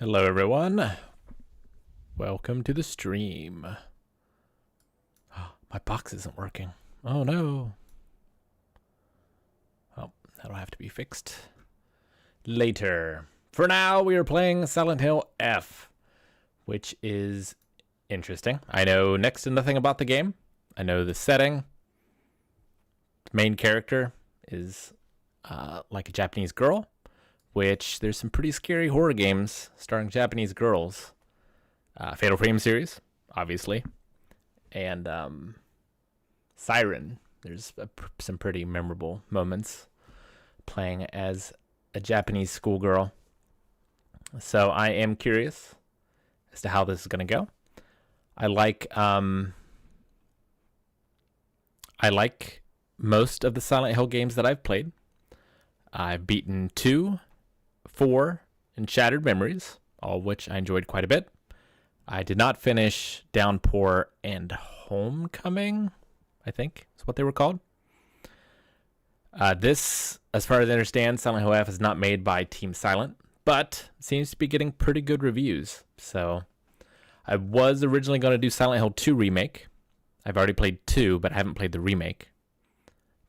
Hello everyone, welcome to the stream. My box isn't working. Oh no. Well, that'll have to be fixed later. For now, we are playing Silent Hill F, which is interesting. I know next to nothing about the game. I know the setting. The main character is like a Japanese girl, which there's some pretty scary horror games starring Japanese girls. Fatal Frame series, obviously. And Siren, there's some pretty memorable moments playing as a Japanese schoolgirl. So I am curious as to how this is going to go. I like most of the Silent Hill games that I've played. I've beaten 2, 4, and Shattered Memories, all of which I enjoyed quite a bit. I did not finish Downpour and Homecoming, I think is what they were called. This, as far as I understand, Silent Hill F is not made by Team Silent, but seems to be getting pretty good reviews. So I was originally going to do Silent Hill 2 Remake. I've already played 2, but I haven't played the remake.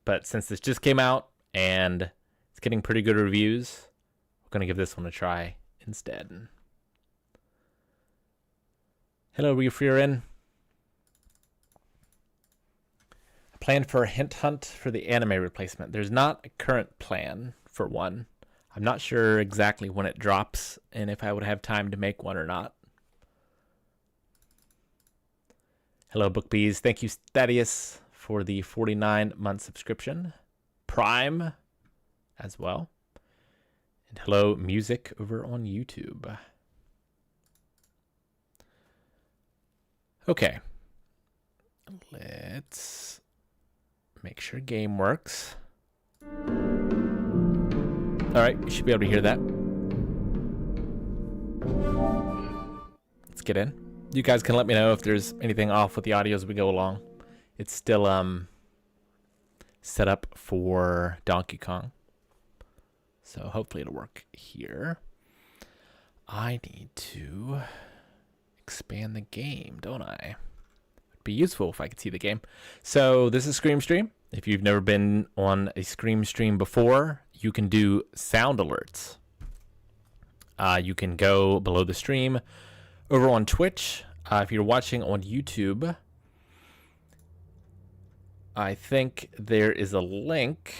But since this just came out and it's getting pretty good reviews, we're going to give this one a try instead. Hello, Refurin. I planned for a hint hunt for the anime replacement. There's not a current plan for one. I'm not sure exactly when it drops and if I would have time to make one or not. Hello, BookBees. Thank you, Thaddeus, for the 49-month subscription. Prime as well. And hello, Music over on YouTube. Okay. Let's make sure game works. All right, you should be able to hear that. Let's get in. You guys can let me know if there's anything off with the audio as we go along. It's still set up for Donkey Kong. So hopefully it'll work here. I need to expand the game, don't I? It'd be useful if I could see the game. So this is Scream Stream. If you've never been on a Scream Stream before, you can do sound alerts. You can go below the stream over on Twitch. If you're watching on YouTube, I think there is a link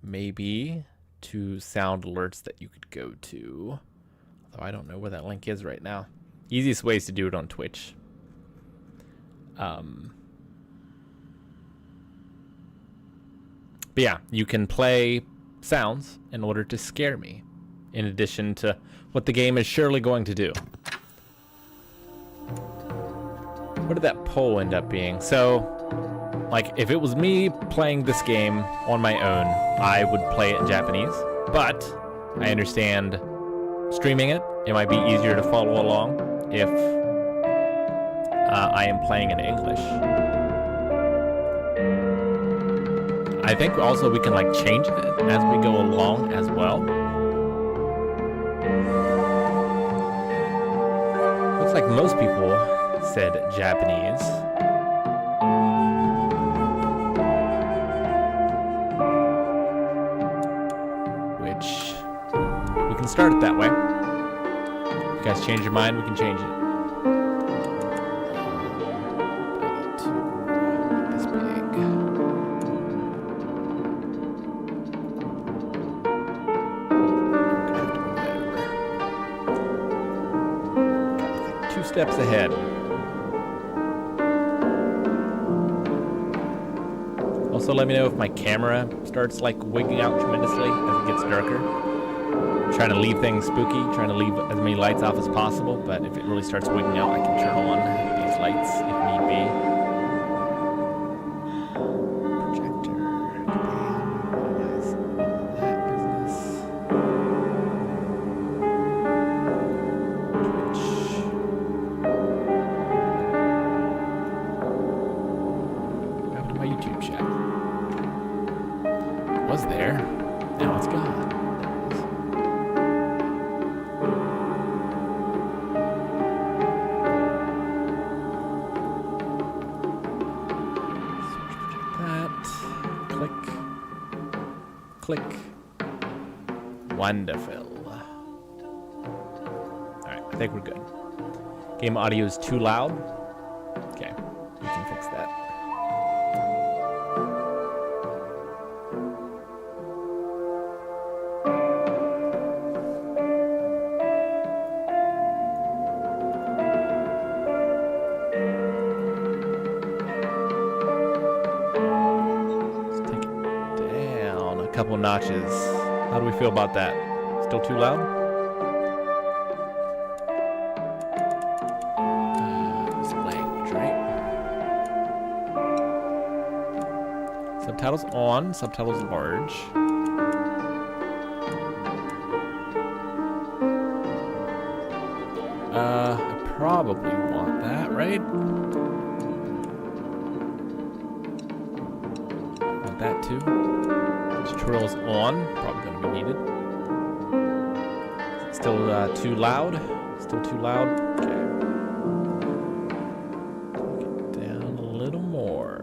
maybe to sound alerts that you could go to. Although I don't know where that link is right now. Easiest ways to do it on Twitch. But yeah, you can play sounds in order to scare me, in addition to what the game is surely going to do. What did that poll end up being? So, like, if it was me playing this game on my own, I would play it in Japanese. But I understand streaming it, it might be easier to follow along if I am playing in English. I think also we can like change it as we go along as well. Looks like most people said Japanese. Which we can start it that way. If you guys change your mind, we can change it. Steps ahead. Also, let me know if my camera starts like wigging out tremendously as it gets darker. I'm trying to leave things spooky, trying to leave as many lights off as possible, but if it really starts wigging out, I can turn on these lights if need be. Projector, that business. YouTube chat. It was there. Now it's gone. Click. Wonderful. Alright, I think we're good. Game audio is too loud. Okay, we can fix that. Let's take it down a couple notches. How do we feel about that? Still too loud? Subtitles on, subtitles large. I probably want that, right? Want that too. Tutorials on, probably gonna be needed. Is it still too loud? Still too loud? Okay. Get down a little more.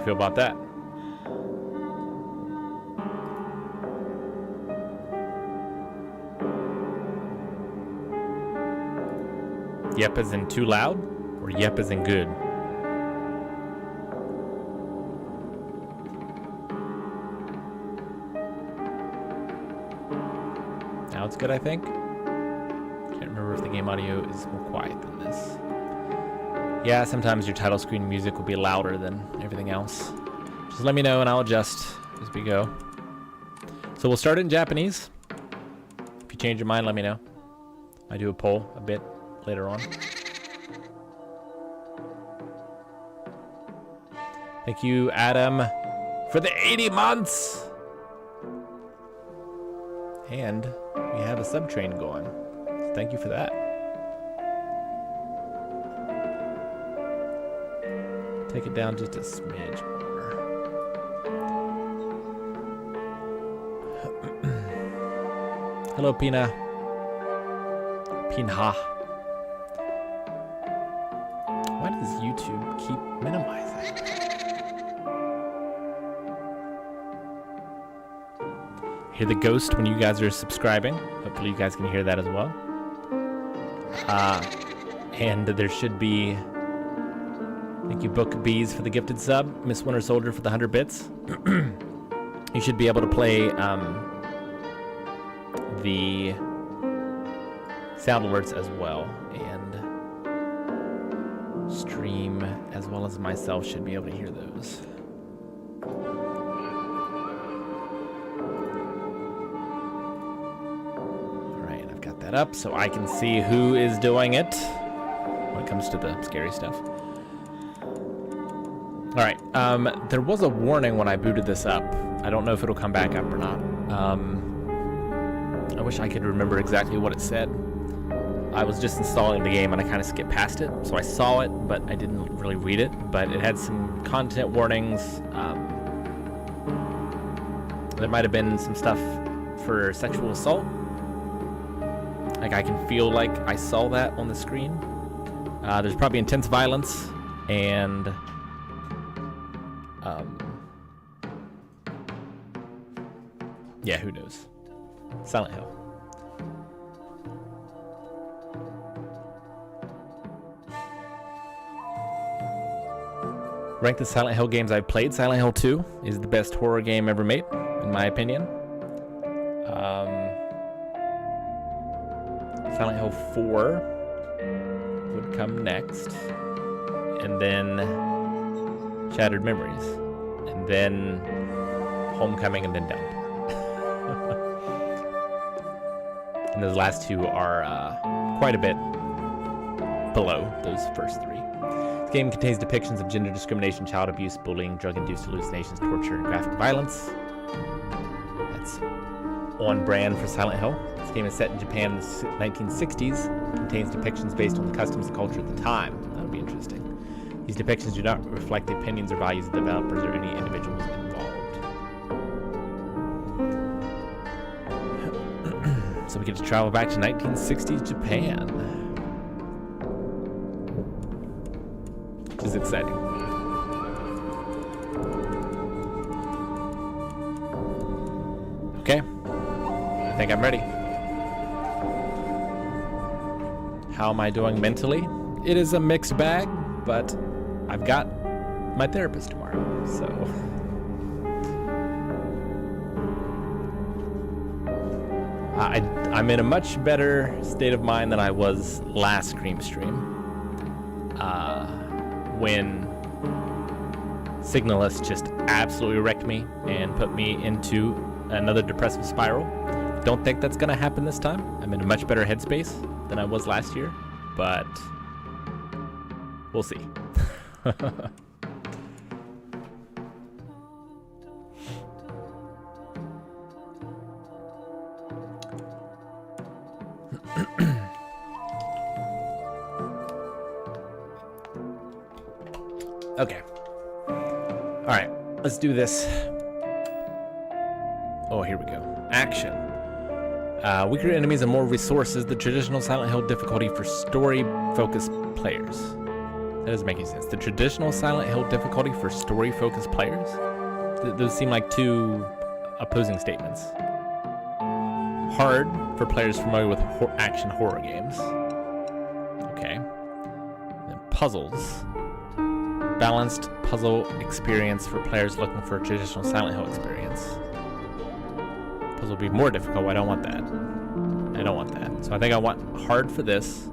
Feel about that? Yep as in too loud, or yep as in good? Now it's good, I think. Can't remember if the game audio is more quiet than this. Yeah, sometimes your title screen music will be louder than everything else. Just let me know and I'll adjust as we go. So we'll start it in Japanese. If you change your mind, let me know. I do a poll a bit later on. Thank you, Adam, for the 80 months! And we have a sub train going. So thank you for that. Take it down just a smidge more. Hello, Pina. Pinha. Why does YouTube keep minimizing? Hear the ghost when you guys are subscribing. Hopefully you guys can hear that as well. And there should be... Thank you, Book Bees, for the gifted sub. Miss Winter Soldier for the 100 bits. You should be able to play the sound alerts as well, and stream as well as myself should be able to hear those. All right, I've got that up so I can see who is doing it when it comes to the scary stuff. All right, there was a warning when I booted this up. I don't know if it'll come back up or not. I wish I could remember exactly what it said. I was just installing the game and I kind of skipped past it. So I saw it, but I didn't really read it. But it had some content warnings. There might have been some stuff for sexual assault. Like I can feel like I saw that on the screen. There's probably intense violence and... yeah, who knows? Silent Hill. Rank the Silent Hill games I've played. Silent Hill 2 is the best horror game ever made, in my opinion. Silent Hill 4 would come next. And then Shattered Memories. And then Homecoming, and then Downpour. And those last two are quite a bit below those first three. This game contains depictions of gender discrimination, child abuse, bullying, drug-induced hallucinations, torture, and graphic violence. That's on brand for Silent Hill. This game is set in Japan in the 1960s. It contains depictions based on the customs and culture at the time. That'll be interesting. These depictions do not reflect the opinions or values of developers or any individuals involved. So we get to travel back to 1960s Japan. Which is exciting. Okay. I think I'm ready. How am I doing mentally? It is a mixed bag, but I've got my therapist tomorrow, so... I'm in a much better state of mind than I was last Scream stream. When Signalis just absolutely wrecked me and put me into another depressive spiral. Don't think that's gonna happen this time. I'm in a much better headspace than I was last year, but we'll see. Okay. All right, let's do this. Oh, here we go. Action. Weaker enemies and more resources. The traditional Silent Hill difficulty for story-focused players. That doesn't make any sense. The traditional Silent Hill difficulty for story-focused players? Those seem like two opposing statements. Hard for players familiar with action horror games. Okay. Then puzzles. Balanced puzzle experience for players looking for a traditional Silent Hill experience. Puzzle will be more difficult. I don't want that. I don't want that. So I think I want hard for this.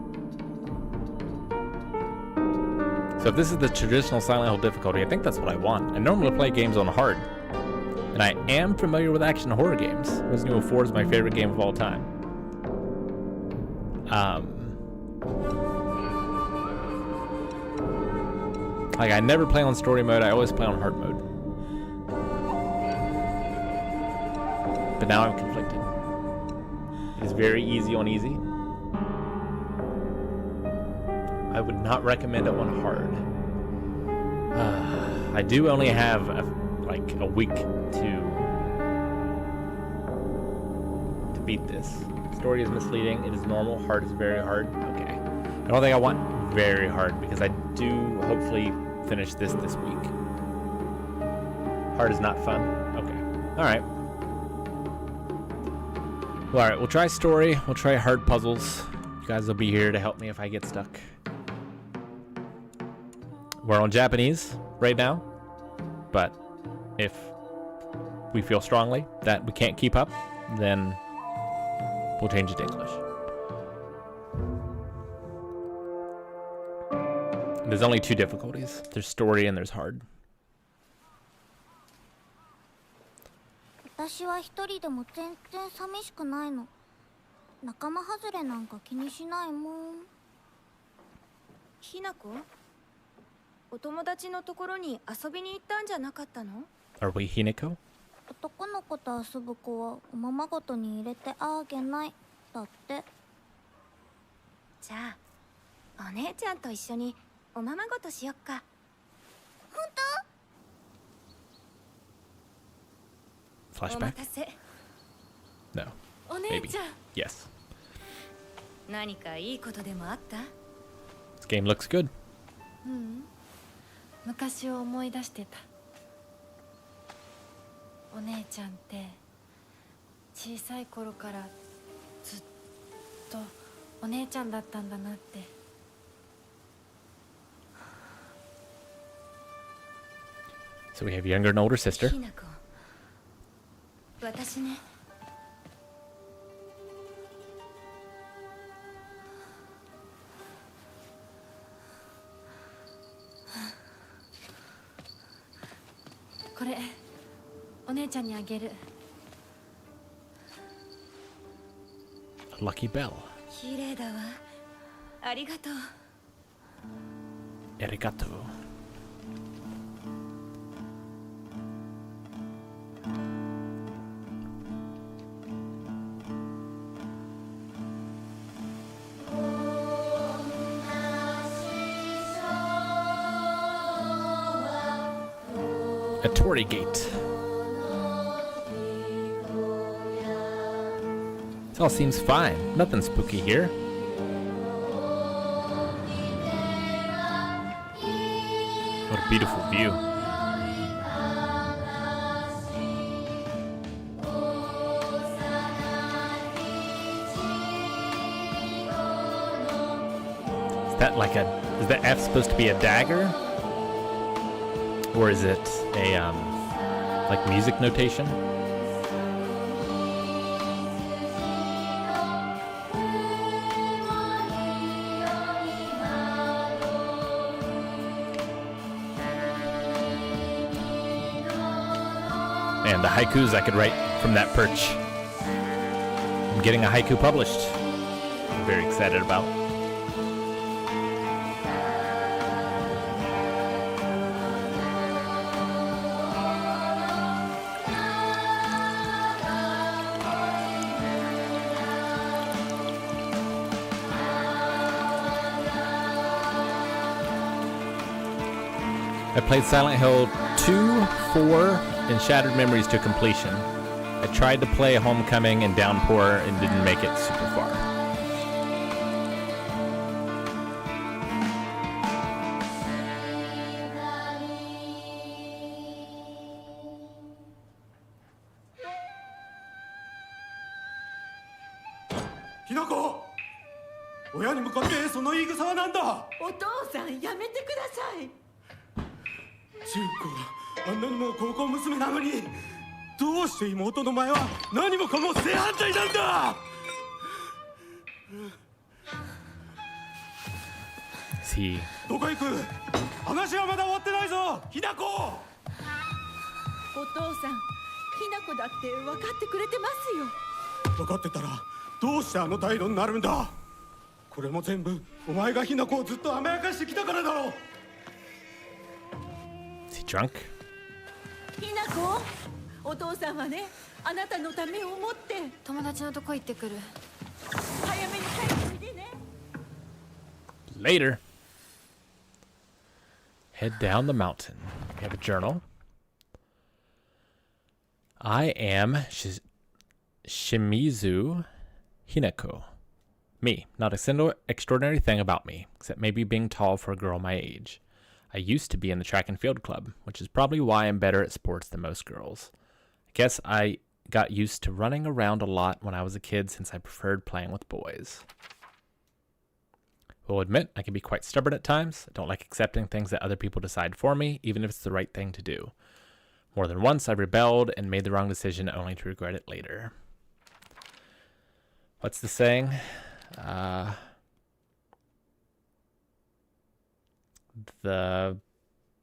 So if this is the traditional Silent Hill difficulty, I think that's what I want. I normally play games on hard. And I am familiar with action horror games. Resident Evil 4 is my favorite game of all time. Like, I never play on story mode, I always play on hard mode. But now I'm conflicted. It's very easy on easy. I would not recommend it on hard. I do only have a week to beat this. Story is misleading, it is normal, hard is very hard. Okay. I don't think I want very hard because I do hopefully finish this week. Hard is not fun? Okay. Alright. Well, alright, we'll try story, we'll try hard puzzles. You guys will be here to help me if I get stuck. We're on Japanese right now, but if we feel strongly that we can't keep up, then we'll change it to English. There's only two difficulties. There's story and there's hard. 私は一人でも全然寂しくないの。仲間外れなんか気にしないもん。ひなこ？お友達のところに遊びに行ったんじゃなかったの？ Are we Hinako? 男の子と遊ぶ子はおままごとに入れてあげないだって。じゃあお姉ちゃんと一緒におままごとしよっか。本お Flashback? 待たせ。 No. お姉ちゃん。 Yes. 何かいいことでもあった？ This game looks good. うん、昔を思い出してた。お姉ちゃんって小さい頃からずっとお姉ちゃんだったんだなって。So we have younger and older sister. ひなこ。私ね。これお姉ちゃんにあげる。 A lucky bell. 綺麗だわ。ありがとう。 Arigato. A Torii Gate. This all seems fine. Nothing spooky here. What a beautiful view. Is the F supposed to be a dagger? Or is it a, like music notation? And the haikus I could write from that perch. I'm getting a haiku published. I'm very excited about. I played Silent Hill 2, 4, and Shattered Memories to completion. I tried to play Homecoming and Downpour and didn't make it super far. Hinako! 親に向かってその言い草は何だ。お父さんやめてください。純子はあんなにも高校娘なのに、どうして妹の前は何もかも正反対なんだ。どこ行く？話はまだ終わってないぞ、ひなこ。お父さん、ひなこだって分かってくれてますよ。分かってたらどうしてあの態度になるんだ。これも全部お前がひなこをずっと甘やかしてきたからだろう。Is he drunk? ひなこ、お父さんはね、あなたのためを思って友達のとこ行ってくる。早めに帰ってみてね。Later. Head down the mountain. We have a journal. I am Shimizu Hinako. Me. Not a single extraordinary thing about me, except maybe being tall for a girl my age. I used to be in the track and field club, which is probably why I'm better at sports than most girls. I guess I got used to running around a lot when I was a kid since I preferred playing with boys. Will admit I can be quite stubborn at times. I don't like accepting things that other people decide for me, even if it's the right thing to do. More than once I rebelled and made the wrong decision only to regret it later. What's the saying? The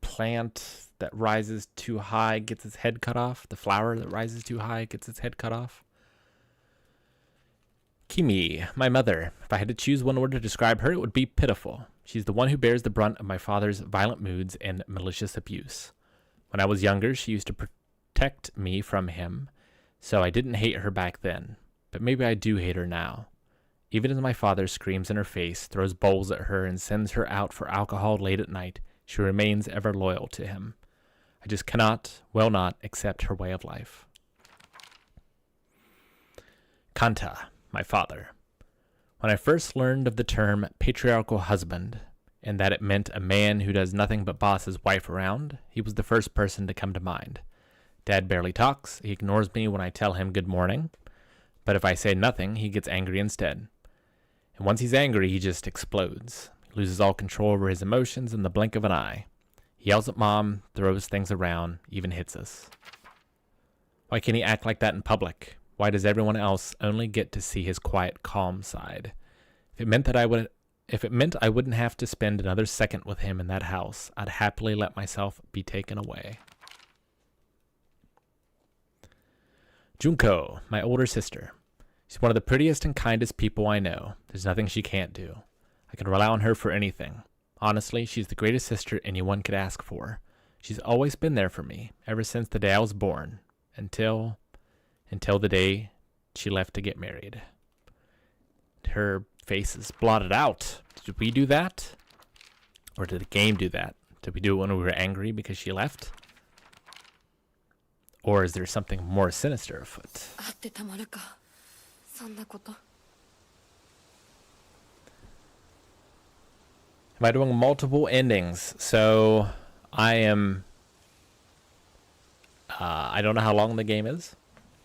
plant that rises too high gets its head cut off. The flower that rises too high gets its head cut off. Kimi, my mother. If I had to choose one word to describe her, it would be pitiful. She's the one who bears the brunt of my father's violent moods and malicious abuse. When I was younger, she used to protect me from him, so I didn't hate her back then. But maybe I do hate her now. Even as my father screams in her face, throws bowls at her, and sends her out for alcohol late at night, she remains ever loyal to him. I just cannot, will not, accept her way of life. Kanta, my father. When I first learned of the term patriarchal husband, and that it meant a man who does nothing but boss his wife around, he was the first person to come to mind. Dad barely talks. He ignores me when I tell him good morning. But if I say nothing, he gets angry instead. And once he's angry, he just explodes. He loses all control over his emotions in the blink of an eye. He yells at Mom, throws things around, even hits us. Why can't he act like that in public? Why does everyone else only get to see his quiet, calm side? If it meant I wouldn't have to spend another second with him in that house, I'd happily let myself be taken away. Junko, my older sister. She's one of the prettiest and kindest people I know. There's nothing she can't do. I can rely on her for anything. Honestly, she's the greatest sister anyone could ask for. She's always been there for me, ever since the day I was born, until the day she left to get married. Her face is blotted out. Did we do that? Or did the game do that? Did we do it when we were angry because she left? Or is there something more sinister afoot? そんなこと。 Am I doing multiple endings? So I am. I don't know how long the game is.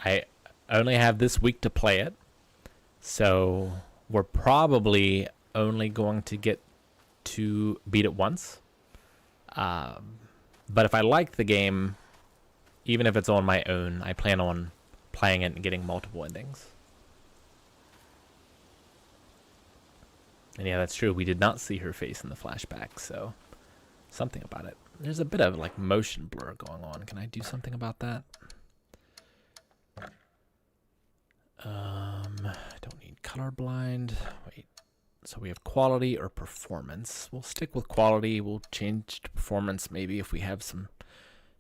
I only have this week to play it. So we're probably only going to get to beat it once. But if I like the game, even if it's on my own, I plan on playing it and getting multiple endings. And yeah, that's true. We did not see her face in the flashback, so something about it. There's a bit of like motion blur going on. Can I do something about that? Don't need colorblind. Wait. So we have quality or performance. We'll stick with quality. We'll change to performance maybe if we have some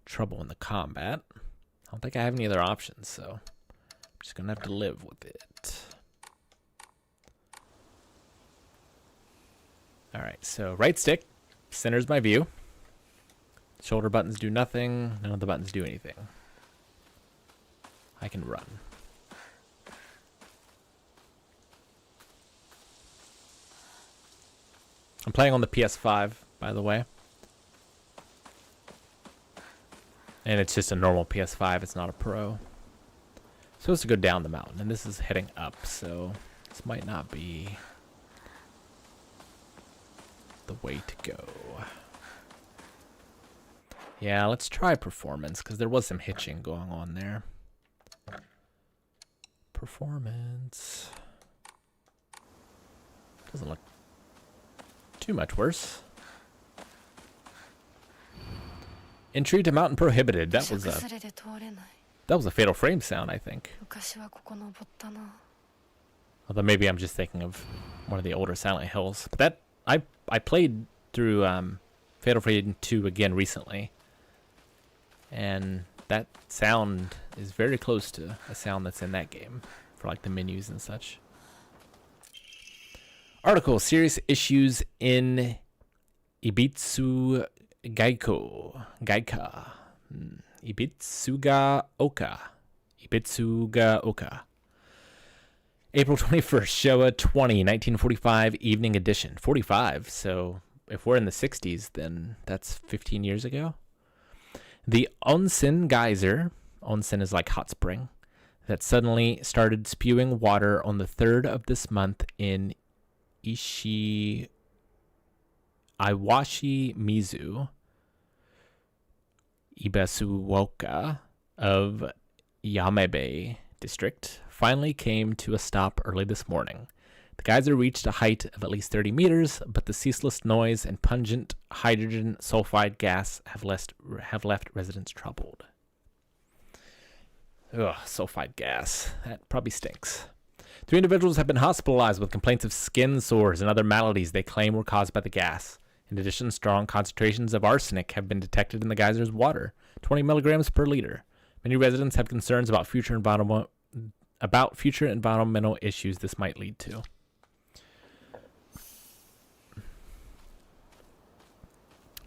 trouble in the combat. I don't think I have any other options, so I'm just gonna have to live with it. Alright, so right stick centers my view. Shoulder buttons do nothing. None of the buttons do anything. I can run. I'm playing on the PS5, by the way. And it's just a normal PS5. It's not a Pro. It's supposed to go down the mountain, and this is heading up, so this might not be the way to go. Yeah, let's try performance, because there was some hitching going on there. Performance. Doesn't look too much worse. Entry to mountain prohibited. That was a Fatal Frame sound, I think. Although maybe I'm just thinking of one of the older Silent Hills. But that I played through Fatal Frame 2 again recently, and that sound is very close to a sound that's in that game for like the menus and such. Article: Serious issues in Ibitsu Gaika. Ibitsugaoka. April 21st, Showa 20, 1945, evening edition. 45, so if we're in the 60s, then that's 15 years ago. The onsen geyser, onsen is like hot spring, that suddenly started spewing water on the 3rd of this month in Iwashi Mizu, Ibasuoka of Yamabe district, finally came to a stop early this morning. The geyser reached a height of at least 30 meters, but the ceaseless noise and pungent hydrogen sulfide gas have left residents troubled. Ugh, sulfide gas. That probably stinks. 3 individuals have been hospitalized with complaints of skin sores and other maladies they claim were caused by the gas. In addition, strong concentrations of arsenic have been detected in the geyser's water, 20 milligrams per liter. Many residents have concerns about future environmental issues this might lead to.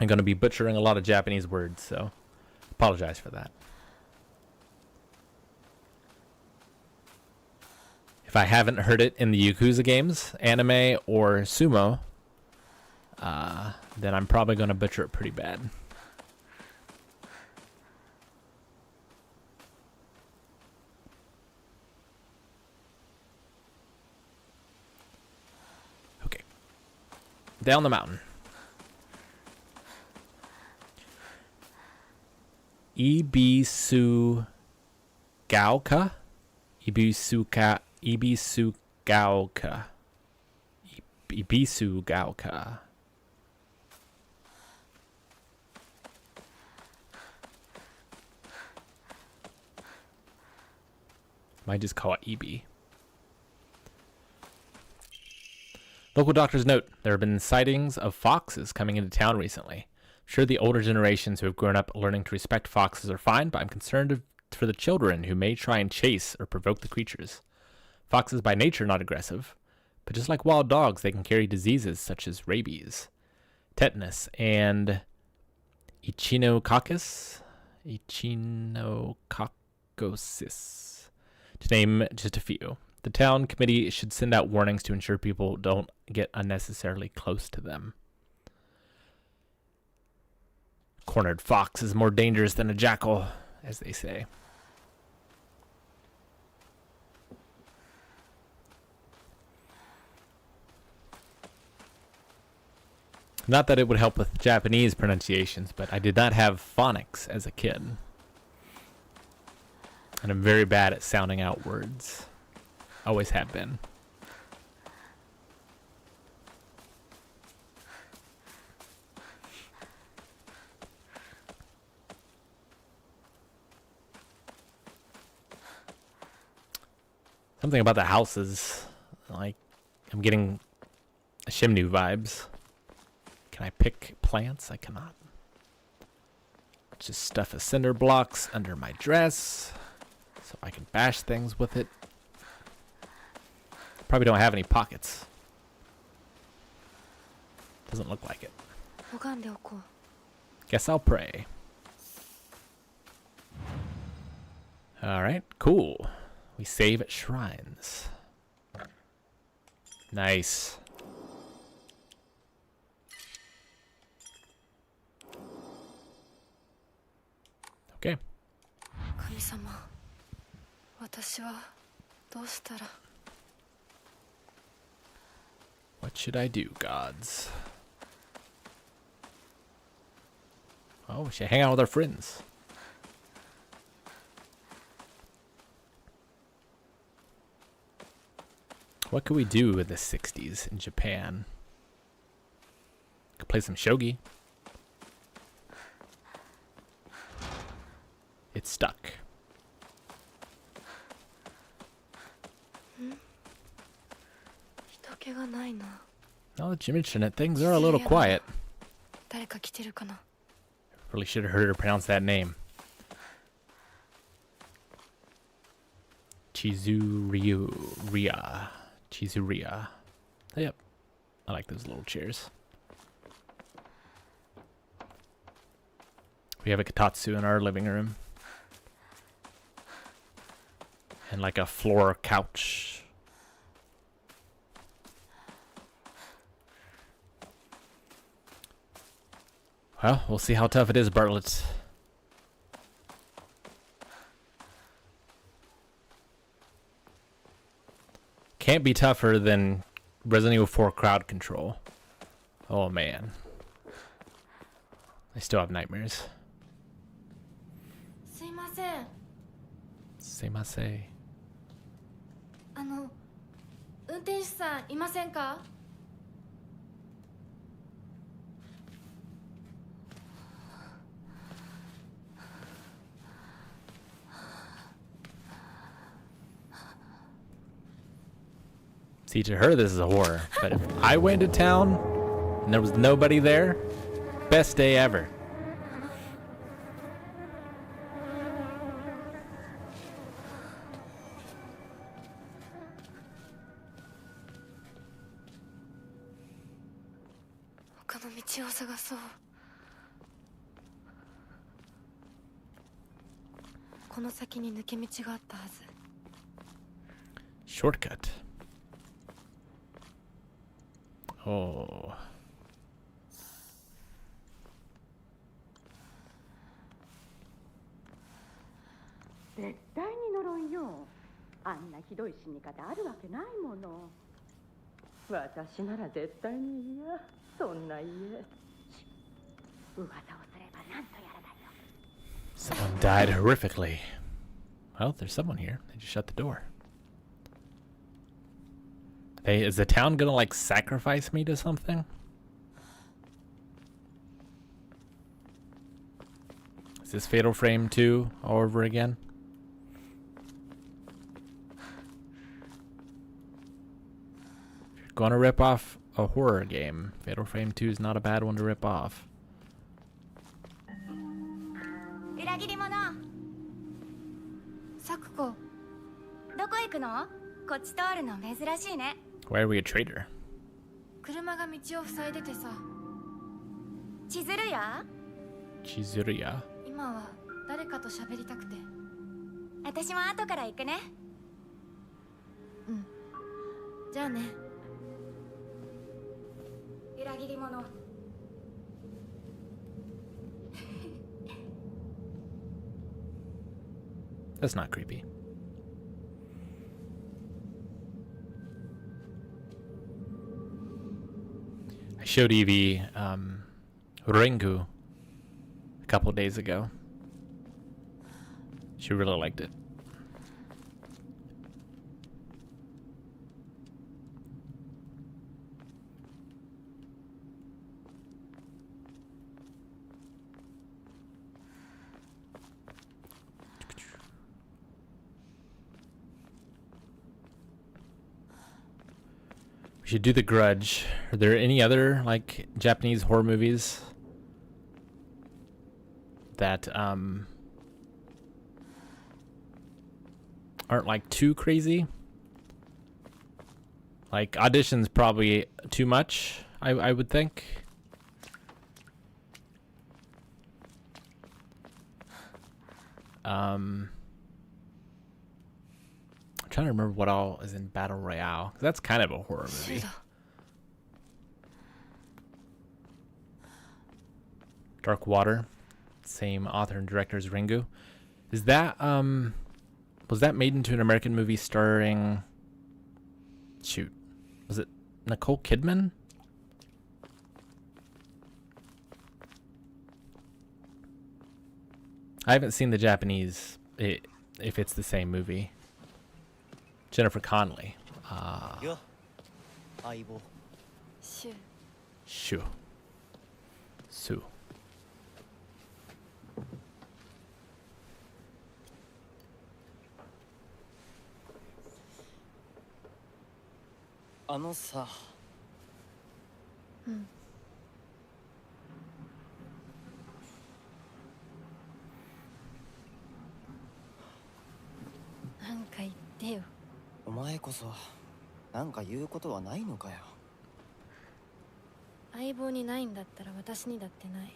I'm going to be butchering a lot of Japanese words, so apologize for that. If I haven't heard it in the Yakuza games, anime, or sumo, then I'm probably going to butcher it pretty bad. Okay. Down the mountain. Ibisugaoka? Ibisugaoka. Ibisugaoka. Might just call it EB. Local doctors note there have been sightings of foxes coming into town recently. Sure, the older generations who have grown up learning to respect foxes are fine, but I'm concerned for the children who may try and chase or provoke the creatures. Foxes by nature are not aggressive, but just like wild dogs, they can carry diseases such as rabies, tetanus, and echinococcus, to name just a few. The town committee should send out warnings to ensure people don't get unnecessarily close to them. Cornered fox is more dangerous than a jackal, as they say. Not that it would help with Japanese pronunciations, but I did not have phonics as a kid. And I'm very bad at sounding out words. Always have been. Something about the houses, like, I'm getting Shimnu vibes. Can I pick plants? I cannot. Just stuff a cinder blocks under my dress so I can bash things with it. Probably don't have any pockets. Doesn't look like it. Guess I'll pray. Alright, cool. We save at shrines. Nice. Okay. 神様、私はどうしたら。 What should I do, gods? Oh, we should hang out with our friends. What could we do in the 60s in Japan? Could play some shogi. It's stuck. Now that you mention it, things are a little quiet. Really should have heard her pronounce that name. Chizuria. Chizuria. Yep. I like those little chairs. We have a kotatsu in our living room. And like a floor couch. Well, we'll see how tough it is, Bartlett. Can't be tougher than Resident Evil 4 crowd control. Oh man. I still have nightmares. すいません。 Sumimasen. 運転手さんいませんか？ See, to her this is a horror, but if I went to town and there was nobody there, best day ever. Shortcut. Oh. 絶対に呪いよ。あんなひどい死に方あるわけないもの。私なら絶対に嫌。そんな家。噂をすればなんとやらだよ。 Someone died horrifically. Well, there's someone here. They just shut the door. Is the town gonna like sacrifice me to something? Is this Fatal Frame 2 all over again? If you're gonna rip off a horror game, Fatal Frame 2 is not a bad one to rip off. 裏切り者。サクコ、どこ行くの？こっち通るの珍しいね。 Why are we a traitor? 車が道を塞いでてさ。千鶴屋？ Chizuria. 今は誰かと喋りたくて。私も後から行くね。うん。じゃあね。裏切り者。 That's not creepy. I showed Evie Ringu a couple days ago. She really liked it. We should do The Grudge. Are there any other like Japanese horror movies that aren't like too crazy? Like Audition's probably too much, I would think. I'm trying to remember what all is in Battle Royale. 'Cause that's kind of a horror movie. Dark Water, same author and director as Ringu. Is that was that made into an American movie starring, shoot, was it Nicole Kidman? I haven't seen the Japanese, if it's the same movie. Jennifer Connelly. よ、相棒。シュ。 Shu. Su. あのさ。うん。なんか言ってよ。お前こそなんか言うことはないのかよ。相棒にないんだったら私にだってない。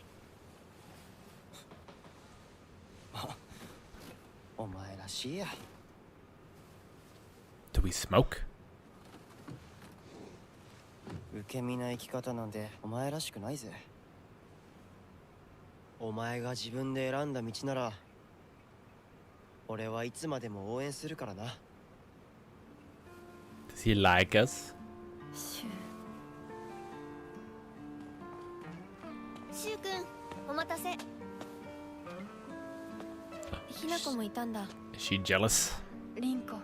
お前らしいや。 Do we smoke? 受け身な生き方なんてお前らしくないぜ。お前が自分で選んだ道なら俺はいつまでも応援するからな。 Does he like us? シュ。シュウ君、お待たせ。ひなこもいたんだ。 Is she jealous? リンコ。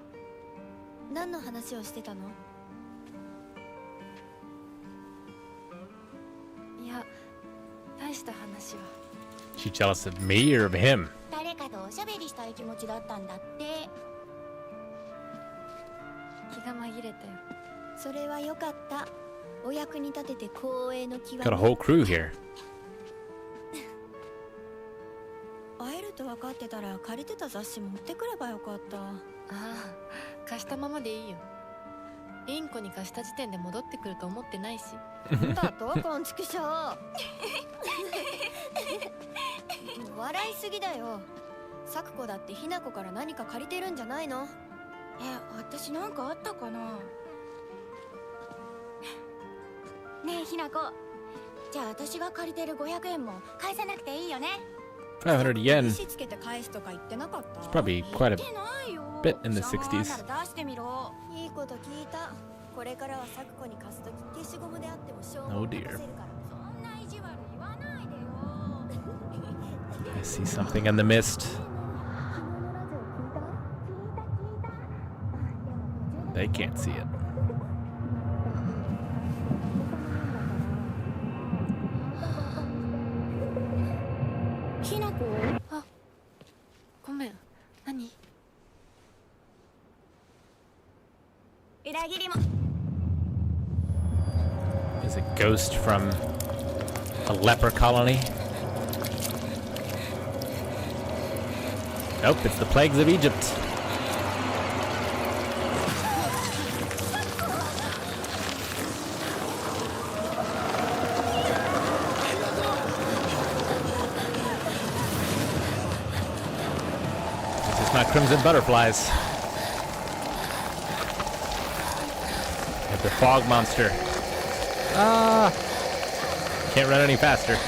何の話をしてたの？いや、大した話は。 She jealous of me or of him? 誰かとおしゃべりしたい気持ちだったんだって。気が紛れたよ。それはよかった。お役に立てて光栄の極み。 Got a whole crew here. 会えると分かってたら借りてた雑誌持ってくればよかった。ああ、貸したままでいいよ。リンコに貸した時点で戻ってくると思ってないし。だとこんちくしょう。笑いすぎだよ。サクコだってひなこから何か借りてるんじゃないの？私なんかあったかな。ねえひなこ、じゃあ私が借りてる500円も返さなくていいよね。 500 yen. 石つけて返すとか言ってなかった？ It's probably quite a 言ってないよ。 bit in the 邪魔な 60s. ら出してみろ。いいこと聞いた。これからはサクコに貸すとき消しゴムであっても証拠 Oh を出せ dear. るから。そんな意地悪言わないでよ。 I see something in the mist. They can't see it. ひなこ。あ、ごめん。何？裏切りも。 Is it ghost from a leper colony? Nope, it's the plagues of Egypt. It's just not crimson butterflies. fog monster. Ah! Can't run any faster.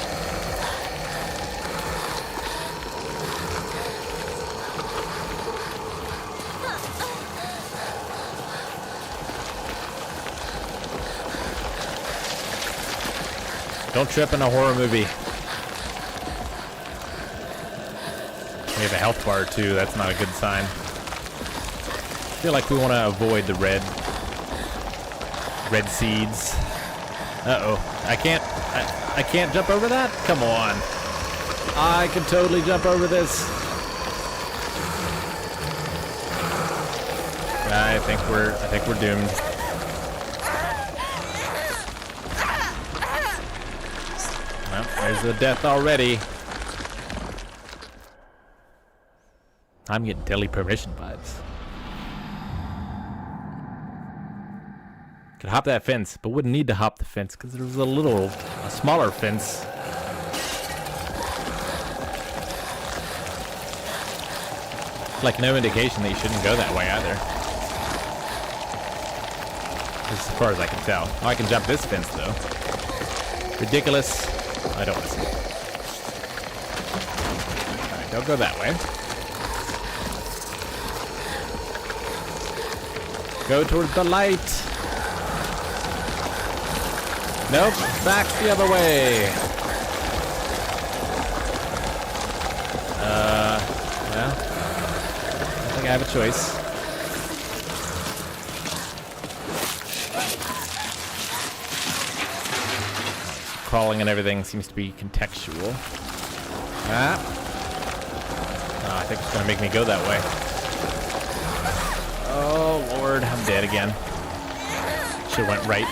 Don't trip in a horror movie. We have a health bar too, that's not a good sign. I feel like we want to avoid the red seeds. Uh-oh. I can't jump over that? Come on. I can totally jump over this. I think we're doomed. Well, there's the death already. I'm getting Deadly Premonition vibes. Could hop that fence, but wouldn't need to hop the fence because there was a smaller fence. Like no indication that you shouldn't go that way either. As far as I can tell. Oh, I can jump this fence though. Ridiculous. I don't listen. Alright, don't go that way. Go towards the light. Nope, back the other way. Well, I think I have a choice. Crawling and everything seems to be contextual. Ah. Oh, I think it's gonna make me go that way. Oh Lord, I'm dead again. Should've went right.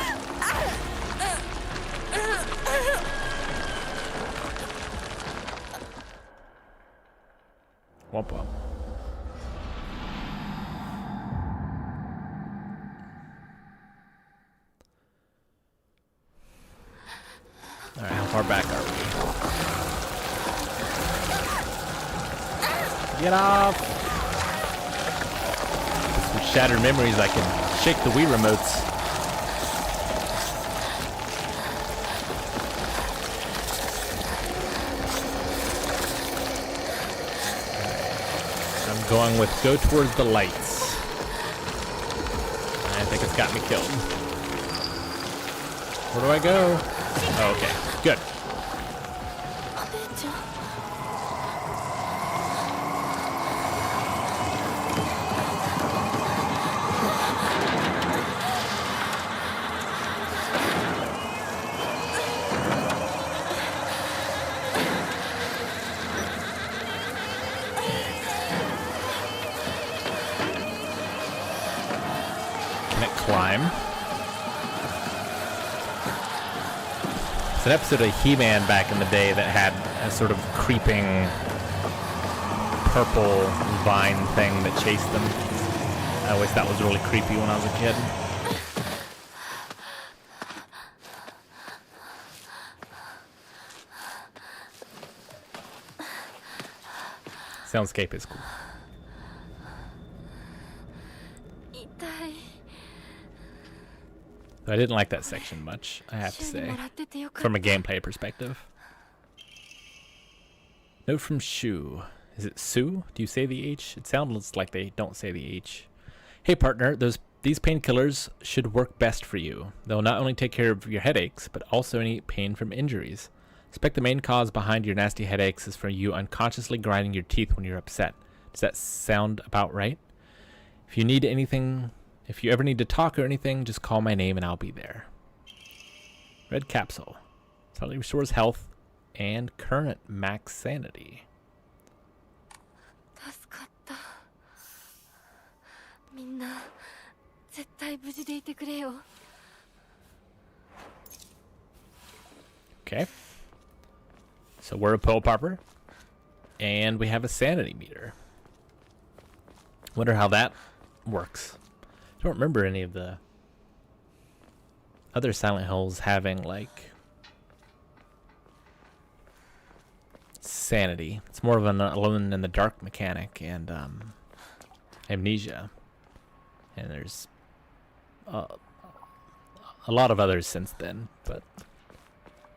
Womp womp. Alright, how far back are we? Get off! With shattered memories, I can shake the Wii remotes. Going with go towards the lights. I think it's got me killed. Where do I go? Oh, okay. Good. Climb. It's an episode of He-Man back in the day that had a sort of creeping purple vine thing that chased them. I always thought was really creepy when I was a kid. Soundscape is cool. I didn't like that section much, I have to say, from a gameplay perspective. Note from Shu. Is it Sue? Do you say the H? It sounds like they don't say the H. Hey partner, these painkillers should work best for you. They'll not only take care of your headaches, but also any pain from injuries. Suspect the main cause behind your nasty headaches is from you unconsciously grinding your teeth when you're upset. Does that sound about right? If you ever need to talk or anything, just call my name and I'll be there. Red capsule. Suddenly restores health and current max sanity. Okay. So we're a pole popper. And we have a sanity meter. Wonder how that works. I don't remember any of the other Silent Hills having like sanity. It's more of an alone in the dark mechanic and amnesia. And there's a lot of others since then, but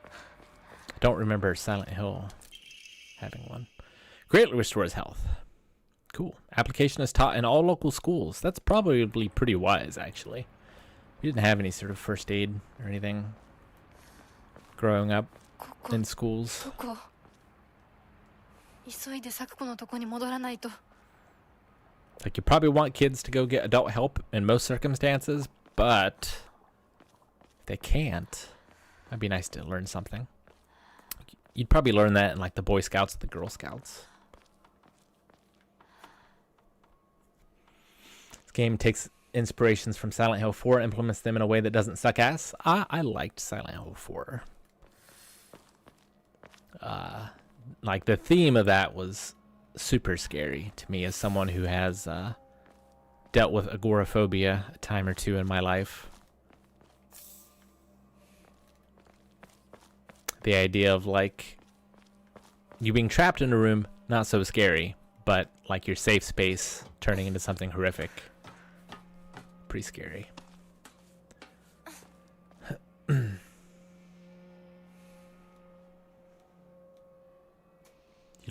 I don't remember Silent Hill having one. Greatly restores health. Cool. Application is taught in all local schools. That's probably pretty wise, actually. We didn't have any sort of first aid or anything growing up in schools. どこ急いで咲子のとこに戻らないと Like, you probably want kids to go get adult help in most circumstances, but if they can't, it'd be nice to learn something. You'd probably learn that in like the Boy Scouts or the Girl Scouts. This game takes inspirations from Silent Hill 4 and implements them in a way that doesn't suck ass. I liked Silent Hill 4. Like, the theme of that was super scary to me as someone who has dealt with agoraphobia a time or two in my life. The idea of like you being trapped in a room, not so scary, but like your safe space turning into something horrific. Pretty scary. You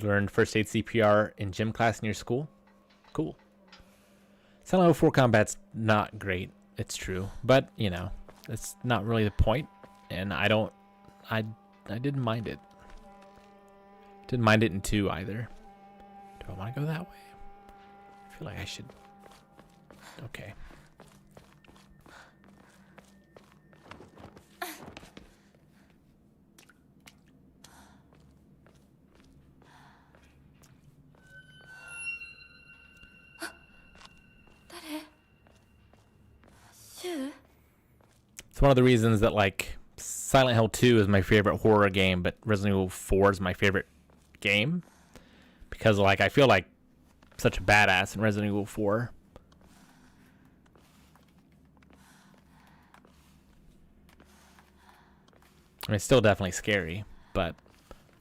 learned first aid CPR in gym class in your school? Cool. Silent Hill 4 combat's not great, it's true. But, you know, that's not really the point. And I didn't mind it. Didn't mind it in 2 either. Do I want to go that way? I feel like I should. Okay. It's one of the reasons that like Silent Hill 2 is my favorite horror game, but Resident Evil 4 is my favorite game. Because like I feel like such a badass in Resident Evil 4. I mean, it's still definitely scary, but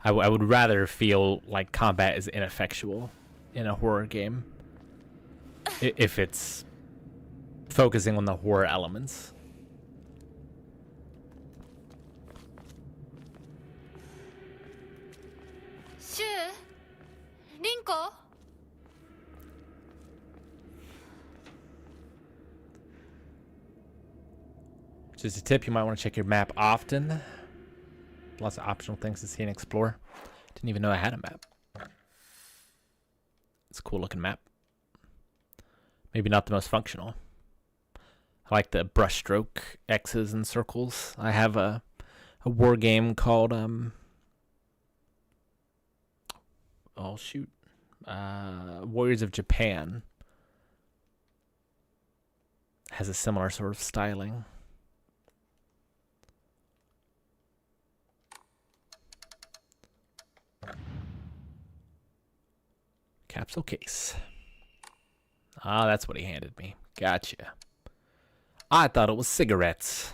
I would rather feel like combat is ineffectual in a horror game if it's focusing on the horror elements. Rinko? Just a tip, you might want to check your map often. Lots of optional things to see and explore. Didn't even know I had a map. It's a cool looking map. Maybe not the most functional. I like the brushstroke X's and circles. I have a war game called oh shoot, Warriors of Japan. Has a similar sort of styling. Capsule case. Ah, that's what he handed me. Gotcha. I thought it was cigarettes.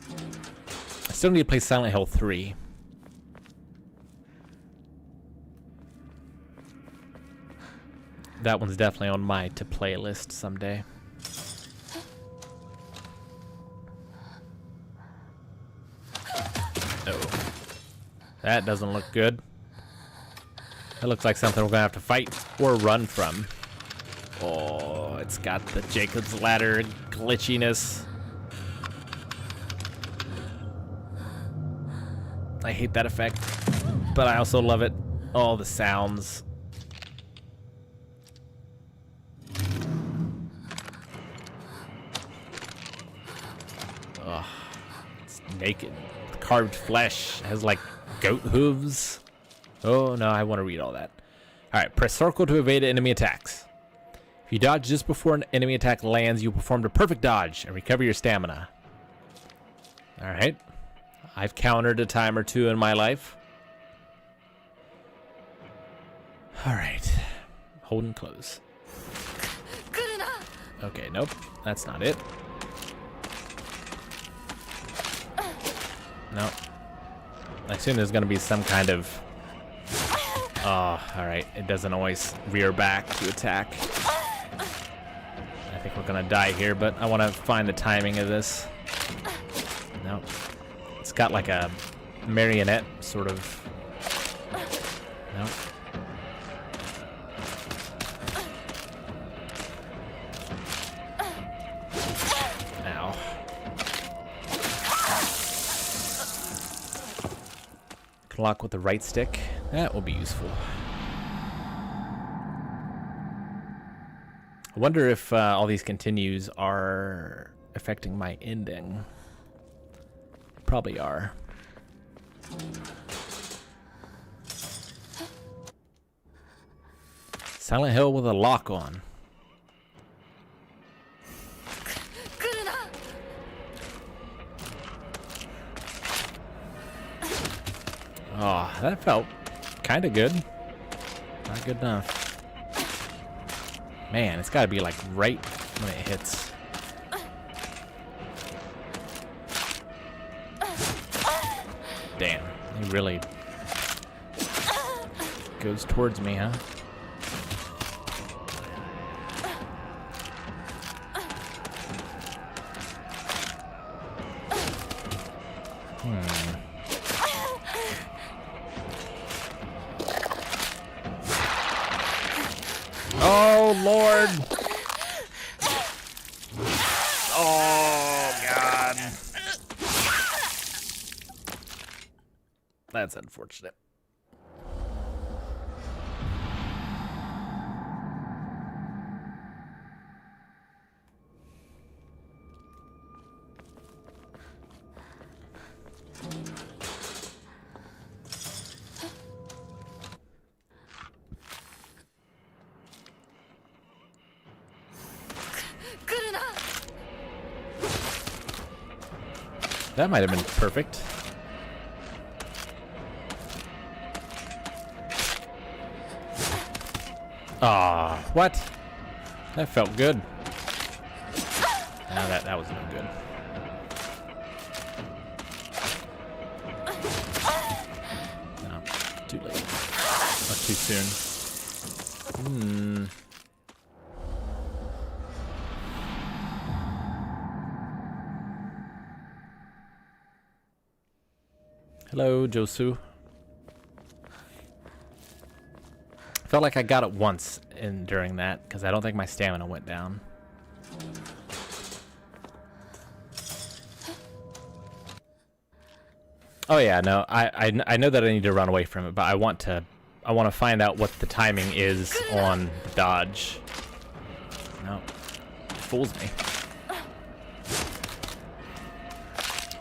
I still need to play Silent Hill 3. That one's definitely on my to-play list someday. Oh. That doesn't look good. That looks like something we're gonna have to fight or run from. Oh, it's got the Jacob's Ladder glitchiness. I hate that effect, but I also love it. All the sounds. Ugh. It's naked. Carved flesh. Has like goat hooves. Oh no, I want to read all that. Alright, press circle to evade enemy attacks. If you dodge just before an enemy attack lands, you performed a perfect dodge and recover your stamina. Alright. I've countered a time or two in my life. Alright. Hold and close. Okay, nope. That's not it. Nope. I assume there's gonna be some kind of Oh, alright. It doesn't always rear back to attack. I think we're gonna die here, but I want to find the timing of this. Nope. It's got like a marionette sort of... Nope. Ow. Can lock with the right stick. That will be useful. I wonder if all these continues are affecting my ending. Probably are. Silent Hill with a lock on. Oh, that felt kind of good. Not good enough. Man, it's got to be like right when it hits. Damn, he really goes towards me, huh? Oh, Lord. Oh, God. That's unfortunate. That might have been perfect. Ah, what? That felt good. No, that was no good. No, too late. Or too soon. Hello, Josu. Felt like I got it once during that, because I don't think my stamina went down. Oh yeah, no, I know that I need to run away from it, but I want to find out what the timing is on the dodge. No, it fools me. I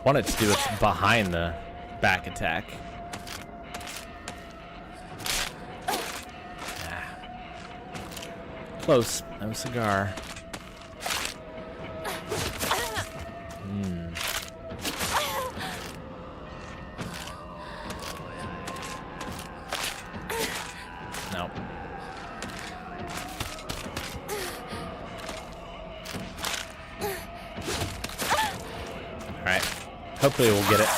want it to do it behind the back attack. Close. No cigar. No. Alright. Hopefully we'll get it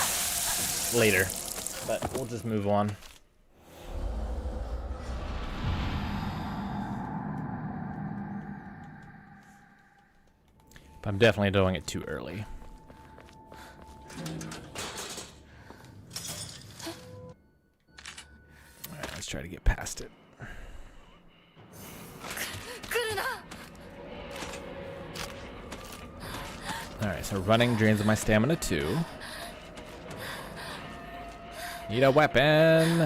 later, but we'll just move on. But I'm definitely doing it too early. Alright, let's try to get past it. Alright, so running drains my stamina too. Need a weapon.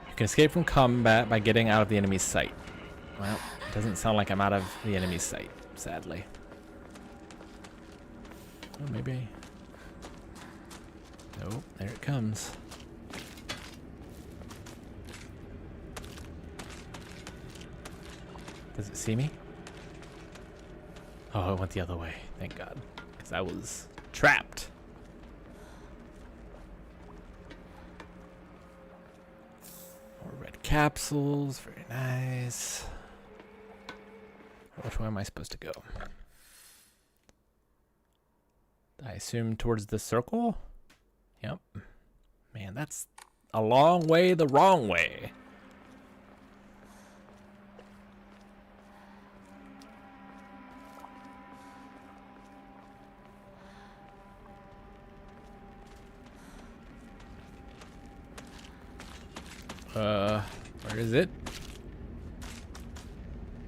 You can escape from combat by getting out of the enemy's sight. Well, it doesn't sound like I'm out of the enemy's sight, sadly. Oh, maybe. Oh, there it comes. Does it see me? Oh, it went the other way. Thank God. Because I was trapped. More red capsules. Very nice. Which way am I supposed to go? I assume towards the circle? Yep. Man, that's a long way the wrong way. Where is it?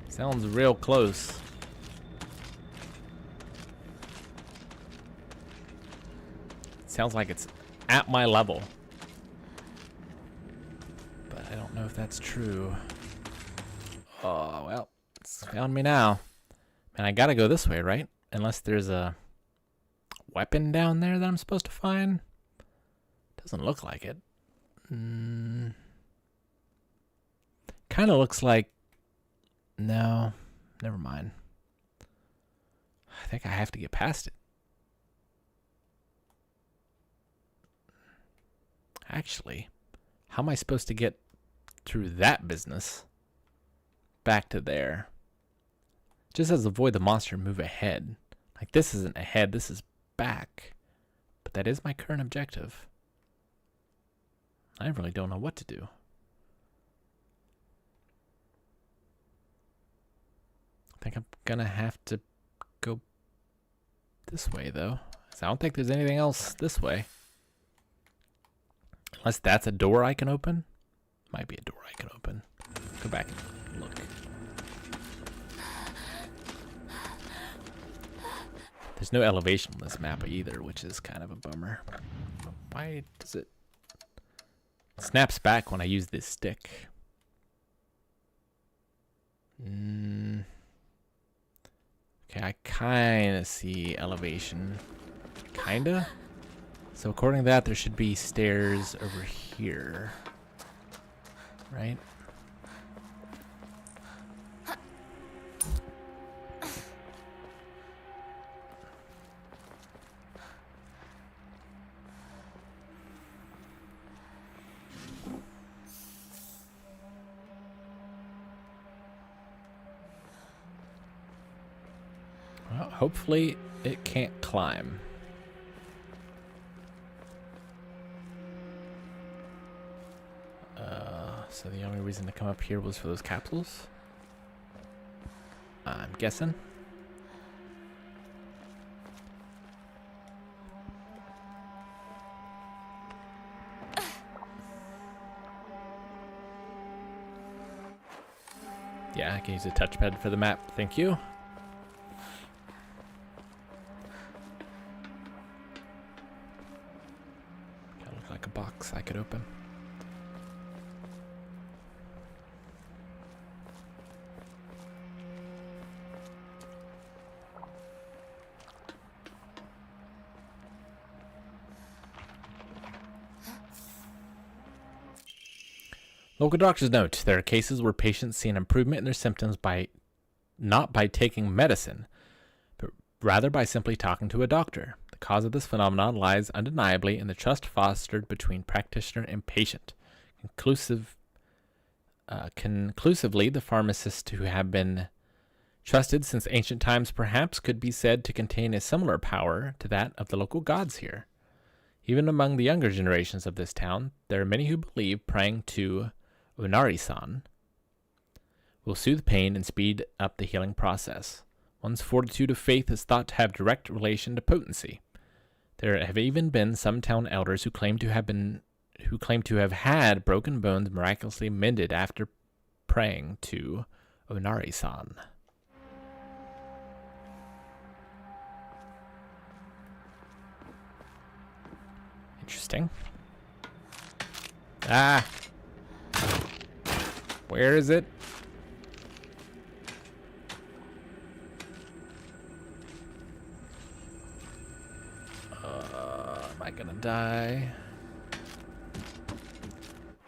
Sounds real close. Sounds like it's at my level. But I don't know if that's true. Oh, well, it's found me now. Man, I gotta go this way, right? Unless there's a weapon down there that I'm supposed to find. Doesn't look like it. Kind of looks like... No, never mind. I think I have to get past it. Actually, how am I supposed to get through that business back to there? Just says avoid the monster and move ahead. Like, this isn't ahead, this is back. But that is my current objective. I really don't know what to do. I think I'm gonna have to go this way, though. So I don't think there's anything else this way. Unless that's a door I can open. Might be a door I can open. Go back and look. There's no elevation on this map either, which is kind of a bummer. Why does it... snaps back when I use this stick? Okay, I kind of see elevation. Kinda? So according to that, there should be stairs over here. Right? Well, hopefully it can't climb. So the only reason to come up here was for those capsules? I'm guessing. Yeah, I can use a touchpad for the map, thank you. Kinda look like a box I could open. Local doctors note there are cases where patients see an improvement in their symptoms not by taking medicine, but rather by simply talking to a doctor. The cause of this phenomenon lies undeniably in the trust fostered between practitioner and patient. Conclusively, the pharmacists who have been trusted since ancient times perhaps could be said to contain a similar power to that of the local gods here. Even among the younger generations of this town, there are many who believe praying to Onari-san will soothe pain and speed up the healing process. One's fortitude of faith is thought to have direct relation to potency. There have even been some town elders who claim to have had broken bones miraculously mended after praying to Onari-san. Interesting. Ah! Where is it? Am I gonna die?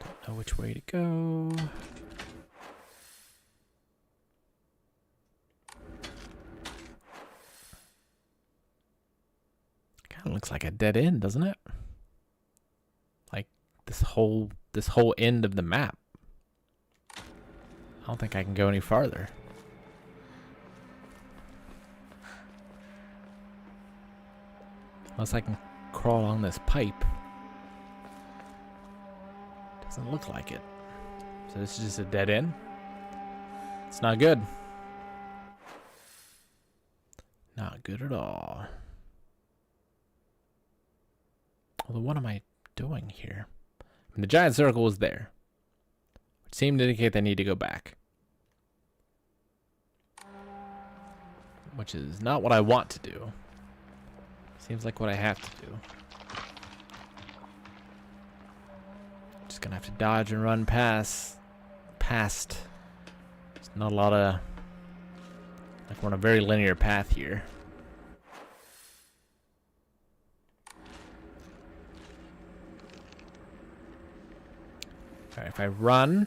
Don't know which way to go. Kind of looks like a dead end, doesn't it? Like this whole end of the map. I don't think I can go any farther. Unless I can crawl along this pipe. Doesn't look like it. So this is just a dead end. It's not good. Not good at all. Although, what am I doing here? I mean, the giant circle was there, which seemed to indicate they need to go back. Which is not what I want to do. Seems like what I have to do. Just gonna have to dodge and run past. There's not a lot of... Like, we're on a very linear path here. Alright, if I run...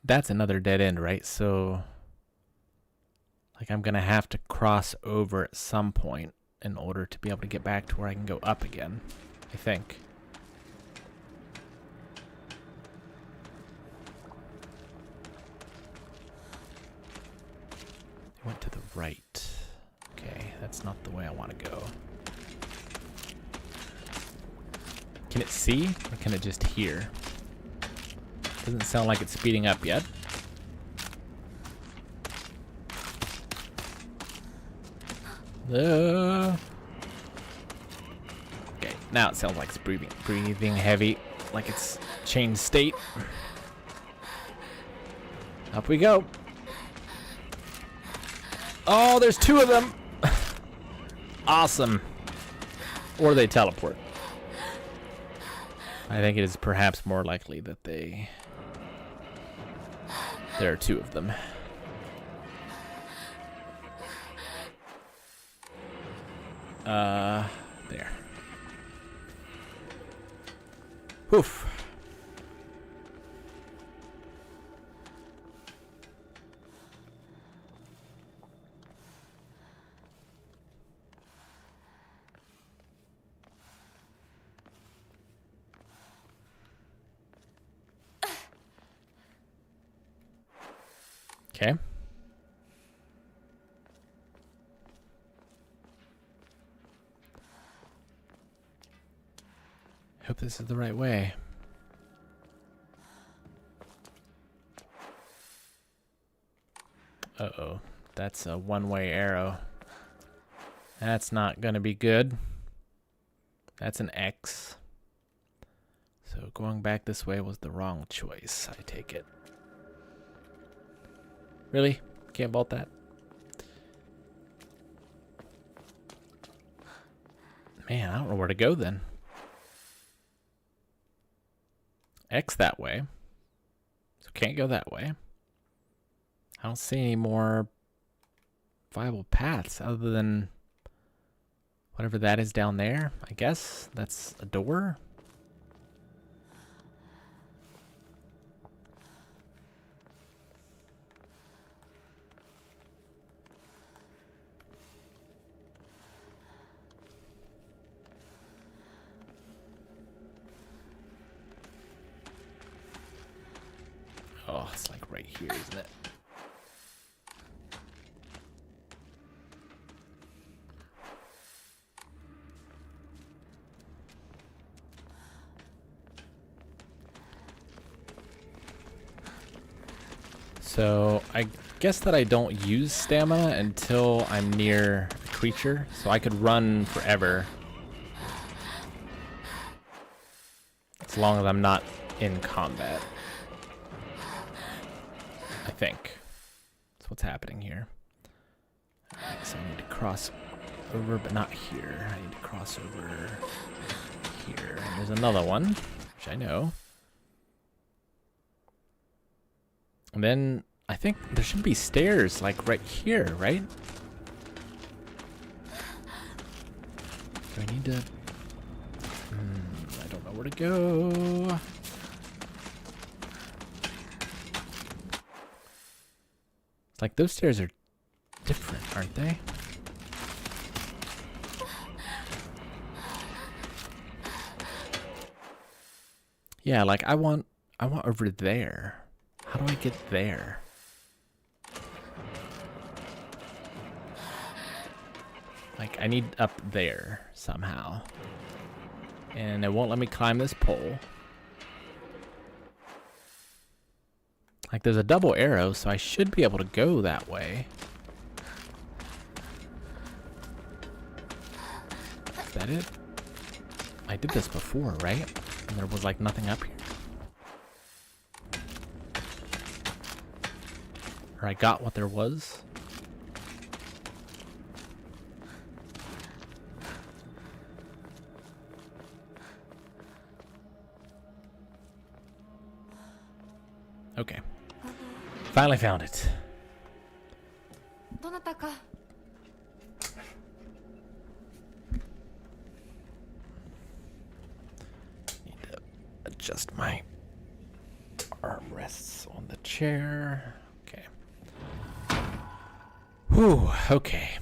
That's another dead end, right? So... Like, I'm gonna have to cross over at some point in order to be able to get back to where I can go up again, I think. I went to the right. Okay, that's not the way I want to go. Can it see, or can it just hear? Doesn't sound like it's speeding up yet. Okay, now it sounds like it's breathing heavy, like it's changed state. Up we go. Oh, there's two of them. Awesome. Or they teleport. I think it is perhaps more likely that there are two of them. There. Oof. Okay. Hope this is the right way. Uh-oh. That's a one-way arrow. That's not gonna be good. That's an X. So going back this way was the wrong choice, I take it. Really? Can't vault that? Man, I don't know where to go then. X that way. So can't go that way. I don't see any more viable paths other than whatever that is down there. I guess that's a door. Oh, it's like right here, isn't it? So I guess that I don't use stamina until I'm near a creature, so I could run forever. As long as I'm not in combat. I think. That's what's happening here. Alright, so I need to cross over, but not here. I need to cross over here. And there's another one, which I know. And then I think there should be stairs like right here, right? Do I need to... I don't know where to go. It's like those stairs are different, aren't they? Yeah, like I want over there. How do I get there? Like, I need up there somehow. And it won't let me climb this pole. Like, there's a double arrow, so I should be able to go that way. Is that it? I did this before, right? And there was, like, nothing up here. Or I got what there was. Okay. Finally found it. どなたか Need to adjust my armrests on the chair. Okay. Whew, okay.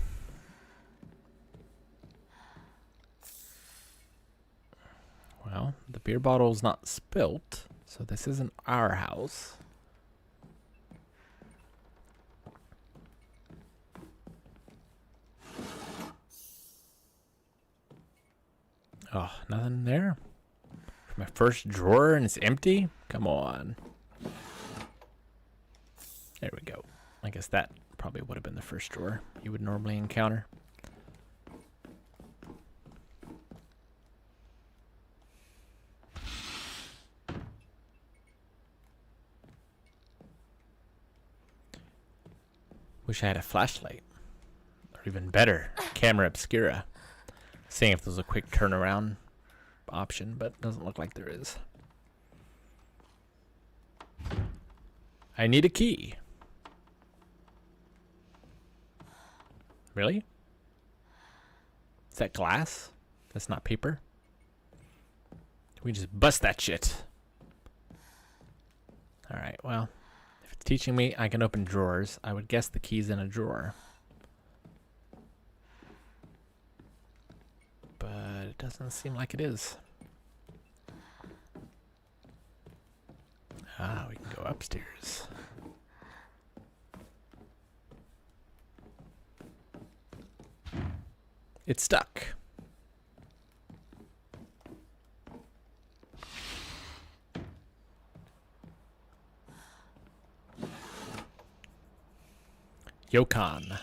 Well, the beer bottle's not spilt, so this isn't our house. Oh, nothing there? My first drawer and it's empty? Come on. There we go. I guess that probably would have been the first drawer you would normally encounter. Wish I had a flashlight. Or even better, camera obscura. Seeing if there's a quick turnaround option, but doesn't look like there is. I need a key. Really? Is that glass? That's not paper? We just bust that shit. Alright, well, if it's teaching me I can open drawers, I would guess the key's in a drawer. But it doesn't seem like it is. Ah, we can go upstairs. It's stuck. Yokon.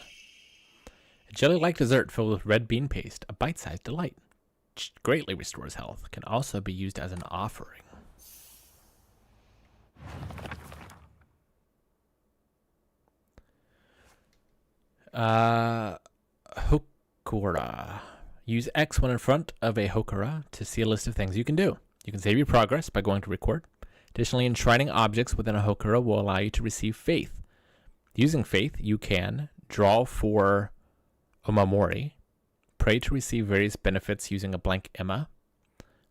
A jelly-like dessert filled with red bean paste, a bite-sized delight. Greatly restores health. Can also be used as an offering. Hokora. Use X when in front of a Hokora to see a list of things you can do. You can save your progress by going to record. Additionally, enshrining objects within a Hokora will allow you to receive faith. Using faith, you can draw for Omamori, pray to receive various benefits using a blank Emma,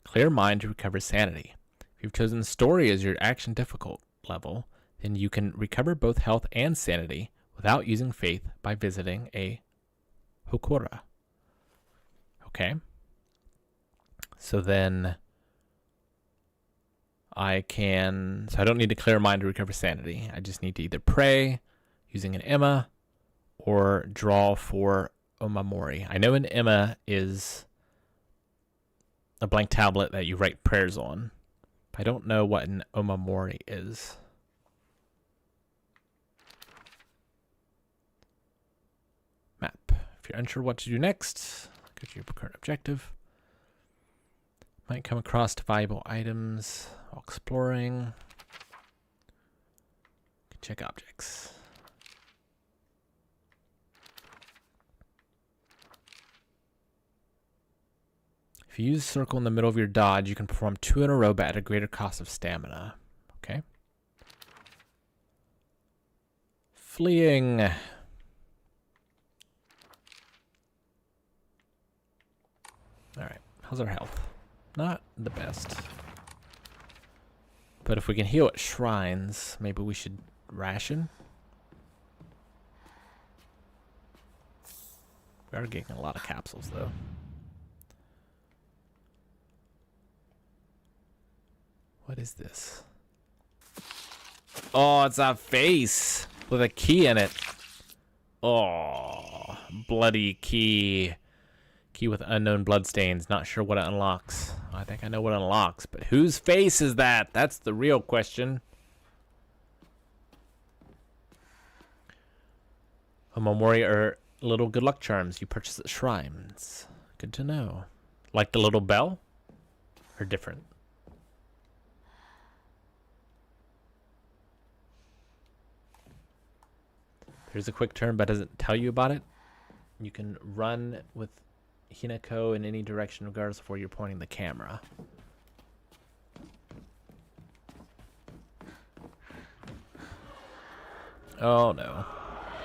clear mind to recover sanity. If you've chosen story as your action difficult level, then you can recover both health and sanity without using faith by visiting a Hokora. Okay. So then I don't need to clear mind to recover sanity. I just need to either pray using an Emma or draw for Omamori. I know an Emma is a blank tablet that you write prayers on. But I don't know what an Omamori is. Map. If you're unsure what to do next, go to your current objective. Might come across valuable items while exploring. Check objects. If you use circle in the middle of your dodge, you can perform 2 in a row but at a greater cost of stamina. Okay. Fleeing. Alright, how's our health? Not the best. But if we can heal at shrines, maybe we should ration. We are getting a lot of capsules though. What is this? Oh, it's a face with a key in it. Oh, bloody key. Key with unknown bloodstains. Not sure what it unlocks. I think I know what it unlocks, but whose face is that? That's the real question. Omamori are little good luck charms you purchase at shrines. Good to know. Like the little bell? Or different? There's a quick turn, but doesn't tell you about it. You can run with Hinako in any direction regardless of where you're pointing the camera. Oh no.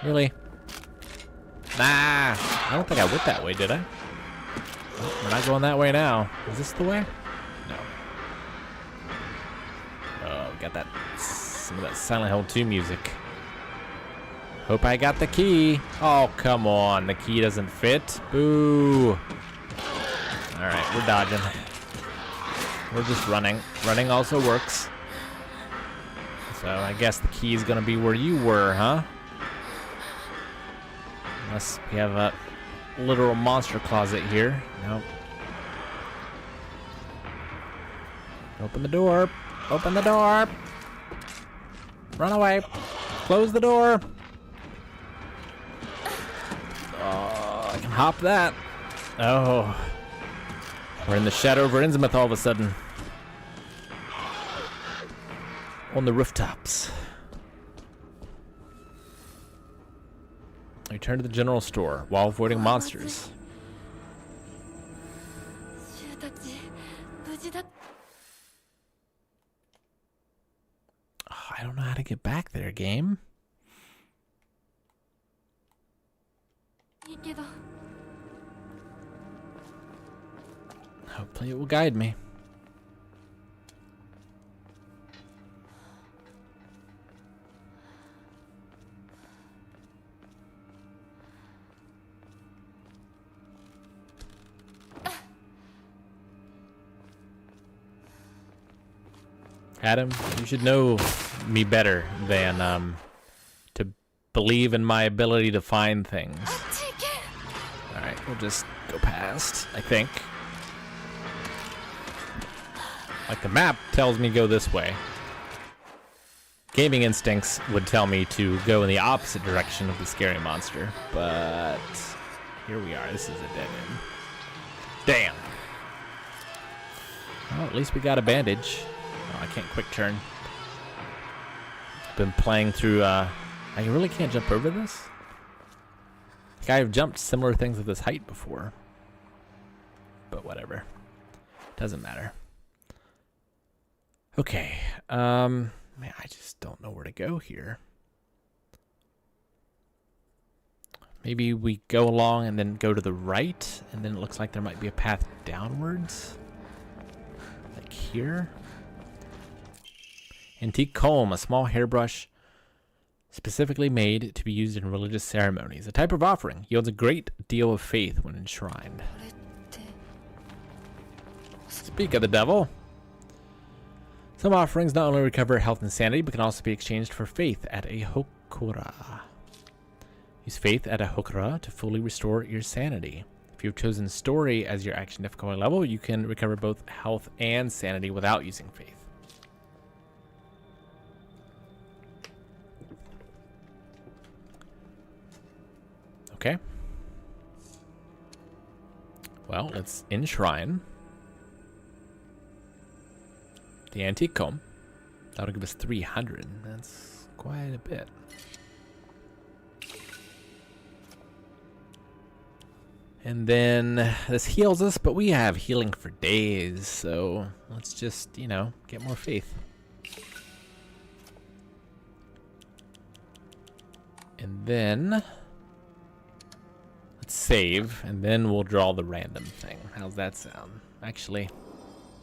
Really? Nah! I don't think I went that way, did I? Oh, we're not going that way now. Is this the way? No. Oh, we got that, some of that Silent Hill 2 music. Hope I got the key. Oh, come on. The key doesn't fit. Boo. Alright, we're dodging. We're just running. Running also works. So I guess the key is going to be where you were, huh? Unless we have a literal monster closet here. Nope. Open the door. Open the door. Run away. Close the door. Oh, I can hop that. Oh. We're in the Shadow over Innsmouth all of a sudden. On the rooftops. Return to the general store while avoiding monsters. Oh, I don't know how to get back there, game. Hopefully it will guide me. Adam, you should know me better than to believe in my ability to find things. Alright, we'll just go past, I think. Like the map tells me go this way. Gaming instincts would tell me to go in the opposite direction of the scary monster, but here we are. This is a dead end. Damn. Well, at least we got a bandage. Oh, I can't quick turn. Been playing through, I really can't jump over this? Like, I've jumped similar things at this height before. But whatever. Doesn't matter. Okay, man, I just don't know where to go here. Maybe we go along and then go to the right, and then it looks like there might be a path downwards. Like here. Antique comb, a small hairbrush specifically made to be used in religious ceremonies. A type of offering yields a great deal of faith when enshrined. Speak of the devil. Some offerings not only recover health and sanity, but can also be exchanged for faith at a hokura. Use faith at a hokura to fully restore your sanity. If you've chosen story as your action difficulty level, you can recover both health and sanity without using faith. Okay. Well, let's enshrine the antique comb. That'll give us 300. That's quite a bit. And then this heals us, but we have healing for days, so let's just, you know, get more faith. And then let's save, and then we'll draw the random thing. How's that sound? Actually,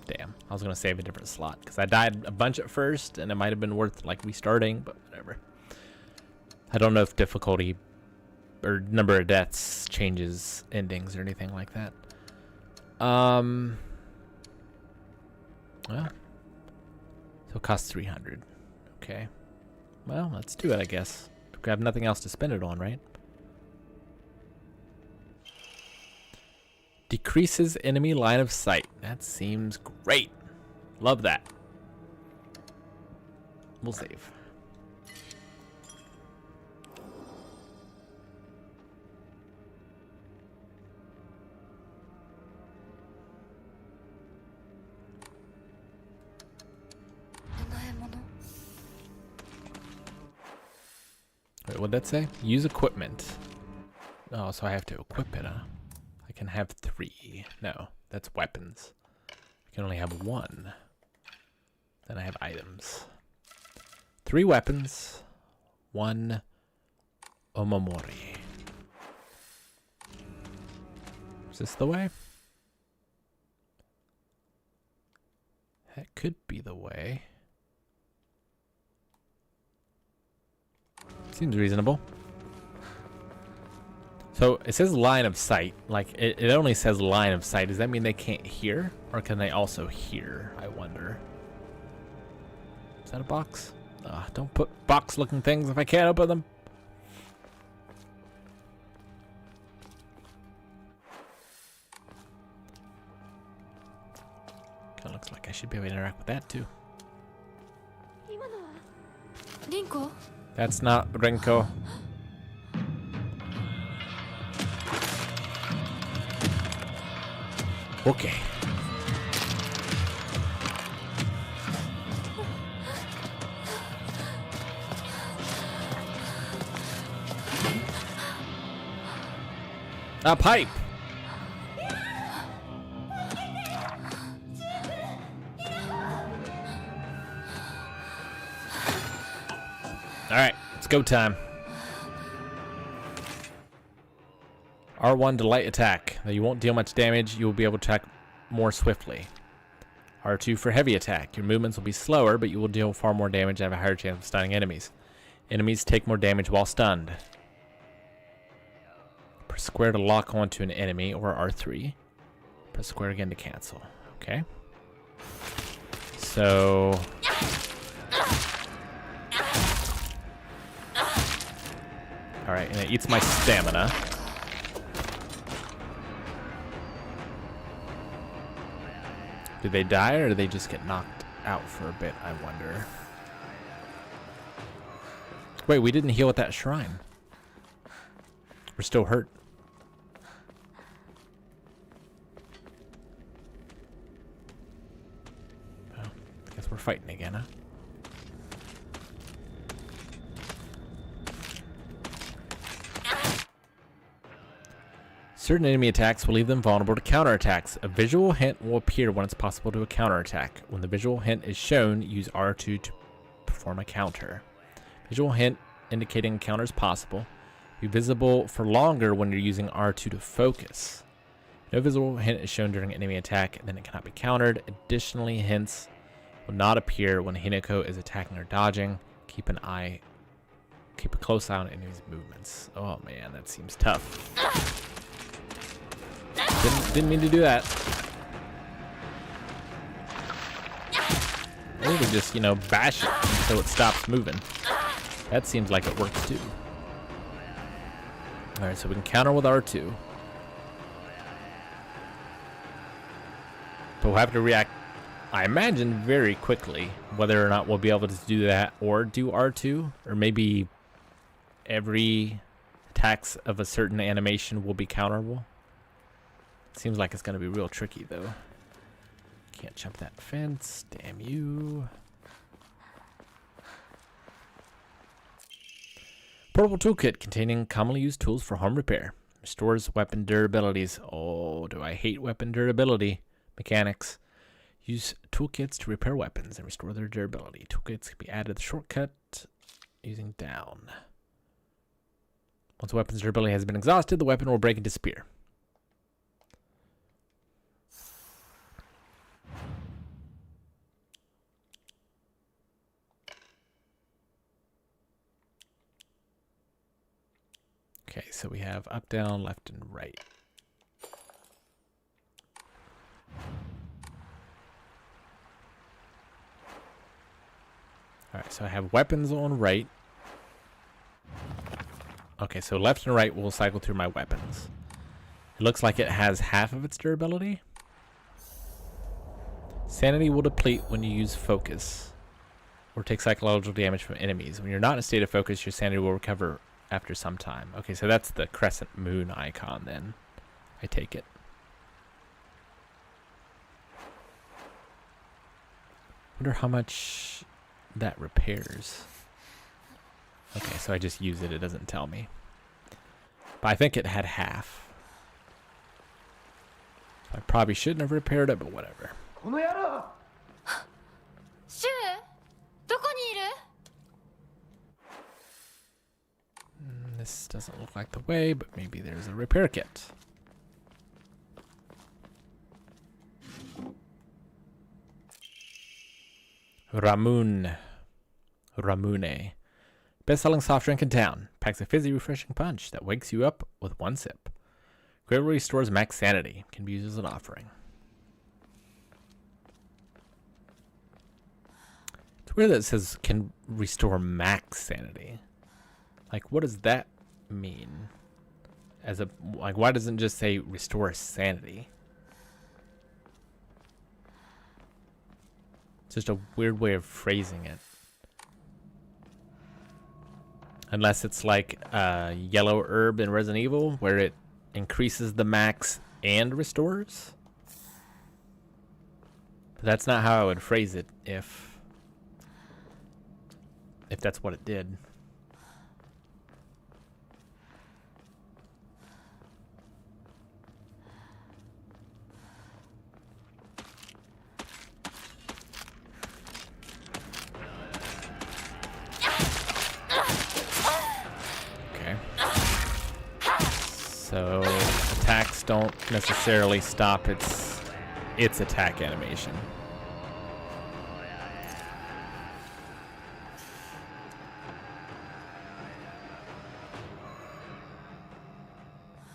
damn, I was gonna save a different slot because I died a bunch at first, and it might have been worth like restarting, but whatever. I don't know if difficulty or number of deaths changes endings or anything like that. Well, so it costs 300. Okay. Well, let's do it, I guess. We have nothing else to spend it on, right? increases enemy line of sight. That seems great. Love that. We'll save. Wait, what'd that say? Use equipment. Oh, so I have to equip it, huh? I can have 3. No, that's weapons. I can only have 1. Then I have items. 3 weapons. 1 omamori. Is this the way? That could be the way. Seems reasonable. So it says line of sight. Like it only says line of sight. Does that mean they can't hear? Or can they also hear? I wonder. Is that a box? Don't put box looking things if I can't open them. Kinda looks like I should be able to interact with that too. Rinko? That's not Renko. Okay. A pipe. All right, it's go time. R1 to light attack. Though you won't deal much damage, you will be able to attack more swiftly. R2 for heavy attack. Your movements will be slower, but you will deal far more damage and have a higher chance of stunning enemies. Enemies take more damage while stunned. Press square to lock onto an enemy, or R3. Press square again to cancel. Okay. So... Alright, and it eats my stamina. Do they die, or do they just get knocked out for a bit, I wonder? Wait, we didn't heal at that shrine. We're still hurt. Well, I guess we're fighting again, huh? Certain enemy attacks will leave them vulnerable to counterattacks. A visual hint will appear when it's possible to counterattack. When the visual hint is shown, use R2 to perform a counter. Visual hint indicating counter is possible. Be visible for longer when you're using R2 to focus. No visual hint is shown during enemy attack, and then it cannot be countered. Additionally, hints will not appear when Hinako is attacking or dodging. Keep a close eye on enemies' movements. Oh man, that seems tough. Didn't mean to do that. Or we just, bash it until it stops moving. That seems like it works too. Alright, so we can counter with R2. But we'll have to react, I imagine, very quickly. Whether or not we'll be able to do that or do R2. Or maybe every attacks of a certain animation will be counterable. Seems like it's going to be real tricky, though. Can't jump that fence. Damn you. Portable toolkit containing commonly used tools for home repair. Restores weapon durabilities. Oh, do I hate weapon durability mechanics. Use toolkits to repair weapons and restore their durability. Toolkits can be added to the shortcut using down. Once a weapon's durability has been exhausted, the weapon will break and disappear. Okay, so we have up, down, left, and right. Alright, so I have weapons on right. Okay, so left and right will cycle through my weapons. It looks like it has half of its durability. Sanity will deplete when you use focus or take psychological damage from enemies. When you're not in a state of focus, your sanity will recover after some time. Okay, so that's the crescent moon icon then. I take it. Wonder how much that repairs. Okay, so I just use it. It doesn't tell me. But I think it had half. I probably shouldn't have repaired it, but whatever. シュウどこにいる This doesn't look like the way, but maybe there's a repair kit. Ramune. Best-selling soft drink in town. Packs a fizzy, refreshing punch that wakes you up with one sip. Greatly restores max sanity. Can be used as an offering. It's weird that it says can restore max sanity. Like, what does that mean? As a like, why doesn't it just say restore sanity? It's just a weird way of phrasing it. Unless it's like yellow herb in Resident Evil, where it increases the max and restores. But that's not how I would phrase it if that's what it did. So attacks don't necessarily stop its attack animation.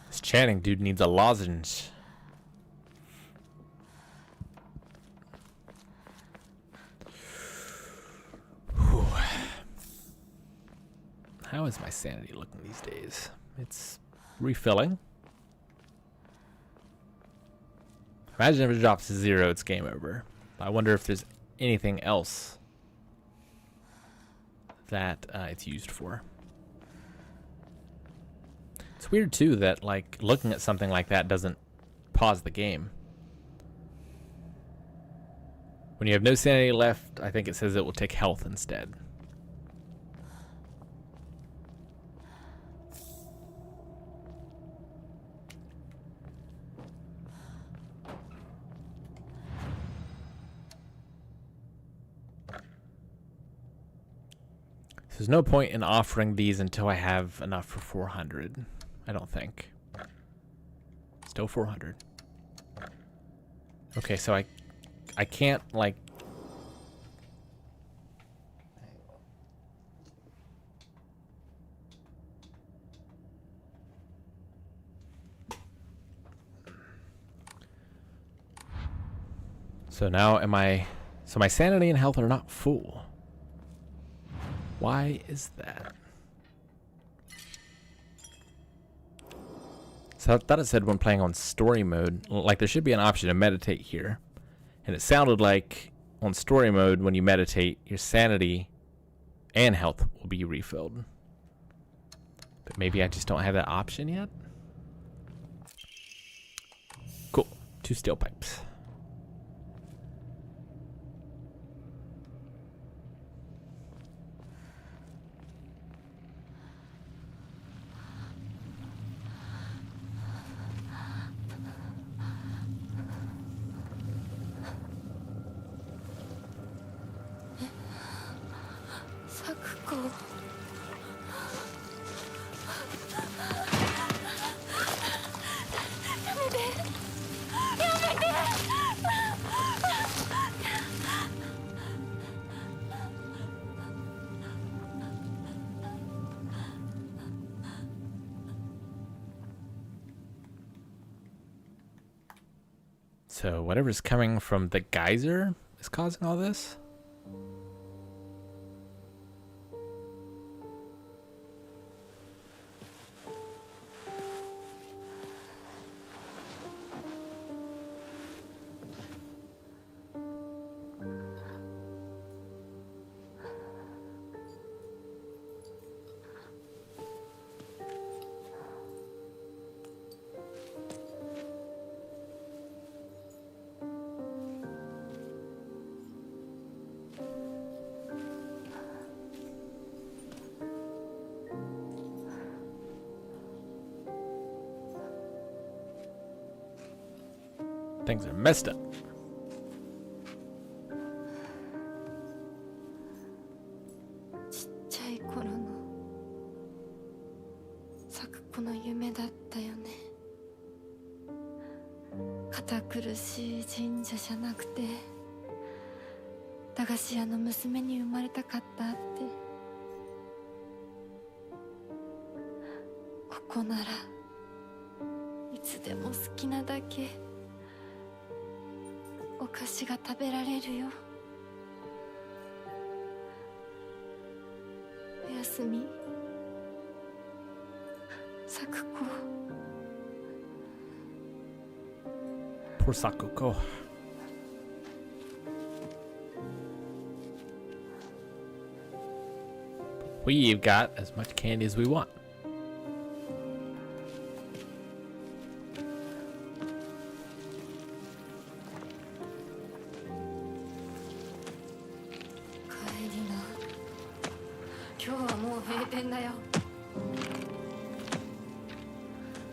This chanting dude needs a lozenge. Whew. How is my sanity looking these days? It's refilling. Imagine if it drops to 0, it's game over. I wonder if there's anything else that it's used for. It's weird too that like looking at something like that doesn't pause the game. When you have no sanity left, I think it says it will take health instead. There's no point in offering these until I have enough for 400. I don't think. Still 400. Okay, so I can't like so now so my sanity and health are not full. Why is that? So I thought it said when playing on story mode, like there should be an option to meditate here. And it sounded like on story mode, when you meditate, your sanity and health will be refilled. But maybe I just don't have that option yet? Cool. 2 steel pipes. So whatever's coming from the geyser is causing all this? Things are messed up. ちっちゃい頃の咲子の夢だったよね。堅苦しい神社じゃなくて駄菓子屋の娘に生まれたかったって。ここならいつでも好きなだけお菓子が食べられるよ。おやすみ、咲子。 Poor Sakuko. We've got as much candy as we want. 帰りな。今日はもう閉店だよ。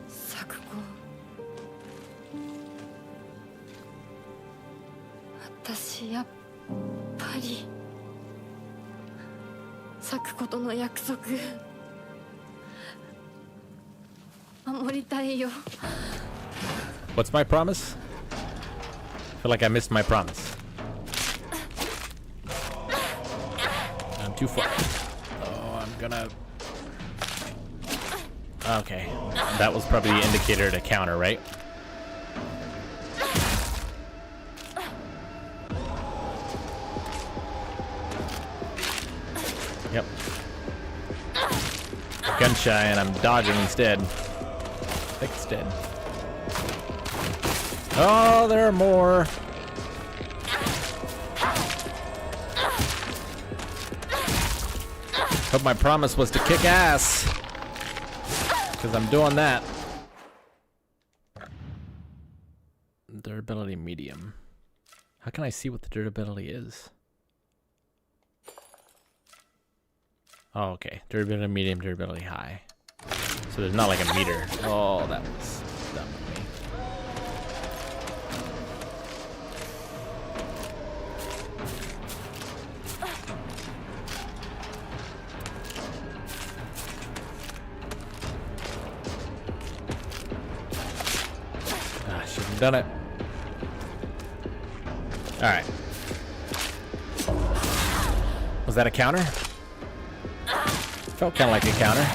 咲子。私やっぱり咲子との約束守りたいよ。 What's my promise? I feel like I missed my promise. I'm too far. Oh, I'm gonna... Okay. That was probably the indicator to counter, right? Yep. Gun shy and I'm dodging instead. I think it's dead. Oh, there are more. Hope my promise was to kick ass. Because I'm doing that. Durability medium. How can I see what the durability is? Oh, okay. Durability medium, durability high. So there's not like a meter. Oh, that was dumb of me. Ah, shouldn't have done it. Alright. Was that a counter? Felt kind of like a counter.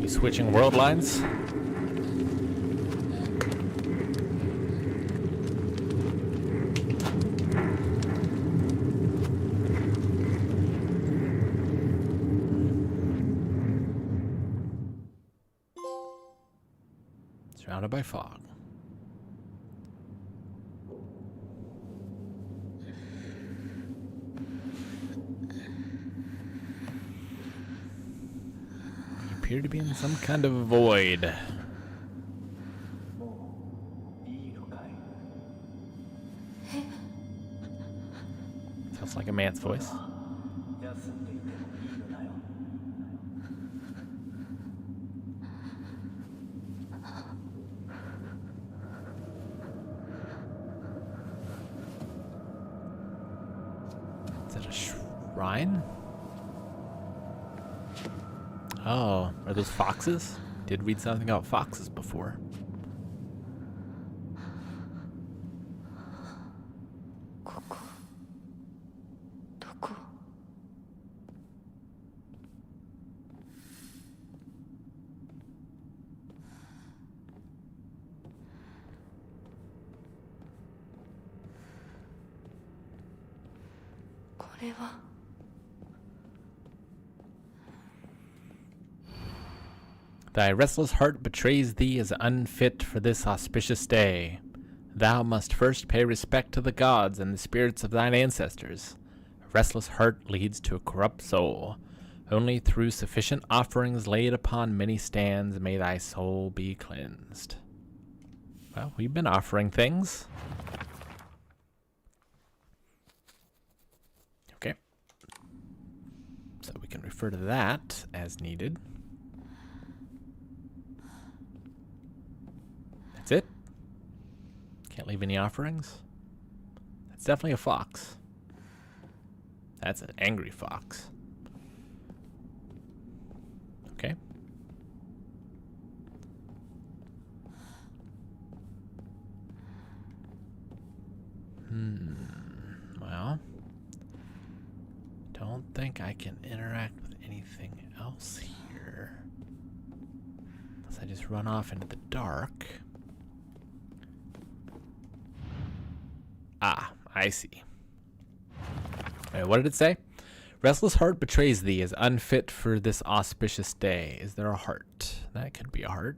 Switching world lines. Surrounded by fog. Appear to be in some kind of void. Sounds like a man's voice. Is that a shrine? Oh, are those foxes? Did read something about foxes before. Koko. Doko? Kore wa? Thy restless heart betrays thee as unfit for this auspicious day. Thou must first pay respect to the gods and the spirits of thine ancestors. A restless heart leads to a corrupt soul. Only through sufficient offerings laid upon many stands may thy soul be cleansed. Well, we've been offering things. Okay. So we can refer to that as needed. That's it? Can't leave any offerings? That's definitely a fox. That's an angry fox. Okay. Well, don't think I can interact with anything else here. Unless I just run off into the dark. Ah, I see. Wait, what did it say? Restless heart betrays thee as unfit for this auspicious day. Is there a heart? That could be a heart.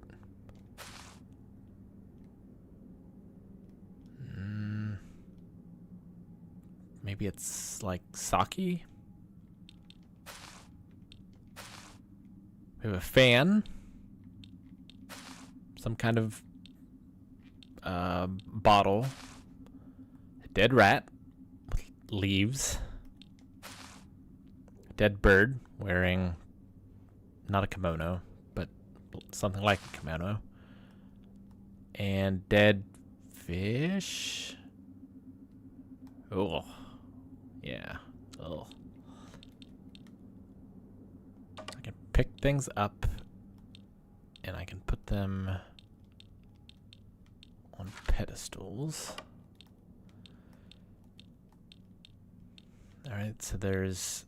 Maybe it's like sake? We have a fan. Some kind of bottle. A dead rat with leaves. A dead bird wearing not a kimono, but something like a kimono. And dead fish. Oh. Yeah. Oh. I can pick things up and I can put them on pedestals. Alright, so there's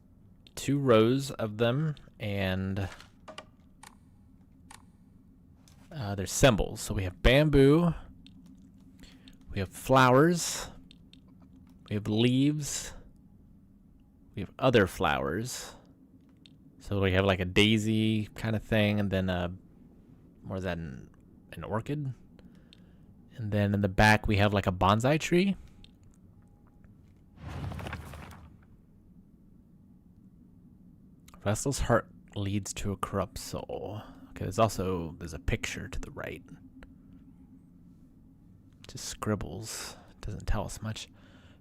2 rows of them and there's symbols. So we have bamboo, we have flowers, we have leaves, we have other flowers. So we have like a daisy kind of thing, and then what is that, an orchid? And then in the back we have like a bonsai tree. Restless heart leads to a corrupt soul. Okay, there's a picture to the right. Just scribbles. Doesn't tell us much.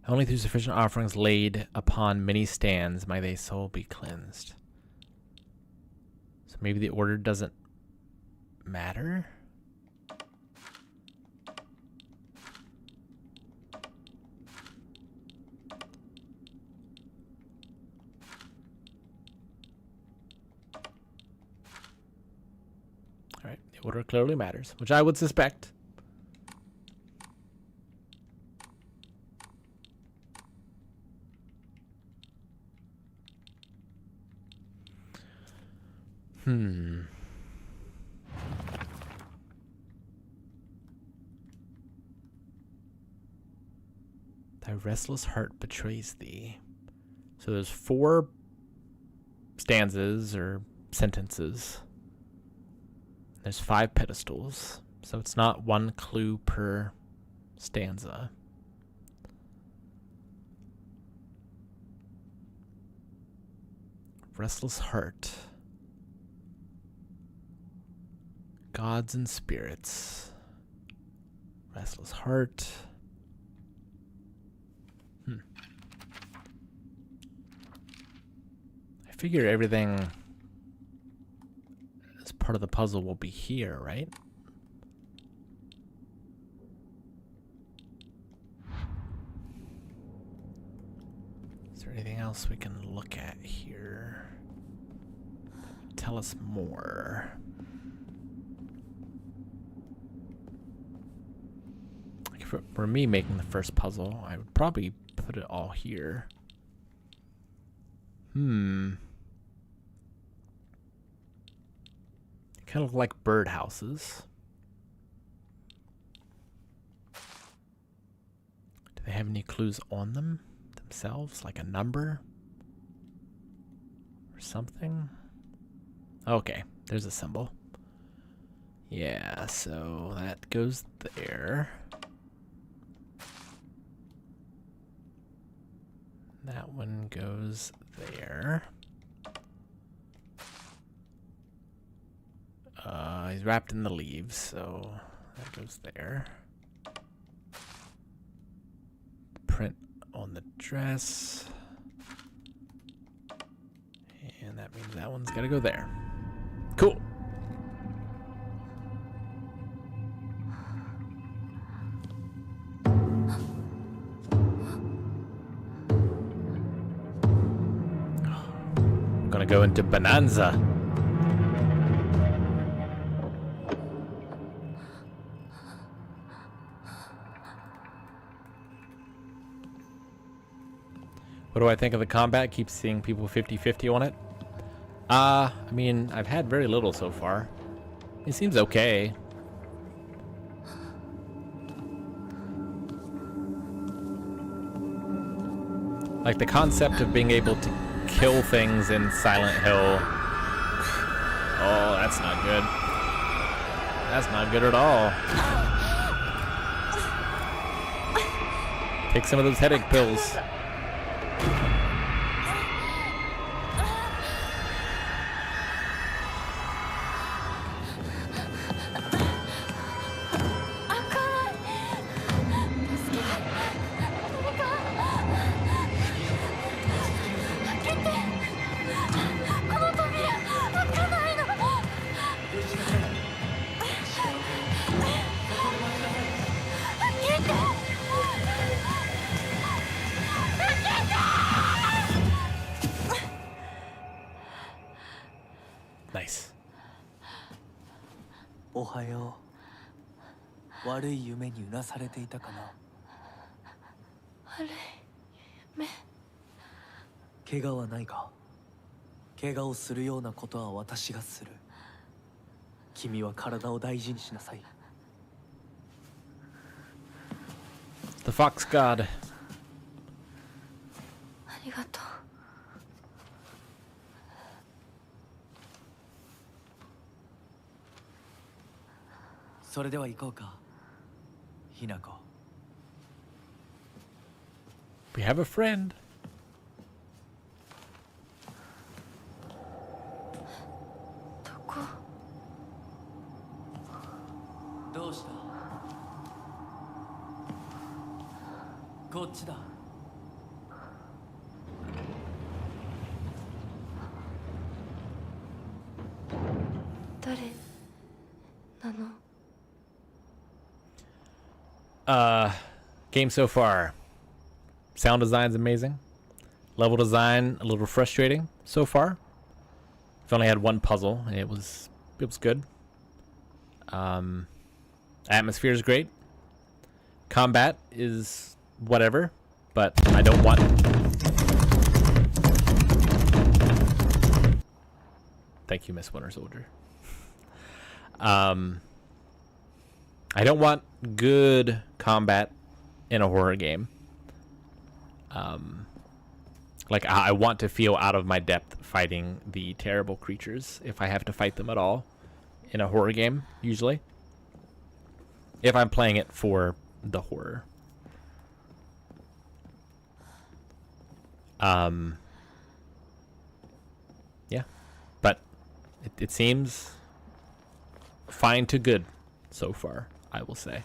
Only through sufficient offerings laid upon many stands may thy soul be cleansed. So maybe the order doesn't matter? Alright, the order clearly matters, which I would suspect. Thy restless heart betrays thee. So there's 4 stanzas or sentences. There's 5 pedestals. So it's not 1 clue per stanza. Restless heart. Gods and spirits. Restless heart. I figure everything as part of the puzzle will be here, right? Is there anything else we can look at here? Tell us more. If it were me making the first puzzle, I would probably put it all here. Kind of like birdhouses. Do they have any clues on them themselves, like a number or something? Okay, there's a symbol. Yeah, so that goes there. That one goes there. He's wrapped in the leaves, so that goes there. Print on the dress. And that means that one's gotta go there. Cool. Gonna go into Bonanza. What do I think of the combat? Keep seeing people 50-50 on it. I mean, I've had very little so far. It seems okay. Like the concept of being able to kill things in Silent Hill. Oh, that's not good. That's not good at all. Take some of those headache pills. Nice. おはよう。悪い夢にうなされていたかな。悪い夢。怪我はないか。怪我をするようなことは私がする。君は体を大事にしなさい。The Fox God. ありがとう。それでは行こうか。ひなこ。We have a friend. どこ？どうした？こっちだ。誰なの？ Game so far. Sound design's amazing. Level design a little frustrating so far. I've only had one puzzle and it was good. Atmosphere is great. Combat is whatever, but I don't want. Thank you, Miss Winter Soldier. I don't want good combat in a horror game. Like I want to feel out of my depth fighting the terrible creatures if I have to fight them at all in a horror game, usually. If I'm playing it for the horror. Yeah, but it seems fine to good so far, I will say.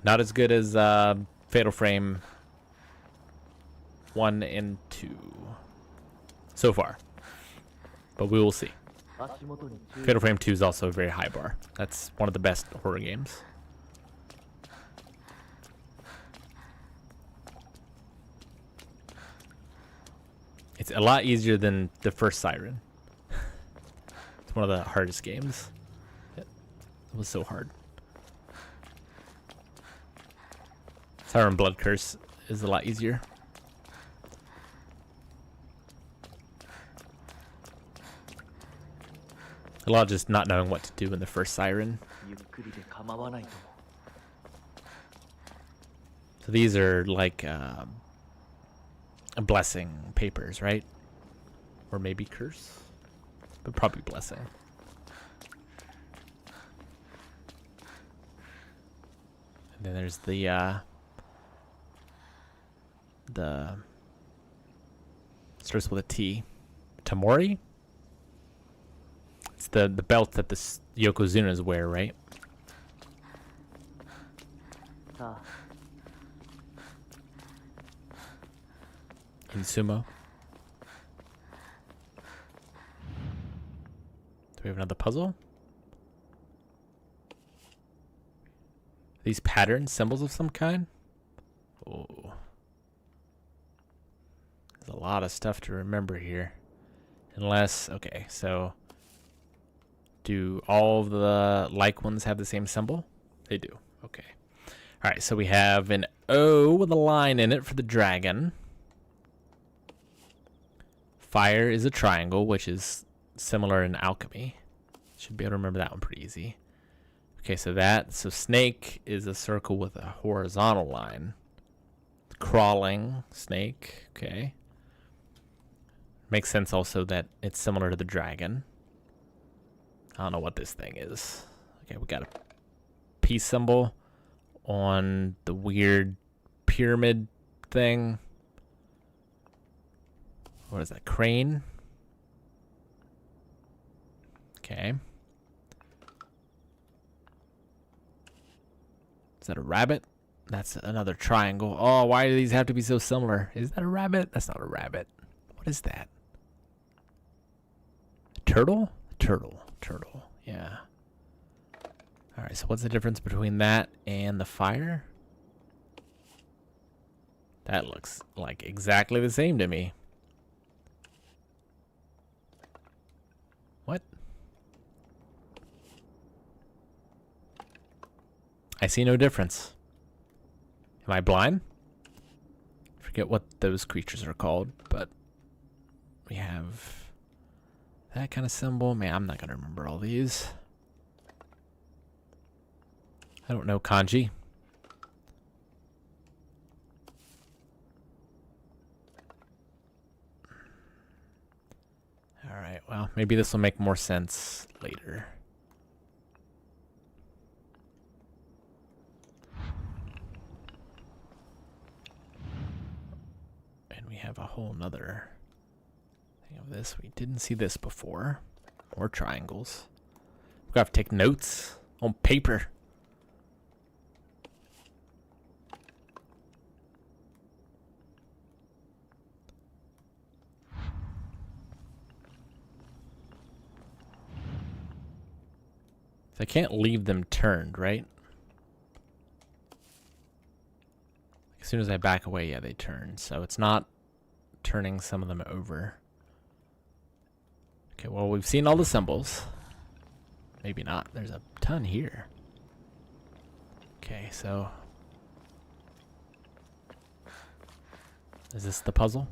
Not as good as Fatal Frame 1 and 2 so far, but we will see. Fatal Frame 2 is also a very high bar. That's one of the best horror games. It's a lot easier than the first Siren. It's one of the hardest games. It was so hard. Siren Blood Curse is a lot easier. A lot of just not knowing what to do in the first Siren. So these are like blessing papers, right? Or maybe curse. But probably blessing. And then there's the starts with a T. Tamori? It's the belt that the Yokozunas wear, right? In sumo. Do we have another puzzle? These patterns, symbols of some kind? Oh. There's a lot of stuff to remember here. Unless, okay, so do all of the like ones have the same symbol? They do, okay. All right, so we have an O with a line in it for the dragon. Fire is a triangle, which is similar in alchemy. Should be able to remember that one pretty easy. Okay, so snake is a circle with a horizontal line. Crawling snake, okay. Makes sense also that it's similar to the dragon. I don't know what this thing is. Okay, we got a peace symbol on the weird pyramid thing. What is that? Crane? Okay. Is that a rabbit? That's another triangle. Oh, why do these have to be so similar? Is that a rabbit? That's not a rabbit. What is that? A turtle? Turtle. Yeah. All right, so what's the difference between that and the fire? That looks like exactly the same to me. What? I see no difference. Am I blind? I forget what those creatures are called, but we have that kind of symbol. Man, I'm not going to remember all these. I don't know kanji. Alright, well, maybe this will make more sense later. And we have a whole nother thing of this. We didn't see this before. More triangles. We're gonna have to take notes on paper. I can't leave them turned, right? As soon as I back away, yeah, they turn. So it's not turning some of them over. Okay, well, we've seen all the symbols. Maybe not. There's a ton here. Okay, so... is this the puzzle?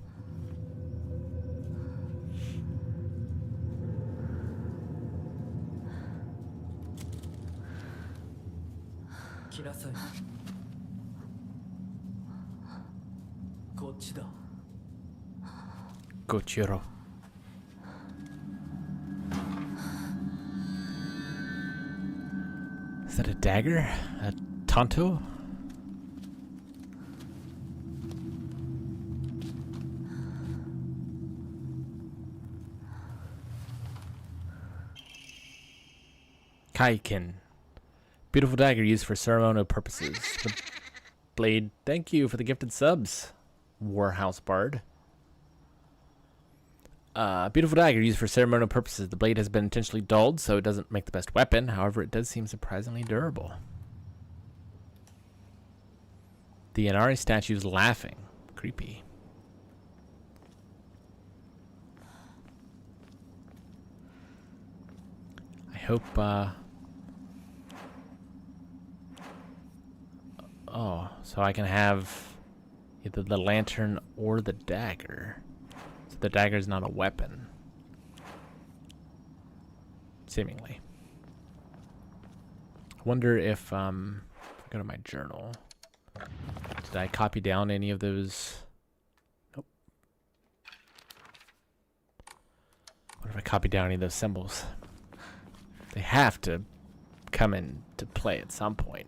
Gochiro. Is that a dagger? A tanto? Kaikin. Beautiful dagger used for ceremonial purposes. The blade. Thank you for the gifted subs, Warhouse Bard. Beautiful dagger used for ceremonial purposes. The blade has been intentionally dulled, so it doesn't make the best weapon. However, it does seem surprisingly durable. The Inari statue is laughing. Creepy. I hope, oh, so I can have either the lantern or the dagger. So the dagger is not a weapon. Seemingly. I wonder if I go to my journal. Did I copy down any of those? Nope. copy down any of those symbols. They have to come into play at some point.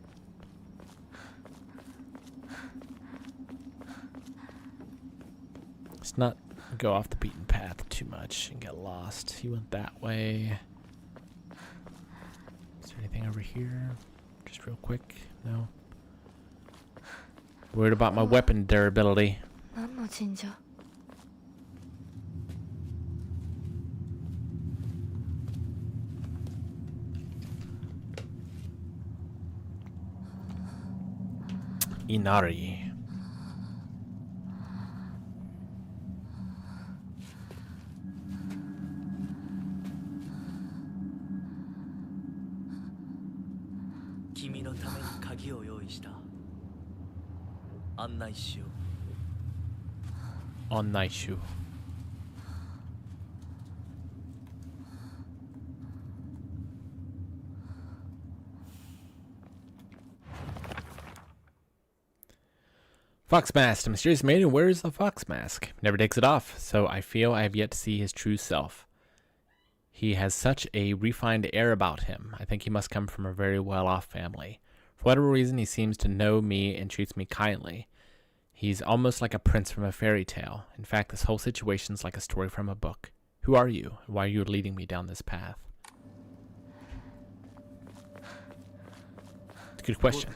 Let's not go off the beaten path too much and get lost. He went that way. Is there anything over here? Just real quick. No. Worried about my weapon durability. 何の神社? Inari. Kimi no tame ni kagi o yoii shita. Annai shiyou. On Naishu. Fox mask. A mysterious maiden wears the fox mask. Never takes it off, so I feel I have yet to see his true self. He has such a refined air about him. I think he must come from a very well-off family. For whatever reason, he seems to know me and treats me kindly. He's almost like a prince from a fairy tale. In fact, this whole situation's like a story from a book. Who are you? Why are you leading me down this path? It's a good question.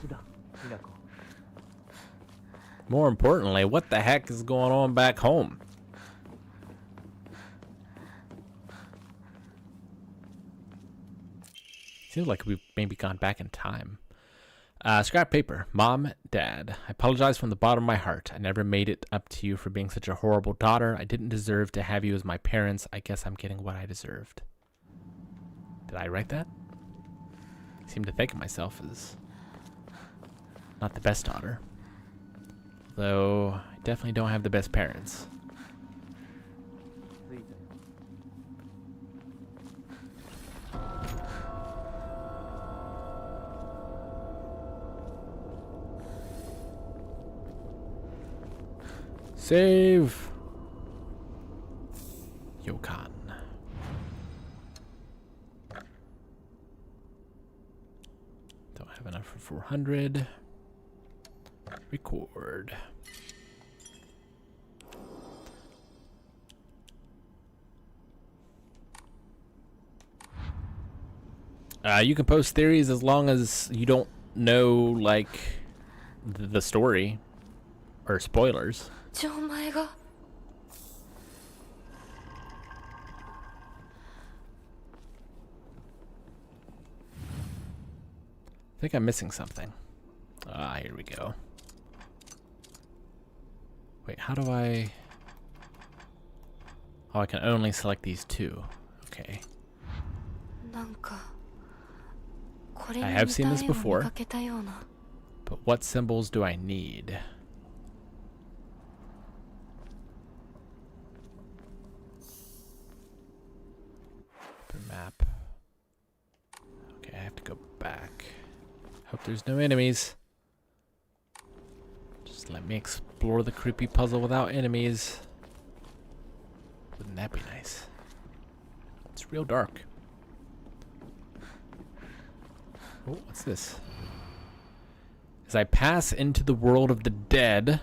More importantly, what the heck is going on back home? Seems like we've maybe gone back in time. Scrap paper. Mom, Dad, I apologize from the bottom of my heart. I never made it up to you for being such a horrible daughter. I didn't deserve to have you as my parents. I guess I'm getting what I deserved. Did I write that? I seem to think of myself as not the best daughter. Though, I definitely don't have the best parents. Save! Yokan. Don't have enough for 400. Record. You can post theories as long as you don't know, like, the story or spoilers. じゃあお前が I think I'm missing something. Ah, here we go. Wait, how do I... Oh, I can only select these two. Okay. なんかこれ I に have 似 seen た this 絵を見 before. かけたような But what symbols do I need? Open map. Okay, I have to go back. Hope there's no enemies. Just let me explore the creepy puzzle without enemies. Wouldn't that be nice? It's real dark. Oh, what's this? As I pass into the world of the dead,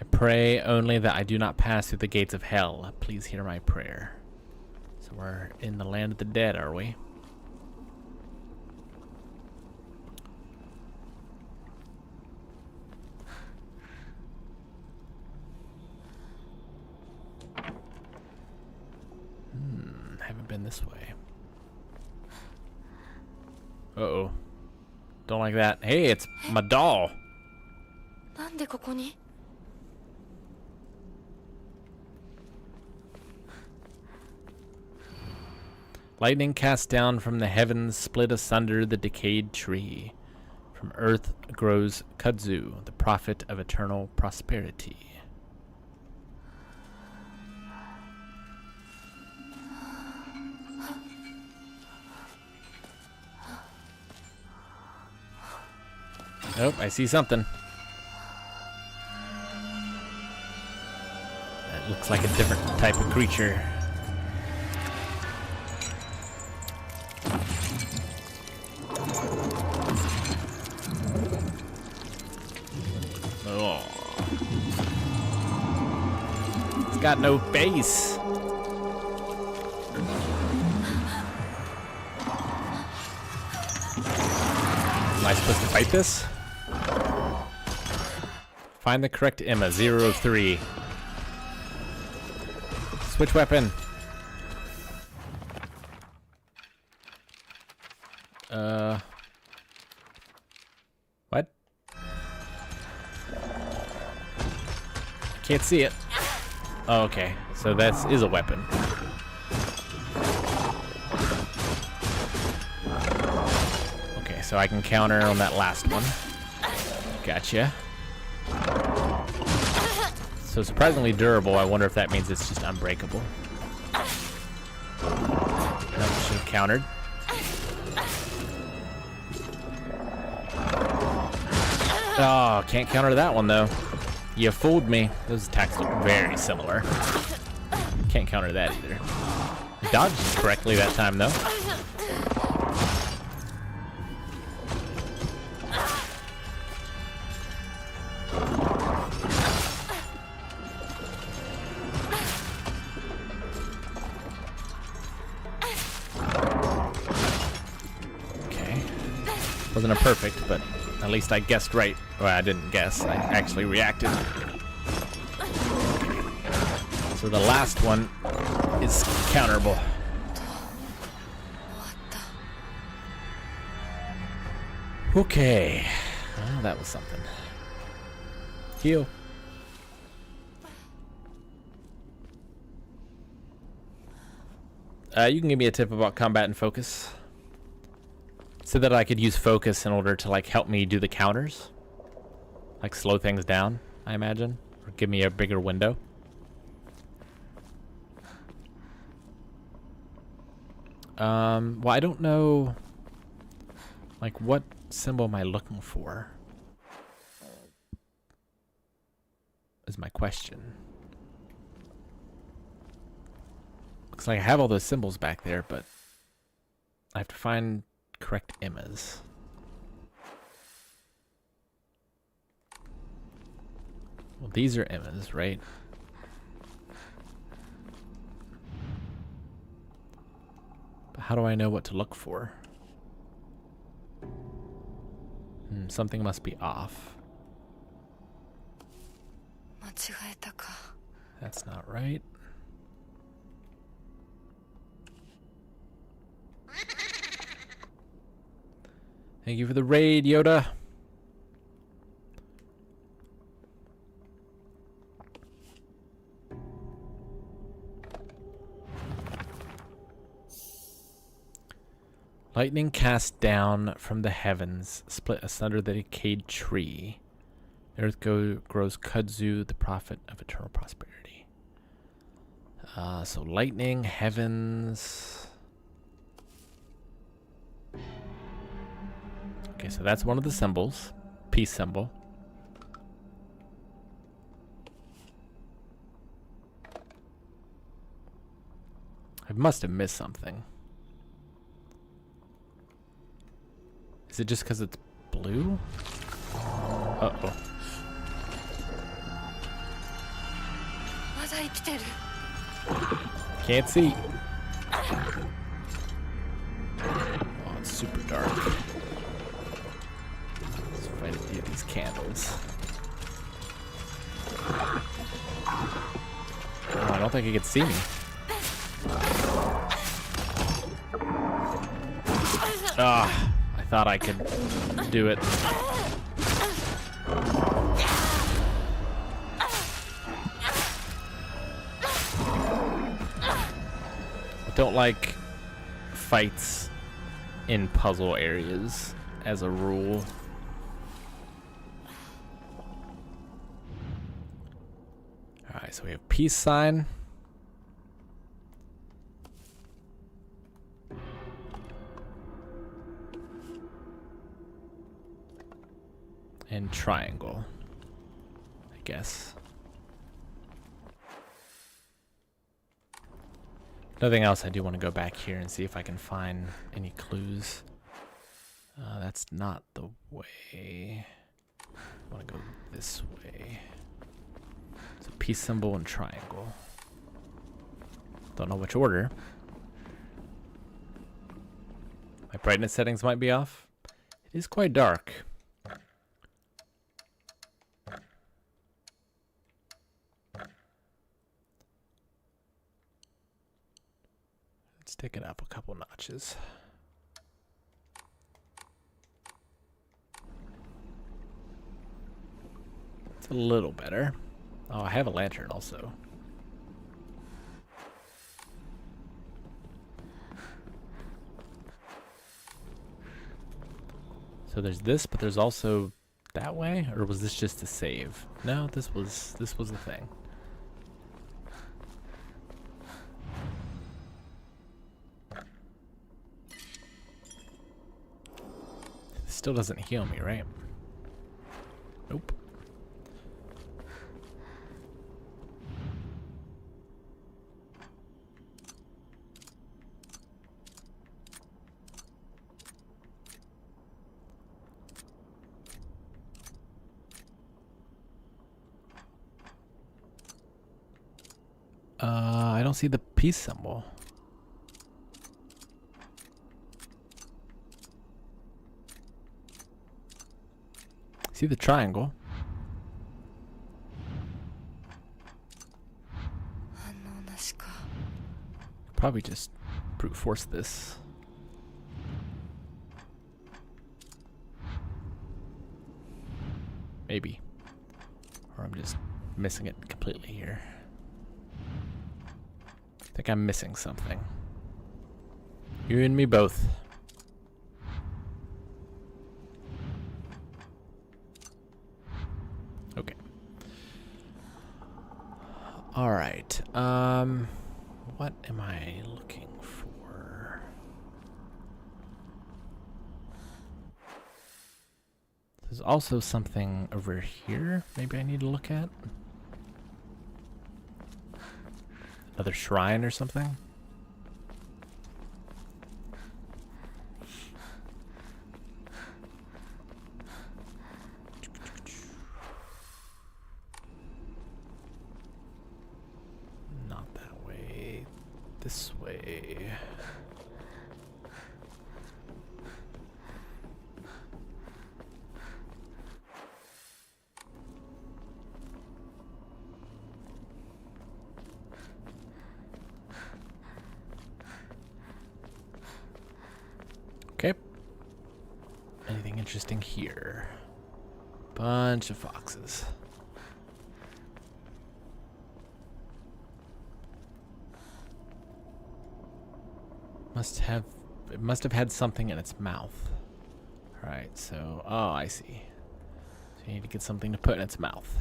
I pray only that I do not pass through the gates of hell. Please hear my prayer. So we're in the land of the dead, are we? Haven't been this way. Uh-oh. Don't like that. Hey, it's my doll. なんでここに Lightning cast down from the heavens split asunder the decayed tree. From earth grows Kudzu, the prophet of eternal prosperity. Nope, I see something. That looks like a different type of creature. got no face. Am I supposed to fight this? Find the correct Emma, 03. Switch weapon. What? Can't see it. Oh, okay, so that is a weapon. Okay, so I can counter on that last one. Gotcha. So surprisingly durable. I wonder if that means it's just unbreakable. Nope, should have countered. Oh, can't counter that one though. You fooled me. Those attacks look very similar. Can't counter that either. Dodged correctly that time though. Okay. Wasn't a perfect, but at least I guessed right. Well, I didn't guess. I actually reacted. So the last one is counterable. Okay. Well, that was something. Heal. You can give me a tip about combat and focus. So that I could use focus in order to like help me do the counters. Like slow things down, I imagine. Or give me a bigger window. Well, I don't know. Like, what symbol am I looking for? Is my question. Looks like I have all those symbols back there, but I have to find correct Emmas. Well, these are Emmas, right? But how do I know what to look for? Something must be off. That's not right. Thank you for the raid, Yoda. Lightning cast down from the heavens, split asunder the decayed tree. Earth grows kudzu, the prophet of eternal prosperity. So lightning, heavens. Okay, so that's one of the symbols. Peace symbol. I must have missed something. Is it just because it's blue? Uh-oh. Can't see. Oh, it's super dark. Let's fight it via these candles. Oh, I don't think he can see me. Ah, I thought I could do it. I don't like fights in puzzle areas as a rule. Alright, so we have peace sign. And triangle, I guess. Nothing else. I do want to go back here and see if I can find any clues. That's not the way. I want to go this way. So peace symbol and triangle. Don't know which order. My brightness settings might be off. It is quite dark. Let's take it up a couple notches. It's a little better. Oh, I have a lantern also. So there's this, but there's also that way, or was this just a save? No, this was the thing. This still doesn't heal me, right? Nope. I don't see the peace symbol. See the triangle. Probably just brute force this. Maybe. Or I'm just missing it completely here. I think I'm missing something. You and me both. Okay. All right. What am I looking for? There's also something over here maybe I need to look at. Another shrine or something? Not that way. This way. Okay. Anything interesting here? Bunch of foxes. It must have had something in its mouth. Alright, so oh, I see. So you need to get something to put in its mouth.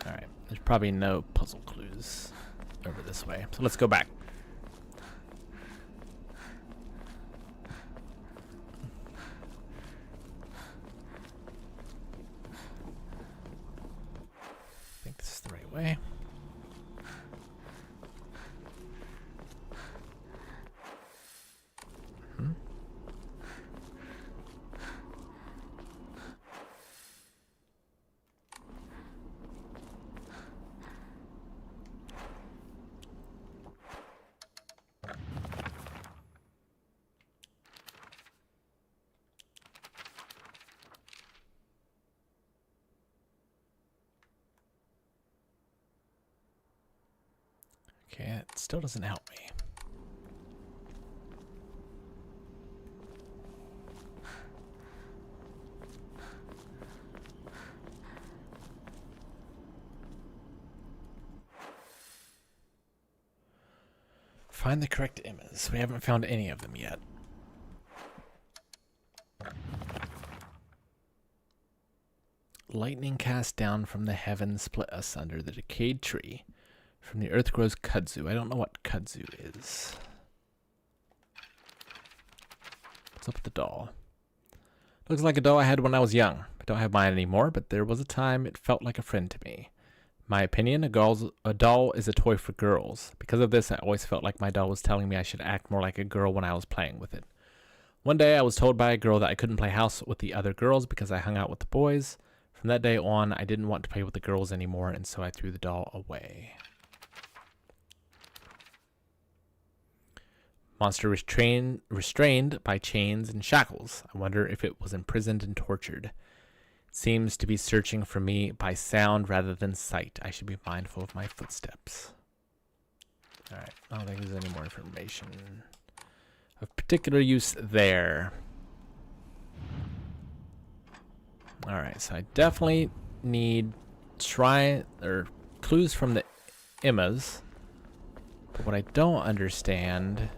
Alright, there's probably no puzzle clues over this way. So let's go back. I think this is the right way. Okay, it still doesn't help me. Find the correct images. We haven't found any of them yet. Lightning cast down from the heavens split us under the decayed tree. From the earth grows kudzu. I don't know what kudzu is. What's up with the doll? Looks like a doll I had when I was young. I don't have mine anymore, but there was a time it felt like a friend to me. In my opinion, a doll is a toy for girls. Because of this, I always felt like my doll was telling me I should act more like a girl when I was playing with it. One day, I was told by a girl that I couldn't play house with the other girls because I hung out with the boys. From that day on, I didn't want to play with the girls anymore, and so I threw the doll away. Monster restrained by chains and shackles. I wonder if it was imprisoned and tortured. It seems to be searching for me by sound rather than sight. I should be mindful of my footsteps. Alright, I don't think there's any more information of particular use there. Alright, so I definitely need clues from the Immas. But what I don't understand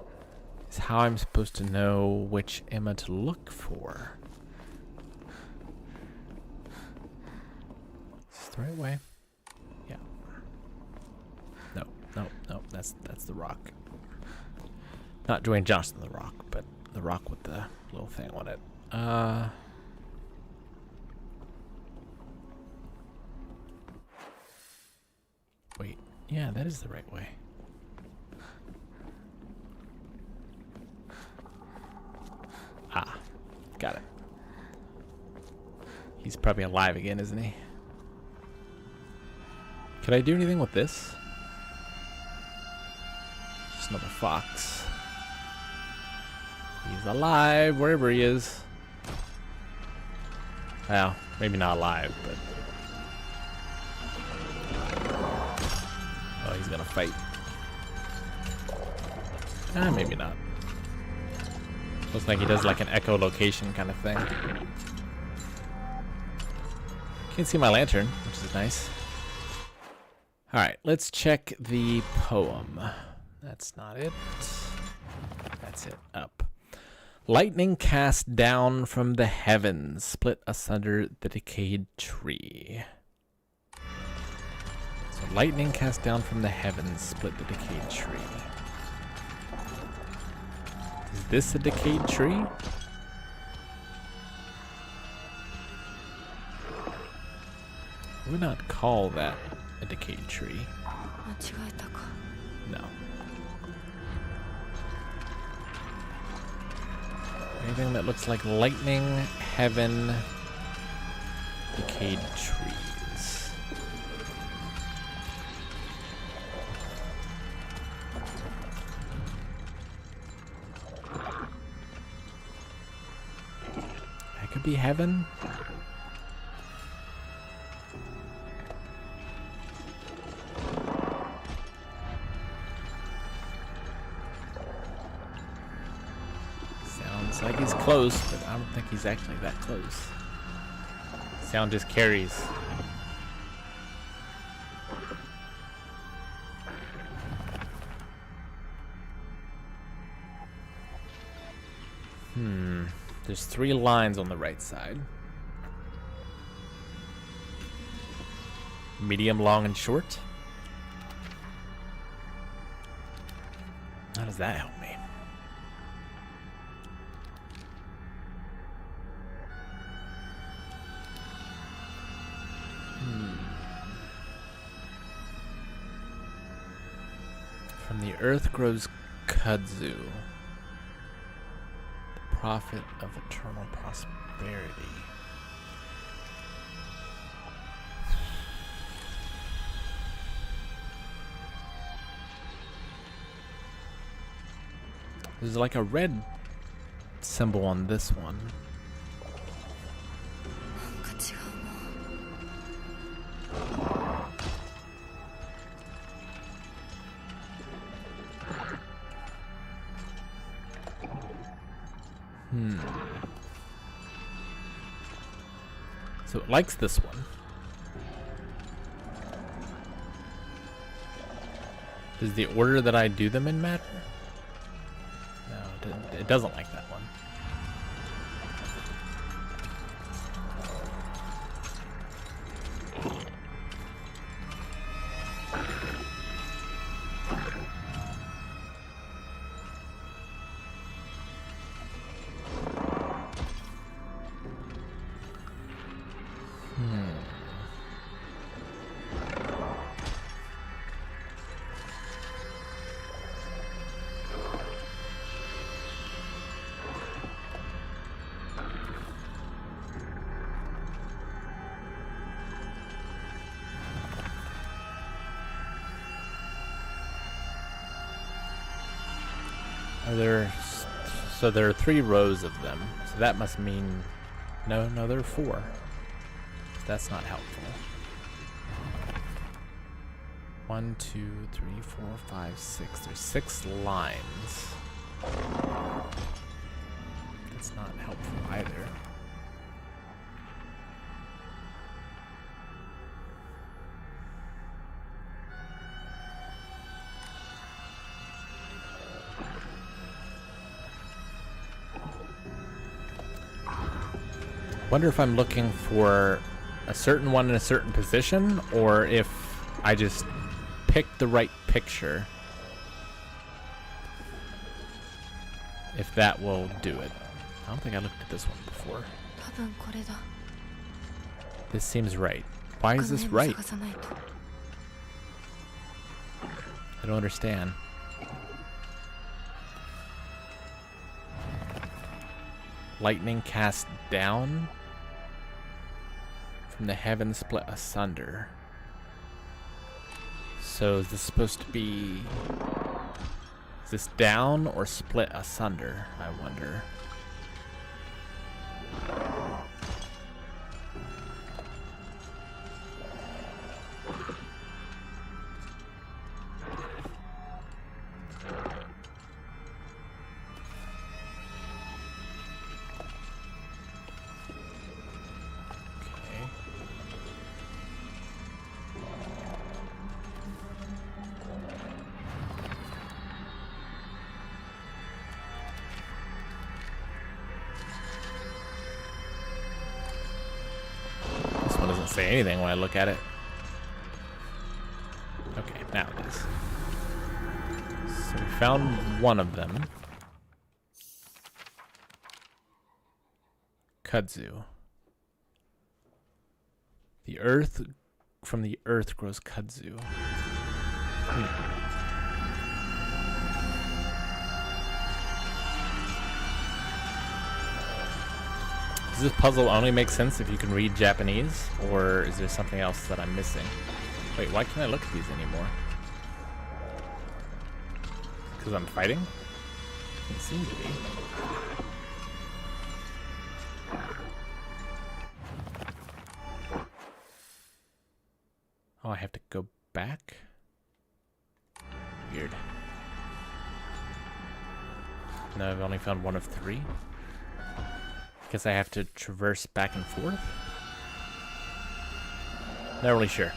is how I'm supposed to know which Imma to look for. Is this the right way? Yeah. No, that's the rock. Not Dwayne Johnson the rock, but the rock with the little thing on it. Wait, yeah, that is the right way. Ah, got it. He's probably alive again, isn't he? Could I do anything with this? Just another fox. He's alive, wherever he is. Well, maybe not alive, but... Oh, he's gonna fight. Maybe not. Looks like he does like an echolocation kind of thing. Can't see my lantern, which is nice. Alright, let's check the poem. That's not it. That's it. Up. Lightning cast down from the heavens, split asunder the decayed tree. So lightning cast down from the heavens, split the decayed tree. Is this a decayed tree? I would not call that a decayed tree. No. Anything that looks like lightning, heaven, decayed trees. That could be heaven. Sounds like he's close, but I don't think he's actually that close. Sound just carries. There's 3 lines on the right side. Medium, long, and short. How does that help me? From the earth grows kudzu, the prophet of eternal prosperity. There's like a red symbol on this one. So it likes this one. Does the order that I do them in matter? No, it doesn't like that one. Are there... So there are 3 rows of them. So that must mean... No, there are 4. So that's not helpful. 1, 2, 3, 4, 5, 6. There's 6 lines. That's not helpful either. Wonder if I'm looking for a certain one in a certain position, or if I just pick the right picture, if that will do it. I don't think I looked at this one before. 多分これだ。 This seems right. Why is this right? 探さないと。 I don't understand. Lightning cast down from the heavens split asunder. So is this supposed to be... Is this down or split asunder, I wonder? Say anything when I look at it. Okay, now it is. So we found one of them. Kudzu. The earth, from the earth grows kudzu. Does this puzzle only make sense if you can read Japanese, or is there something else that I'm missing? Wait, why can't I look at these anymore? Because I'm fighting? It seems to be. Oh, I have to go back? Weird. No, I've only found one of 3. Guess I have to traverse back and forth? Not really sure.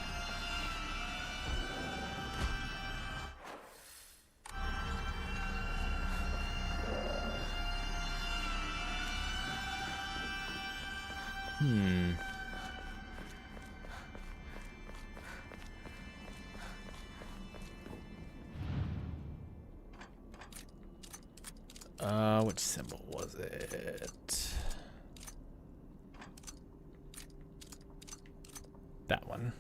Which symbol was it? That one.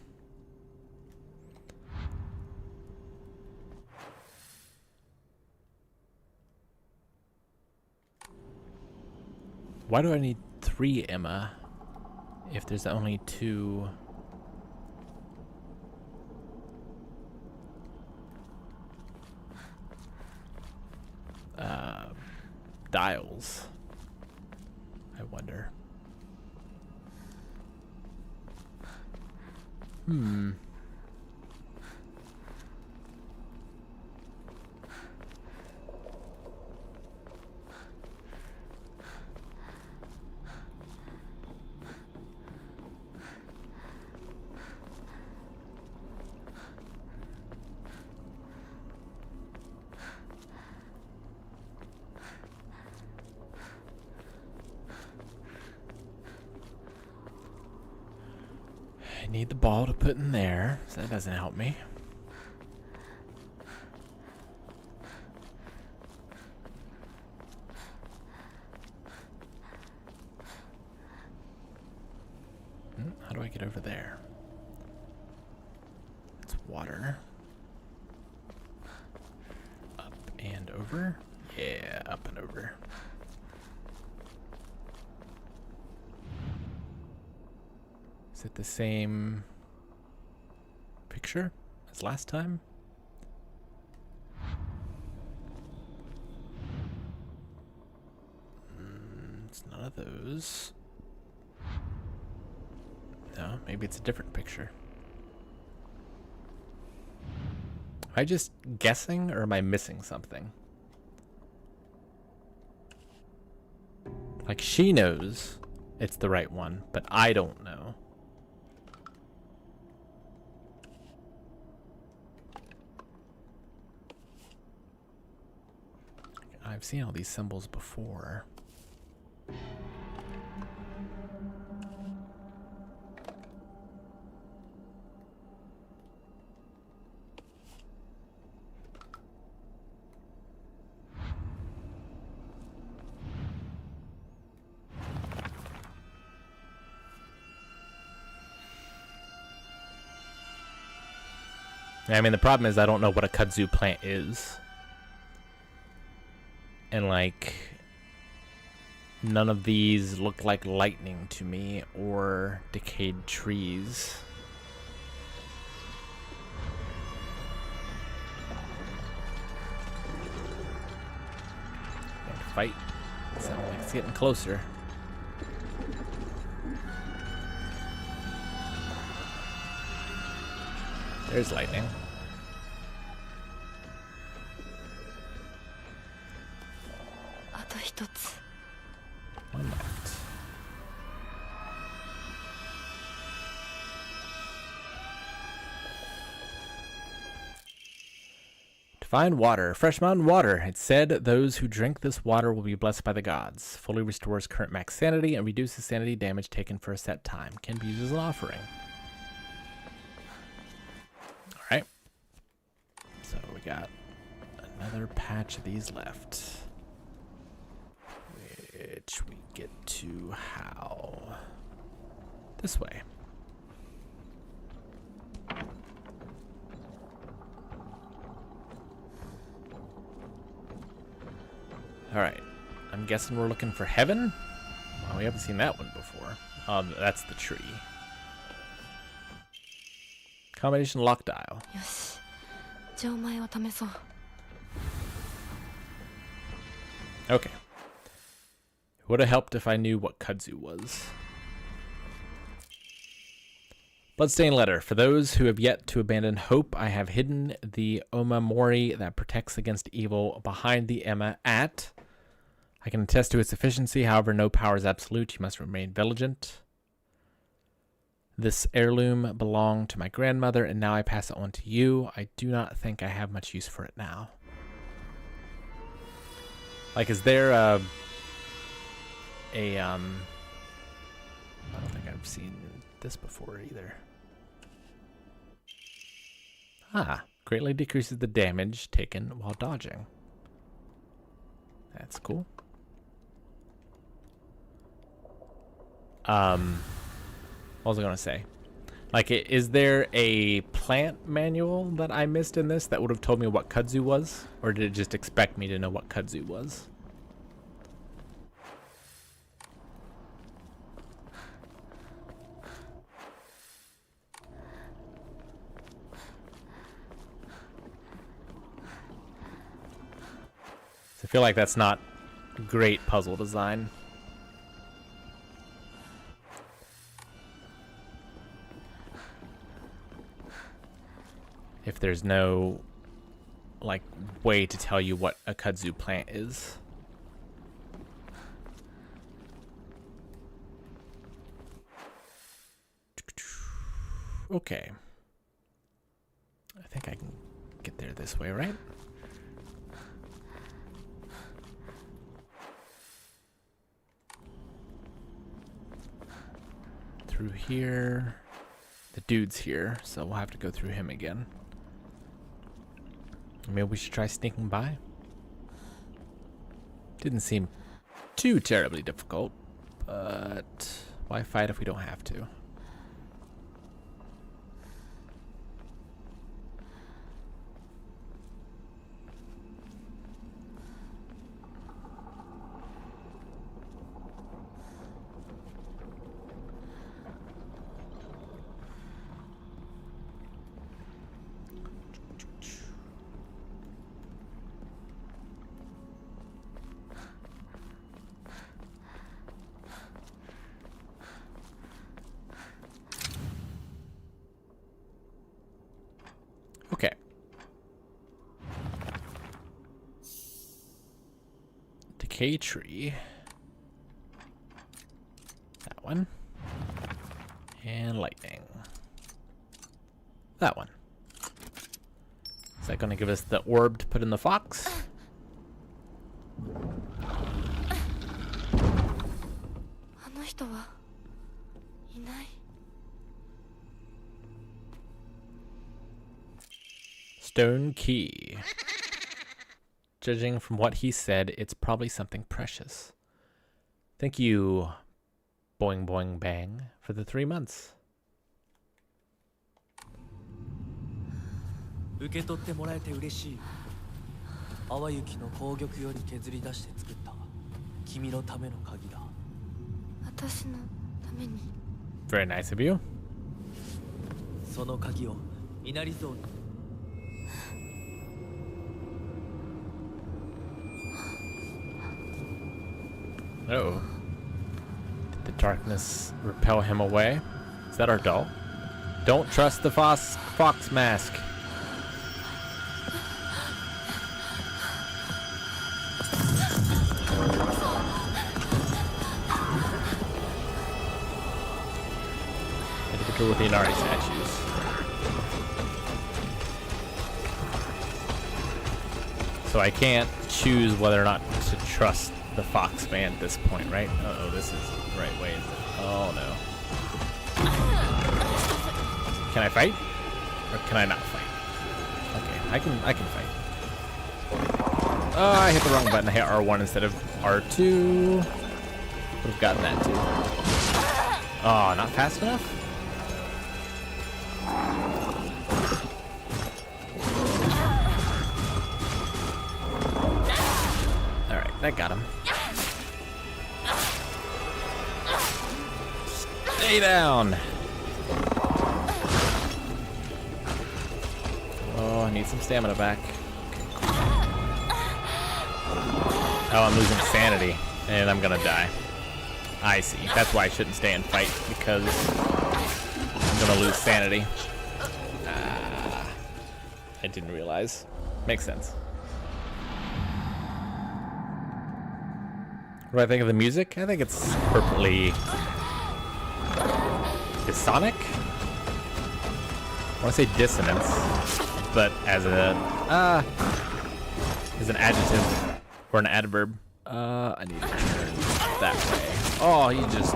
Why do I need 3 Emma if there's only 2? Dials. I wonder. I need the ball to put in there, so that doesn't help me. How do I get over there? It's water. Up and over? Yeah, up and over. Is it the same picture as last time? It's none of those. No, maybe it's a different picture. Am I just guessing or am I missing something? Like, she knows it's the right one, but I don't know. I've seen all these symbols before. I mean, the problem is I don't know what a kudzu plant is. And, like, none of these look like lightning to me or decayed trees. Going to fight. Sounds like it's getting closer. There's lightning. One left. To find water, fresh mountain water. It said those who drink this water will be blessed by the gods. Fully restores current max sanity and reduces sanity damage taken for a set time. Can be used as an offering. Alright. So we got another patch of these left. Which we get to how? This way. Alright. I'm guessing we're looking for heaven? Well, we haven't seen that one before. That's the tree. Combination lock dial. Okay. Would have helped if I knew what kudzu was. Bloodstained letter. For those who have yet to abandon hope, I have hidden the Omamori that protects against evil behind the Emma at. I can attest to its efficiency. However, no power is absolute. You must remain vigilant. This heirloom belonged to my grandmother, and now I pass it on to you. I do not think I have much use for it now. Like, is there I don't think I've seen this before either. Ah, greatly decreases the damage taken while dodging. That's cool. What was I gonna say? Like, is there a plant manual that I missed in this that would have told me what kudzu was? Or did it just expect me to know what kudzu was? I feel like that's not great puzzle design. If there's no, like, way to tell you what a kudzu plant is. Okay. I think I can get there this way, right? Through here. The dude's here, so we'll have to go through him again. Maybe we should try sneaking by. Didn't seem too terribly difficult, but why fight if we don't have to? decay tree. That one. And lightning. That one. Is that going to give us the orb to put in the fox? Stone key. Judging from what he said, it's probably something precious. Thank you, Boing Boing Bang, for the 3 months. 受け取ってもらえて嬉しい。淡雪の紅玉より削り出して作った君のための鍵だ。私のために。 Very nice of you. その鍵を稲荷像に。 Uh-oh. Did the darkness repel him away? Is that our doll? Don't trust the fox mask. I did go with the Inari statues. So I can't choose whether or not to trust the fox man at this point, right? Uh-oh, this is the right way, is it? Oh no. Can I fight? Or can I not fight? Okay, I can fight. Oh, I hit the wrong button. I hit R1 instead of R2. Would have gotten that too. Oh, not fast enough? Alright, that got him. Stay down! Oh, I need some stamina back. Okay, cool. Oh, I'm losing sanity, and I'm gonna die. I see. That's why I shouldn't stay and fight, because I'm gonna lose sanity. I didn't realize. Makes sense. What do I think of the music? I think it's perfectly dissonic. I want to say dissonance, but as an adjective or an adverb, I need to turn that way. Oh, you just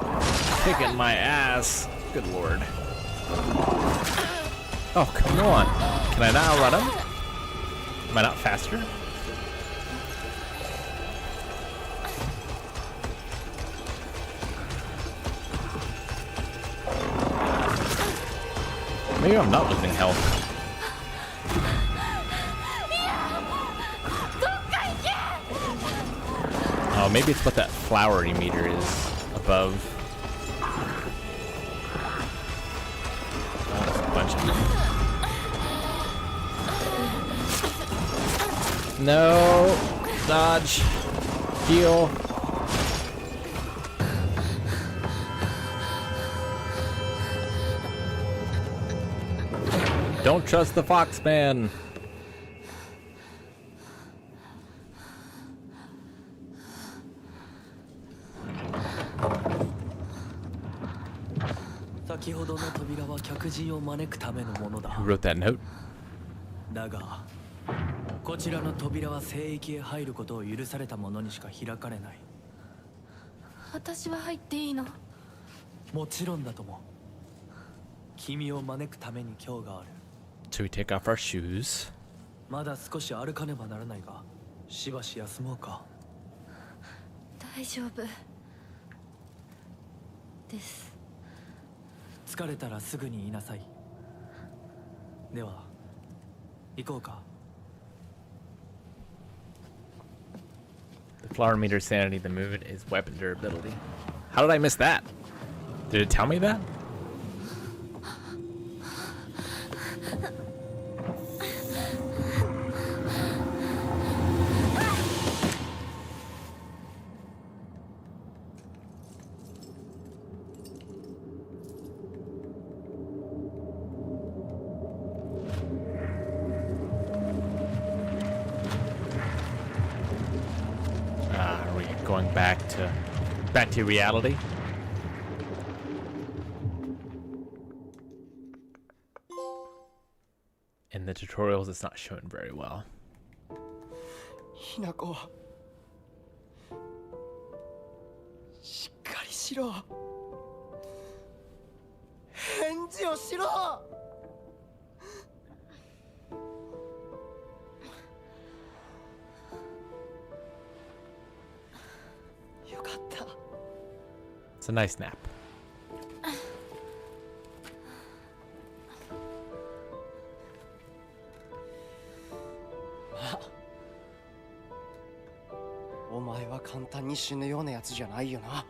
kicking my ass. Good lord. Oh, come on. Can I not outrun him? Am I not faster? Maybe I'm not losing health. Oh, maybe it's what that flowery meter is above. Oh, there's a bunch of them. No! Dodge! Heal! Don't trust the fox man. Who wrote that note? だが、こちらの扉は聖域へ入ることを許された者にしか開かれない。私は入っていいの？もちろんだとも。君を招くために今日がある。Should we take off our shoes? まだ少し歩かねばならないが、しばし休もうか。大丈夫です。疲れたらすぐに言いなさい。では、行こうか。The flower meter sanity, the movement is weapon durability. How did I miss that? Did it tell me that? Are we going back to reality. In the tutorials, it's not shown very well. ひなこしっかりしろ返事をしろよかった It's a nice nap. お前は簡単に死ぬようなやつじゃないよな。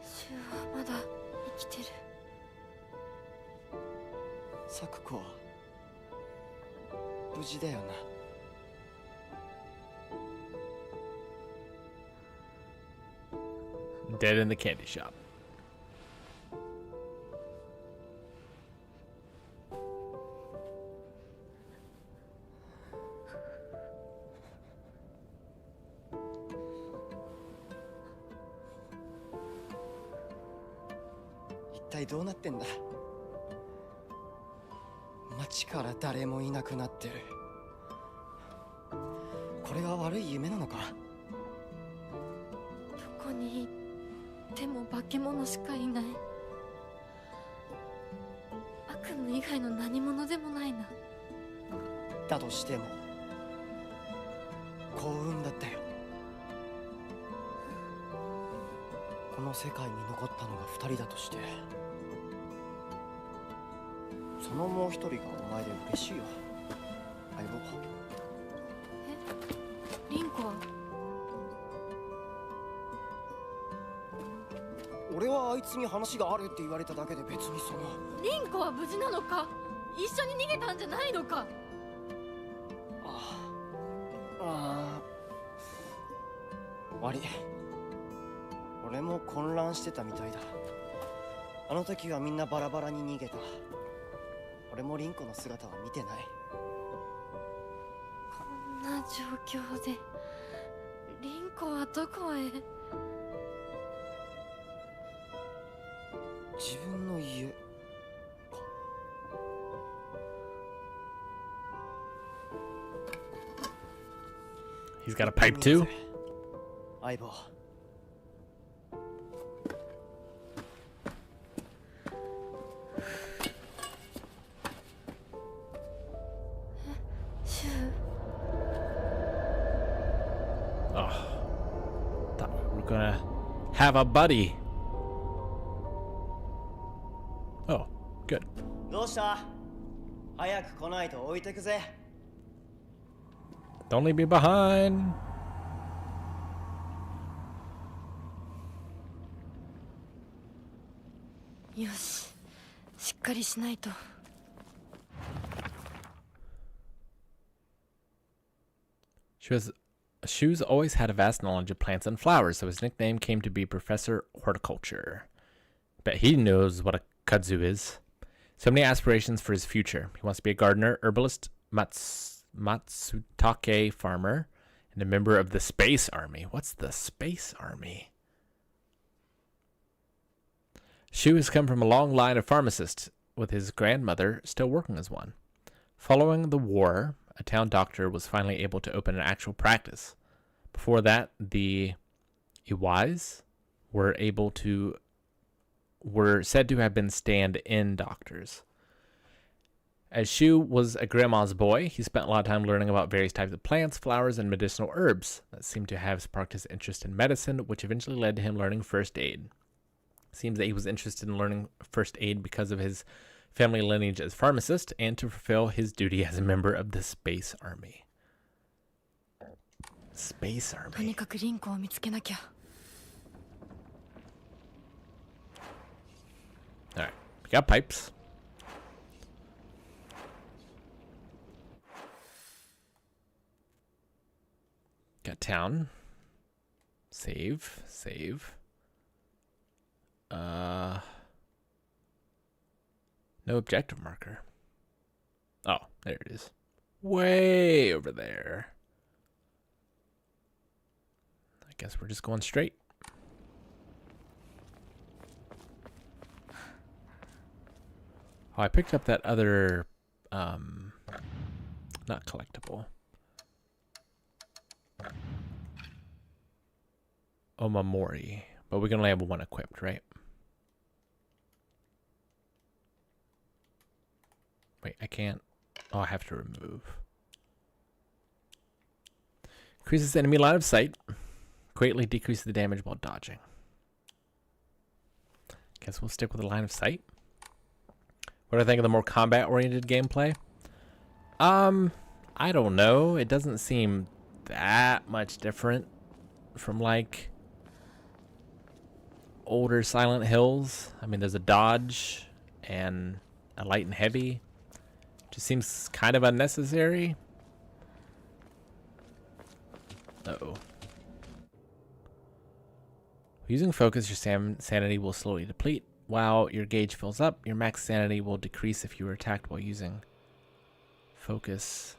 シュウはまだ生きてる。サクコは無事だよな。Dead in the candy shop. 一体どうなってんだ。街から誰もいなくなってる。これは悪い夢なのか。どこに行っても化け物しかいない。悪夢以外の何者でもないな。だとしても幸運だったよ。この世界に残ったのが2人だとして、そのもう1人がお前で嬉しいよ、相棒。リンコは？俺はあいつに話があるって言われただけで別にその。リンコは無事なのか？一緒に逃げたんじゃないのか？悪い。俺も混乱してたみたいだ。あの時はみんなバラバラに逃げた。俺もリンコの姿は見てない。こんな状況でリンコはどこへ？自分の家か。He's got a pipe too. 相棒。シュウ。 Oh, thought we were gonna have a buddy. Oh, good. どうした？早く来ないと置いてくぜ。Don't leave me behind. よし、しっかりしないと。Shoes always had a vast knowledge of plants and flowers, so his nickname came to be Professor Horticulture. Bet he knows what a kudzu is. So many aspirations for his future. He wants to be a gardener, herbalist, Matsutake farmer, and a member of the Space Army. What's the Space Army? Shu has come from a long line of pharmacists, with his grandmother still working as one. Following the war, a town doctor was finally able to open an actual practice. Before that, the Iwais were said to have been stand-in doctors. As Shu was a grandma's boy, he spent a lot of time learning about various types of plants, flowers, and medicinal herbs that seemed to have sparked his interest in medicine, which eventually led to him learning first aid. Seems that he was interested in learning first aid because of his family lineage as pharmacist and to fulfill his duty as a member of the Space Army. Space と Army. にかくリンコを見つけなきゃ。 Alright, we got pipes. Got town. Save. No objective marker. Oh, there it is. Way over there. guess we're just going straight. Oh, I picked up that other, not collectible. Omamori. But we can only have one equipped, right? Wait, I can't. Oh, I have to remove. Increases enemy line of sight. Greatly decreases the damage while dodging. Guess we'll stick with the line of sight. What do I think of the more combat-oriented gameplay? I don't know. It doesn't seem that much different from like older Silent Hills. I mean, there's a dodge and a light and heavy. Just seems kind of unnecessary. Uh-oh. Using focus, your sanity will slowly deplete. While your gauge fills up, your max sanity will decrease if you are attacked while using focus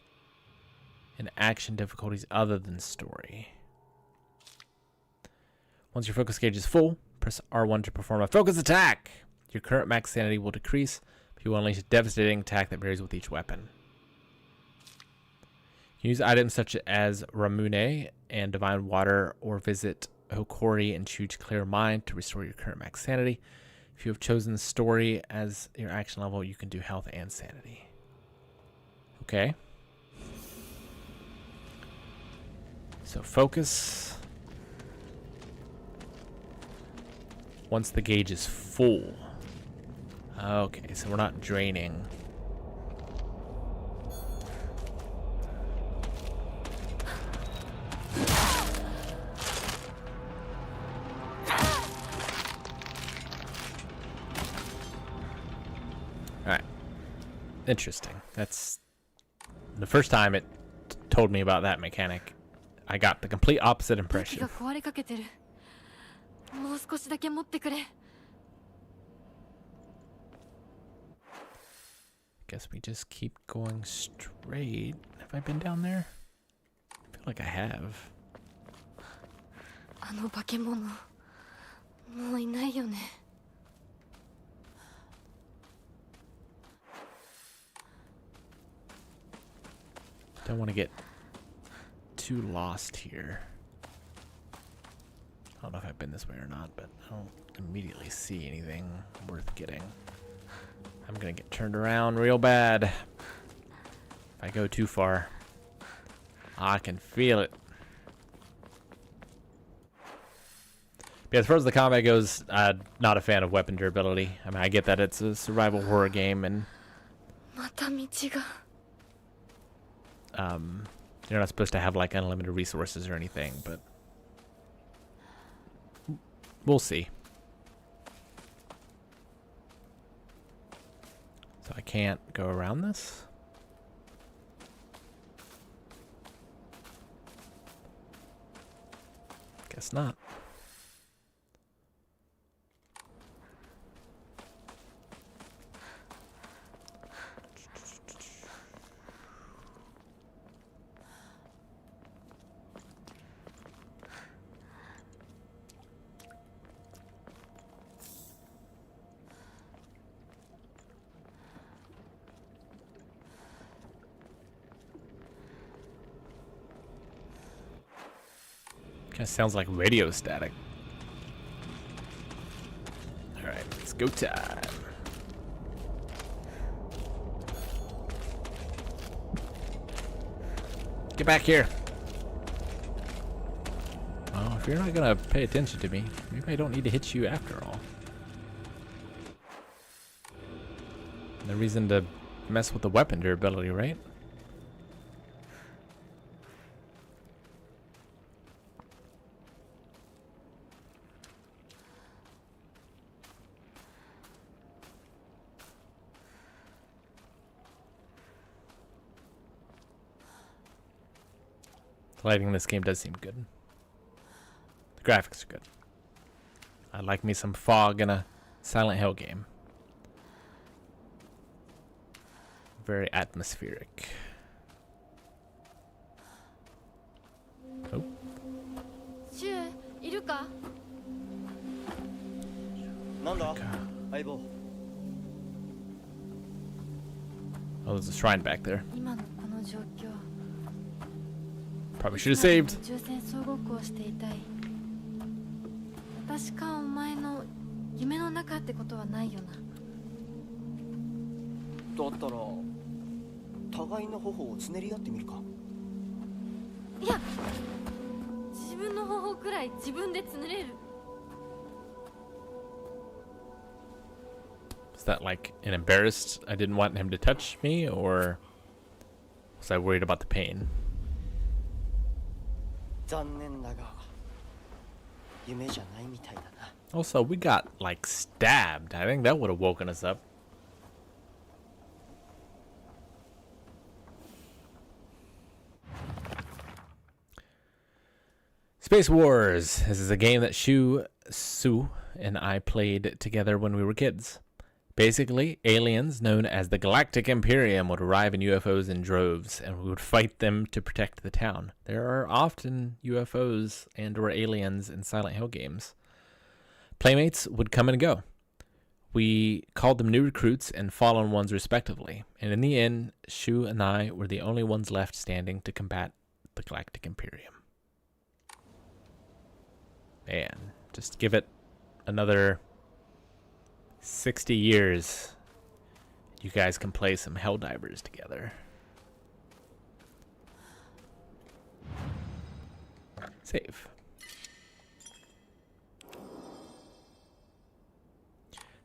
in action difficulties other than story. Once your focus gauge is full, press R1 to perform a focus attack. Your current max sanity will decrease, but you will unleash a devastating attack that varies with each weapon. You can use items such as Ramune and Divine Water, or visit Hokori and choose Clear Mind to restore your current max sanity. If you have chosen story as your action level, you can do health and sanity. Okay. So focus. Once the gauge is full. Okay, so we're not draining. Alright. Interesting. That's the first time it told me about that mechanic. I got the complete opposite impression. Guess we just keep going straight. Have I been down there? I feel like I have. Don't want to get too lost here. I don't know if I've been this way or not, but I don't immediately see anything worth getting. I'm gonna get turned around real bad if I go too far. I can feel it. Yeah, as far as the combat goes, not a fan of weapon durability. I mean, I get that it's a survival horror game, and you're not supposed to have like unlimited resources or anything, but we'll see. So I can't go around this? Guess not. Kind of sounds like radio static. Alright, let's go time. Get back here. Well, if you're not gonna pay attention to me, maybe I don't need to hit you after all. No reason to mess with the weapon durability, right? The lighting in this game does seem good. The graphics are good. I like me some fog in a Silent Hill game. Very atmospheric. Oh. シュウなんだ相棒。 Oh, there's a shrine back there. 今のこの状況 Probably should have saved. 宇宙船総合校をしていたい。私かお前の夢の中ってことはないよな。だったら互いの頬をつねり合ってみるか。いや、自分の方法くらい自分でつねれる。 Is that like an embarrassed I didn't want him to touch me, or was I worried about the pain? 残念だが夢じゃないみたいだな。 Also, we got like stabbed. I think that would have woken us up. Space Wars. This is a game that Shu, Su, and I played together when we were kids. Basically, aliens known as the Galactic Imperium would arrive in UFOs in droves, and we would fight them to protect the town. There are often UFOs and or aliens in Silent Hill games. Playmates would come and go. We called them new recruits and fallen ones respectively, and in the end, Shu and I were the only ones left standing to combat the Galactic Imperium. Man, just give it another 60 years. You guys can play some Helldivers together. Save.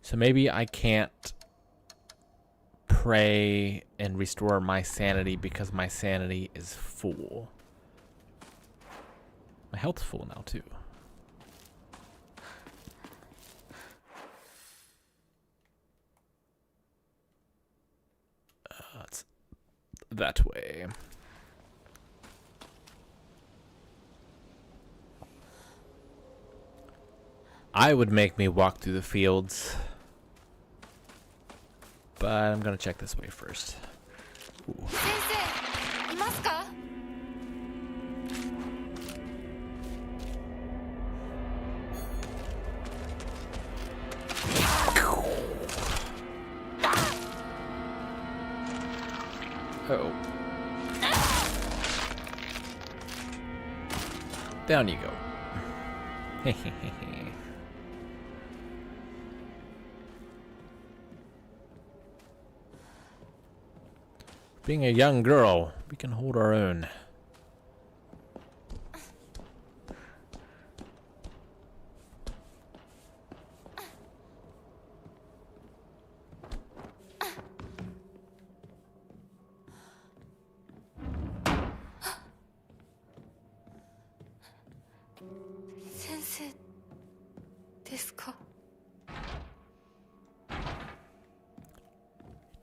So maybe I can't pray and restore my sanity because my sanity is full. My health's full now too. It's that way. I would make me walk through the fields, but I'm gonna check this way first. Ooh. 先生いますか？ Oh. Down you go. Being a young girl, we can hold our own.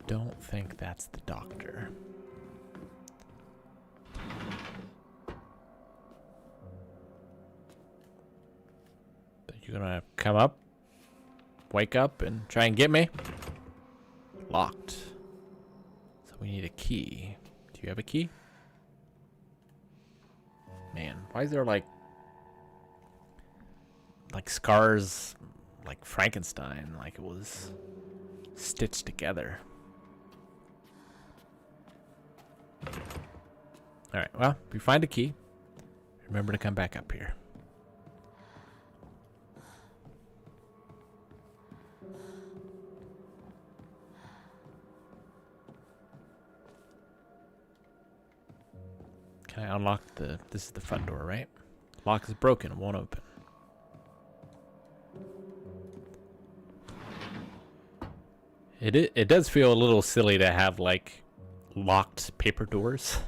Don't think that's the doctor. You're gonna come up, wake up, and try and get me? Locked. So we need a key. Do you have a key? Man, why is there like scars like Frankenstein, like it was stitched together? Alright, well, if you find a key, remember to come back up here. Can I unlock this is the front door, right? Lock is broken, it won't open. It does feel a little silly to have like locked paper doors.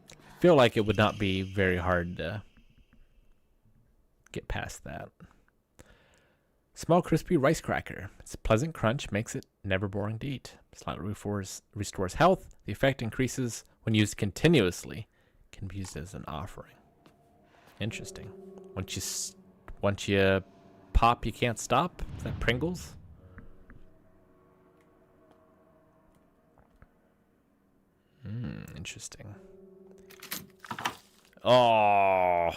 I feel like it would not be very hard to get past that. Small crispy rice cracker. Its pleasant crunch makes it never boring to eat. Slightly restores health. The effect increases when used continuously. Can be used as an offering. Interesting. Once you pop, you can't stop. Is that Pringles? Interesting. Oh.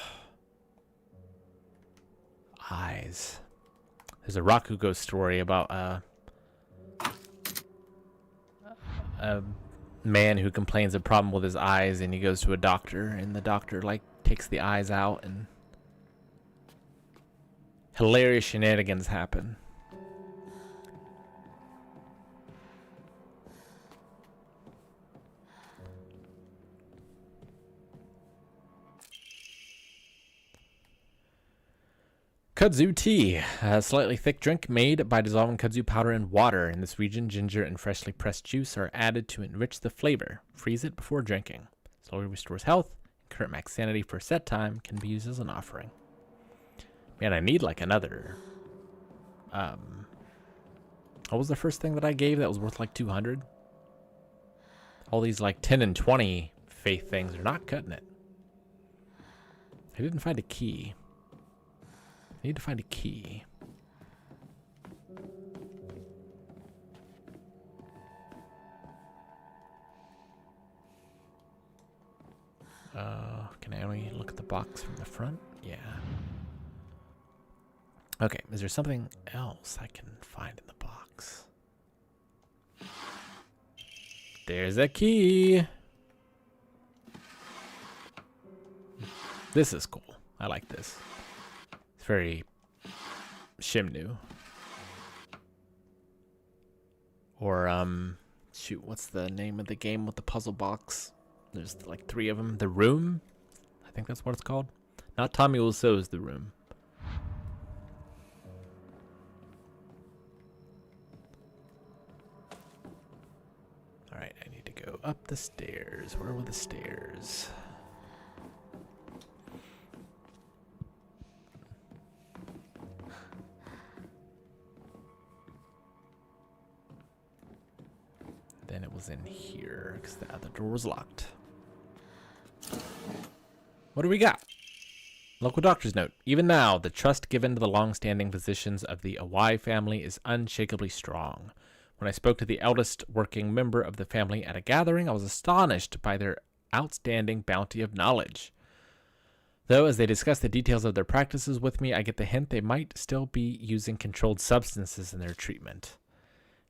Eyes. There's a Rakugo story about a man who complains of a problem with his eyes, and he goes to a doctor, and the doctor like takes the eyes out, and hilarious shenanigans happen. Kudzu tea, a slightly thick drink made by dissolving kudzu powder in water. In this region, ginger and freshly pressed juice are added to enrich the flavor. Freeze it before drinking. Slowly restores health. Current max sanity for a set time can be used as an offering. Man, I need like another. What was the first thing that I gave that was worth like 200? All these like 10 and 20 faith things are not cutting it. I didn't find a key. I need to find a key. Can I only look at the box from the front? Yeah. Okay, is there something else I can find in the box? There's a key. This is cool. I like this. It's very Shimnu. Or, shoot, what's the name of the game with the puzzle box? There's like 3 of them. The Room? I think that's what it's called. Not Tommy Wiseau's The Room. Alright, I need to go up the stairs. Where were the stairs? Then it was in here because the other door was locked. What do we got? Local doctor's note. Even now, the trust given to the long-standing physicians of the Awai family is unshakably strong. When I spoke to the eldest working member of the family at a gathering, I was astonished by their outstanding bounty of knowledge. Though, as they discuss the details of their practices with me, I get the hint they might still be using controlled substances in their treatment.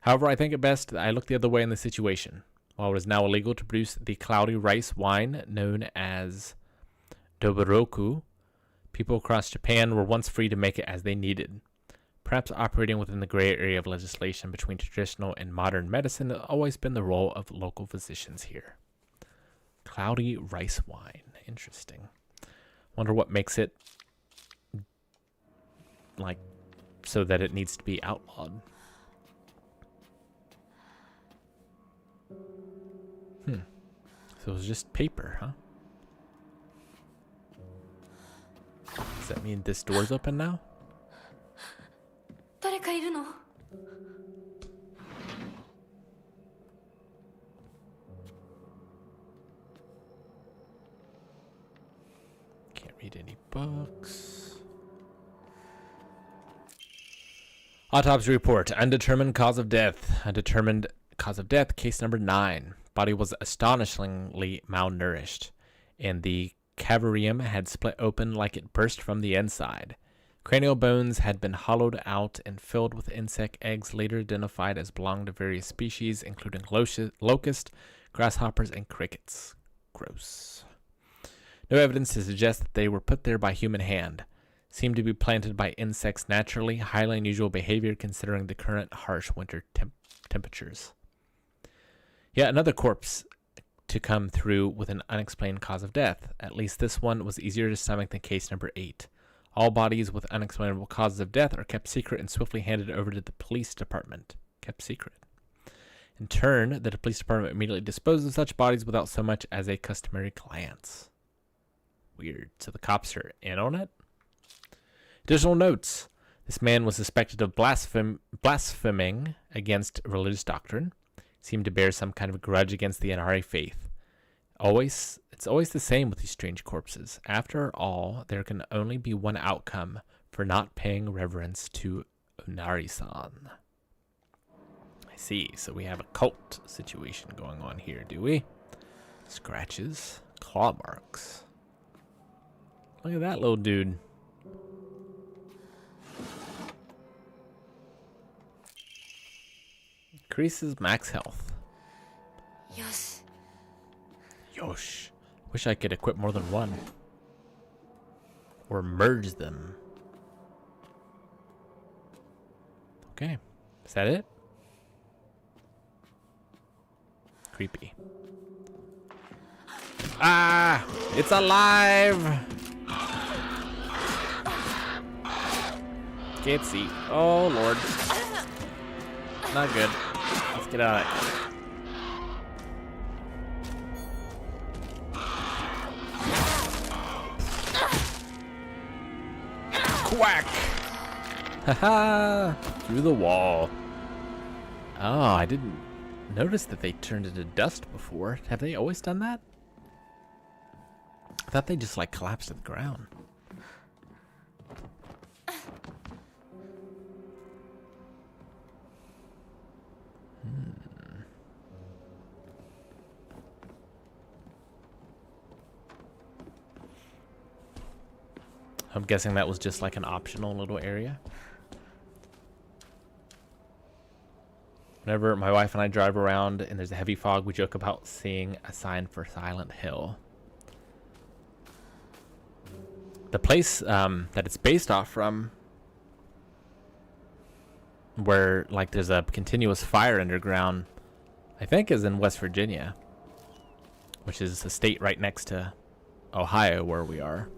However, I think it best that I look the other way in the situation. While it is now illegal to produce the cloudy rice wine known as Doburoku, people across Japan were once free to make it as they needed. Perhaps operating within the gray area of legislation between traditional and modern medicine has always been the role of local physicians here. Cloudy rice wine. Interesting. Wonder what makes it like so that it needs to be outlawed. So it was just paper, huh? Does that mean this door's open now? 誰かいるの? Can't read any books. Autopsy report. Undetermined cause of death. Undetermined cause of death. Case number 9. Body was astonishingly malnourished, and the cavarium had split open like it burst from the inside. Cranial bones had been hollowed out and filled with insect eggs later identified as belonging to various species, including locust, grasshoppers, and crickets. Gross. No evidence to suggest that they were put there by human hand. Seemed to be planted by insects naturally, highly unusual behavior considering the current harsh winter temperatures. Yet another corpse to come through with an unexplained cause of death. At least this one was easier to stomach than case number 8. All bodies with unexplainable causes of death are kept secret and swiftly handed over to the police department. Kept secret. In turn, the police department immediately disposed of such bodies without so much as a customary glance. Weird. So the cops are in on it? Additional notes. This man was suspected of blaspheming against religious doctrine. Seemed to bear some kind of grudge against the Inari faith. It's always the same with these strange corpses. After all, there can only be one outcome for not paying reverence to Unari-san. I see. So we have a cult situation going on here, do we? Scratches, claw marks. Look at that little dude. Increases max health. よし Yosh. Wish I could equip more than one. Or merge them. Okay. Is that it? Creepy. Ah! It's alive! Can't see. Oh, Lord. Not good. Let's get out of it. Quack! Haha! Through the wall. Oh, I didn't notice that they turned into dust before. Have they always done that? I thought they just like collapsed to the ground. I'm guessing that was just like an optional little area. Whenever my wife and I drive around and there's a heavy fog, we joke about seeing a sign for Silent Hill. The place that it's based off from, where like there's a continuous fire underground, I think is in West Virginia, which is a state right next to Ohio where we are.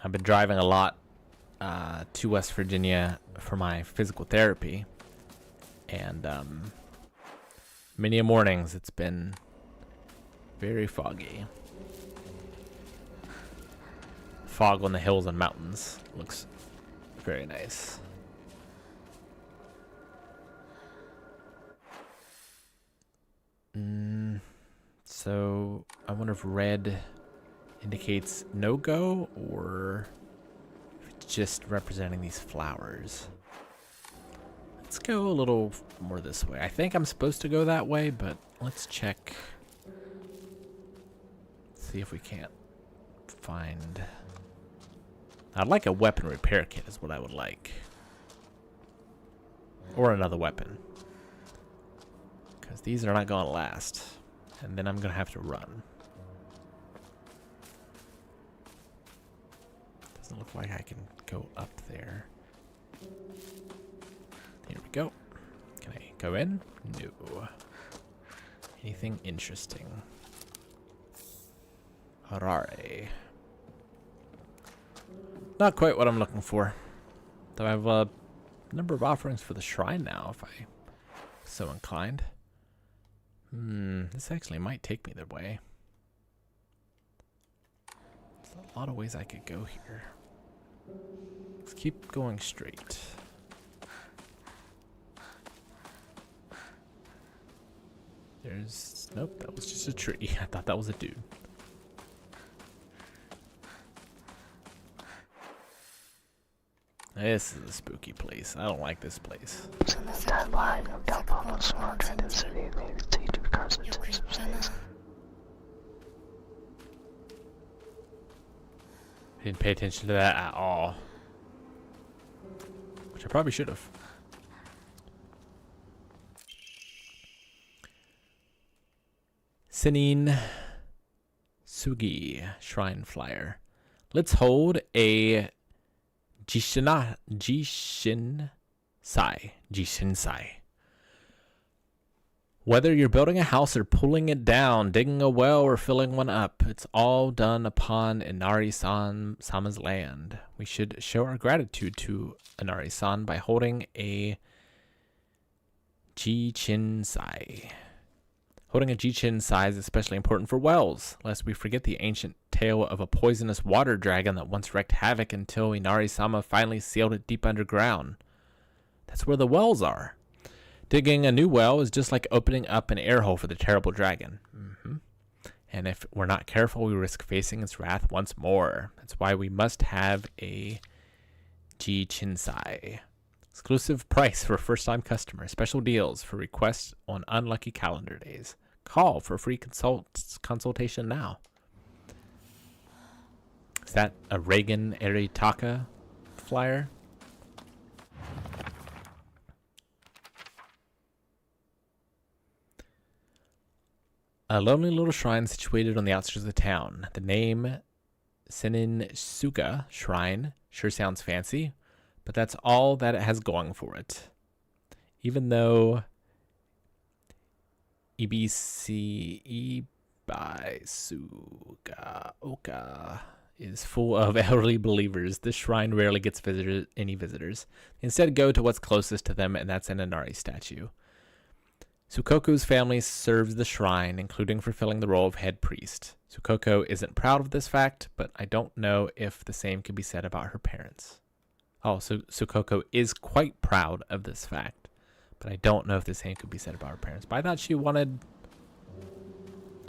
I've been driving a lot to West Virginia for my physical therapy, and many mornings it's been very foggy. Fog on the hills and mountains looks very nice. So I wonder if red indicates no-go, or if it's just representing these flowers. Let's go a little more this way. I think I'm supposed to go that way, but let's check. See if we can't find... I'd like a weapon repair kit is what I would like. Or another weapon. Because these are not going to last. And then I'm going to have to run. Doesn't look like I can go up there. Here we go. Can I go in? No. Anything interesting? Harare. Not quite what I'm looking for. Though I have a number of offerings for the shrine now, if I'm so inclined. This actually might take me their way. There's a lot of ways I could go here. Let's keep going straight. There's... Nope, that was just a tree. I thought that was a dude. This is a spooky place. I don't like this place. In the deadline of download smart transit city, maybe take two cars at times of space. I didn't pay attention to that at all. Which I probably should have. Senin Sugi Shrine Flyer. Let's hold a Jishinsai. Whether you're building a house or pulling it down, digging a well or filling one up, it's all done upon Inari-Sama's land. We should show our gratitude to Inari-san by holding a Jichinsai. Holding a Jichinsai is especially important for wells, lest we forget the ancient tale of a poisonous water dragon that once wreaked havoc until Inari-sama finally sealed it deep underground. That's where the wells are. Digging a new well is just like opening up an air hole for the terrible dragon. And if we're not careful, we risk facing its wrath once more. That's why we must have a Jichinsai. Exclusive price for first-time customers. Special deals for requests on unlucky calendar days. Call for free consultation now. Is that a Reagan Aritaka flyer. A lonely little shrine situated on the outskirts of the town. The name Seninsuka Shrine sure sounds fancy, but that's all that it has going for it. Even though Ibisuga Oka is full of elderly believers, this shrine rarely gets any visitors. They instead go to what's closest to them, and that's an Inari statue. Sukoku's family serves the shrine, including fulfilling the role of head priest. Sukoko isn't proud of this fact, but I don't know if the same can be said about her parents. Oh, so Sukoko is quite proud of this fact, but I don't know if the same could be said about her parents. But I thought she wanted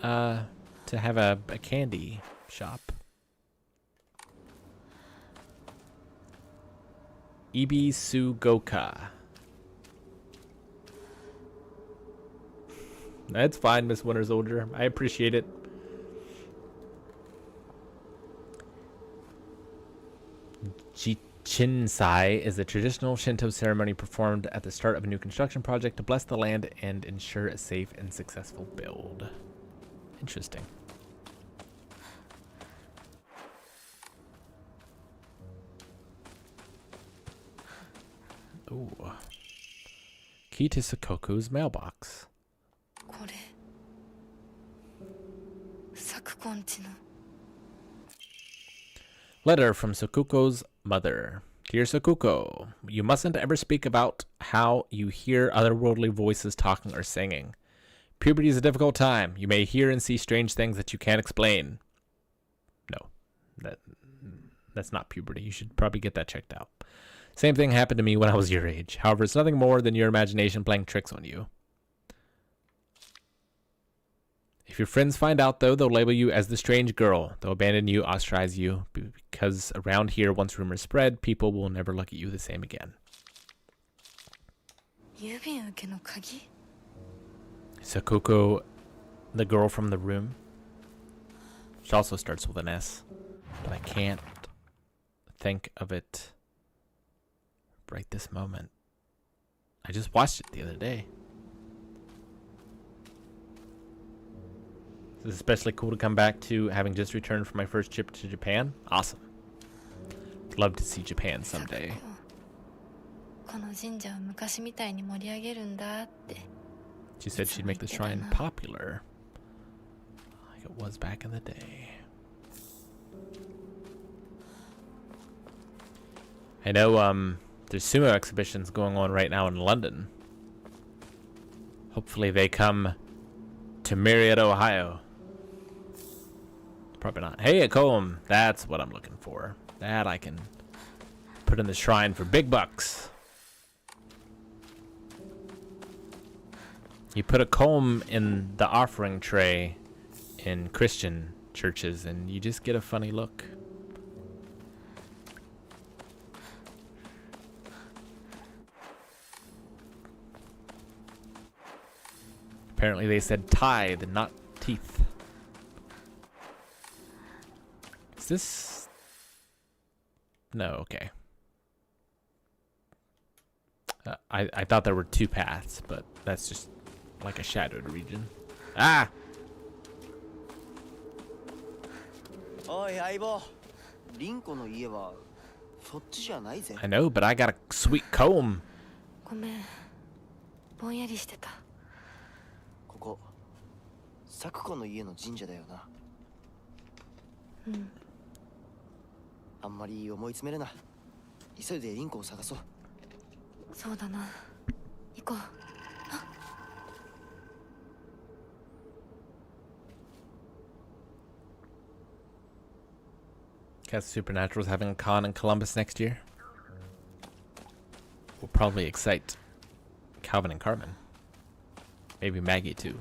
to have a candy shop. Ibisugoka. That's fine, Miss Winter Soldier. I appreciate it. Jichinsai is a traditional Shinto ceremony performed at the start of a new construction project to bless the land and ensure a safe and successful build. Interesting. Ooh. Key to Sukoku's mailbox. Letter from Sakuko's mother. Dear Sakuko, you mustn't ever speak about how you hear otherworldly voices talking or singing. Puberty is a difficult time. You may hear and see strange things that you can't explain. No, that's not puberty. You should probably get that checked out. Same thing happened to me when I was your age. However, it's nothing more than your imagination playing tricks on you. If your friends find out, though, they'll label you as the strange girl. They'll abandon you, ostracize you, because around here, once rumors spread, people will never look at you the same again. Sakuko, the girl from the room. She also starts with an S, but I can't think of it right this moment. I just watched it the other day. It's especially cool to come back to, having just returned from my first trip to Japan. Awesome. Love to see Japan someday. She said she'd make the shrine popular, like it was back in the day. I know there's sumo exhibitions going on right now in London. Hopefully they come to Marietta, Ohio. Probably not. Hey, a comb. That's what I'm looking for. That I can put in the shrine for big bucks. You put a comb in the offering tray in Christian churches and you just get a funny look. Apparently they said tithe, not teeth. Is this... No, okay. I thought there were two paths, but that's just like a shadowed region. Ah! I know, but I got a sweet comb. サクコの家の神社だよな。うん。あんまり思い詰めるな。急いでリンコを探そう。そうだな。行こう。Guess Supernatural's having a con in Columbus next year. Will probably excite Calvin and Carmen. Maybe Maggie too.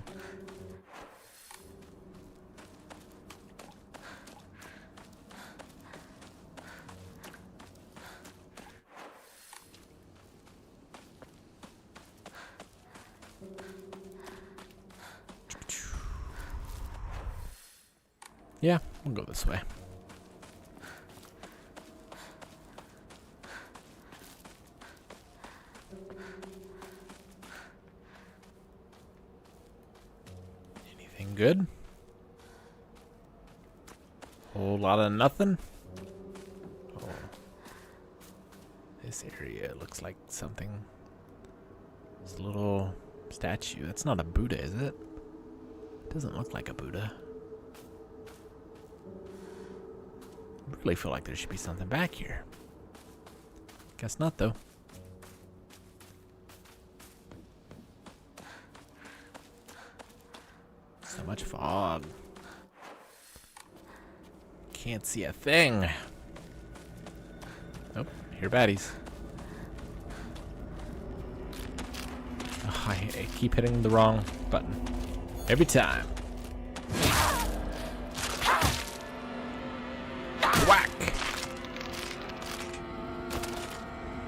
Yeah, we'll go this way. Looking good. Whole lot of nothing. Oh. This area looks like something. There's a little statue. That's not a Buddha, is it? It doesn't look like a Buddha. I really feel like there should be something back here. Guess not, though. So much fog. Can't see a thing. Nope, here baddies. Oh, I keep hitting the wrong button. Every time. Whack!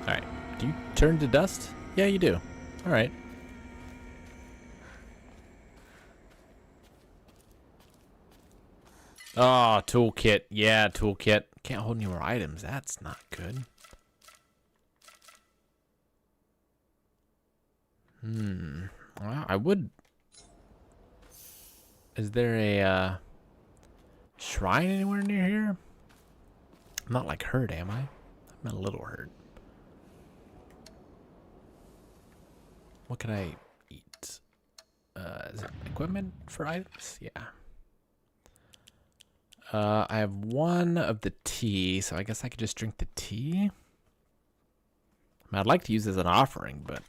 Alright, do you turn to dust? Yeah, you do. Alright. Oh, toolkit. Yeah, toolkit. Can't hold any more items. That's not good. Well, I would... Is there a shrine anywhere near here? I'm not like hurt, am I? I'm a little hurt. What can I eat? Is it equipment for items? Yeah. I have one of the tea, so I guess I could just drink the tea. I mean, I'd like to use it as an offering, but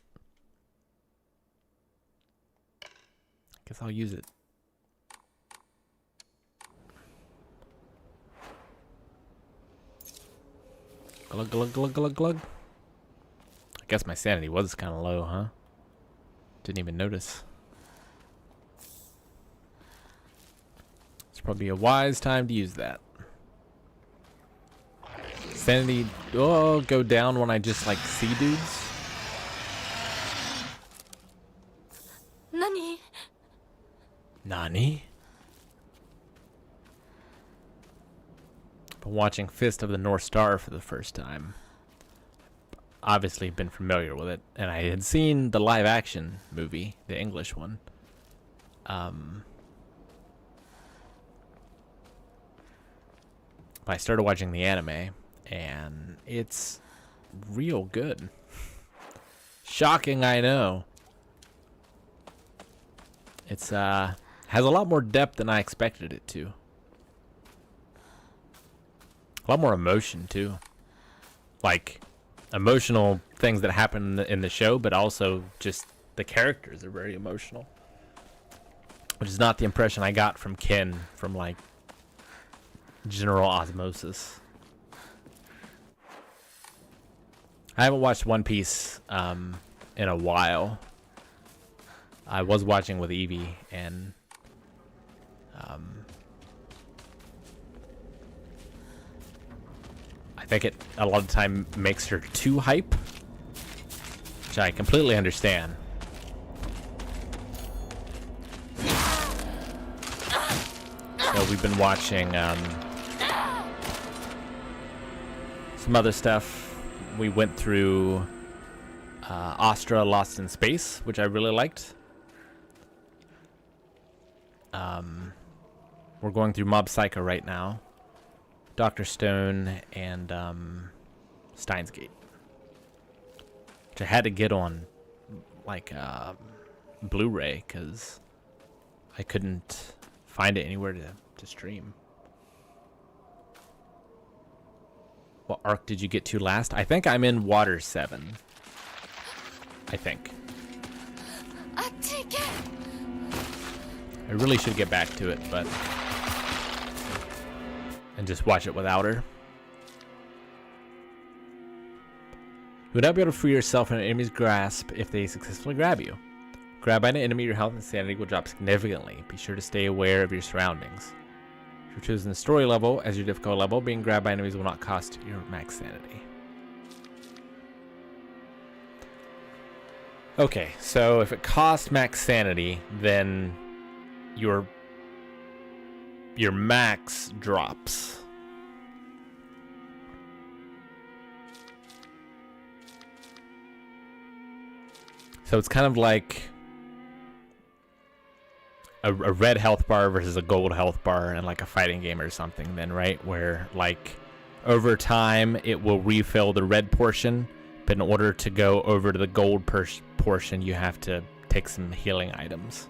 I guess I'll use it. Glug, glug, glug, glug, glug. I guess my sanity was kind of low, huh? Didn't even notice. It's probably a wise time to use that. Sanity, oh, go down when I just like see dudes. Nani? Nani? Been watching Fist of the North Star for the first time. Obviously been familiar with it, and I had seen the live action movie, the English one. I started watching the anime, and it's real good. Shocking, I know. It's has a lot more depth than I expected it to. A lot more emotion too. Like emotional things that happen in the show, but also just the characters are very emotional. Which is not the impression I got from Ken from like general osmosis. I haven't watched One Piece in a while. I was watching with Evie, and I think it a lot of the time makes her too hype, which I completely understand. So we've been watching some other stuff. We went through Astra Lost in Space, which I really liked. We're going through Mob Psycho right now. Dr. Stone and Steins Gate. Which I had to get on like Blu-ray because I couldn't find it anywhere to stream. What arc did you get to last? I think I'm in Water 7. I think. I really should get back to it, but... and just watch it without her. You would not be able to free yourself from an enemy's grasp if they successfully grab you. Grab by an enemy, your health and sanity will drop significantly. Be sure to stay aware of your surroundings. If you're choosing the story level as your difficult level, being grabbed by enemies will not cost your max sanity. Okay, so if it costs max sanity, then your max drops. So it's kind of like a red health bar versus a gold health bar in like a fighting game or something then, right? Where like over time it will refill the red portion, but in order to go over to the gold portion, you have to take some healing items.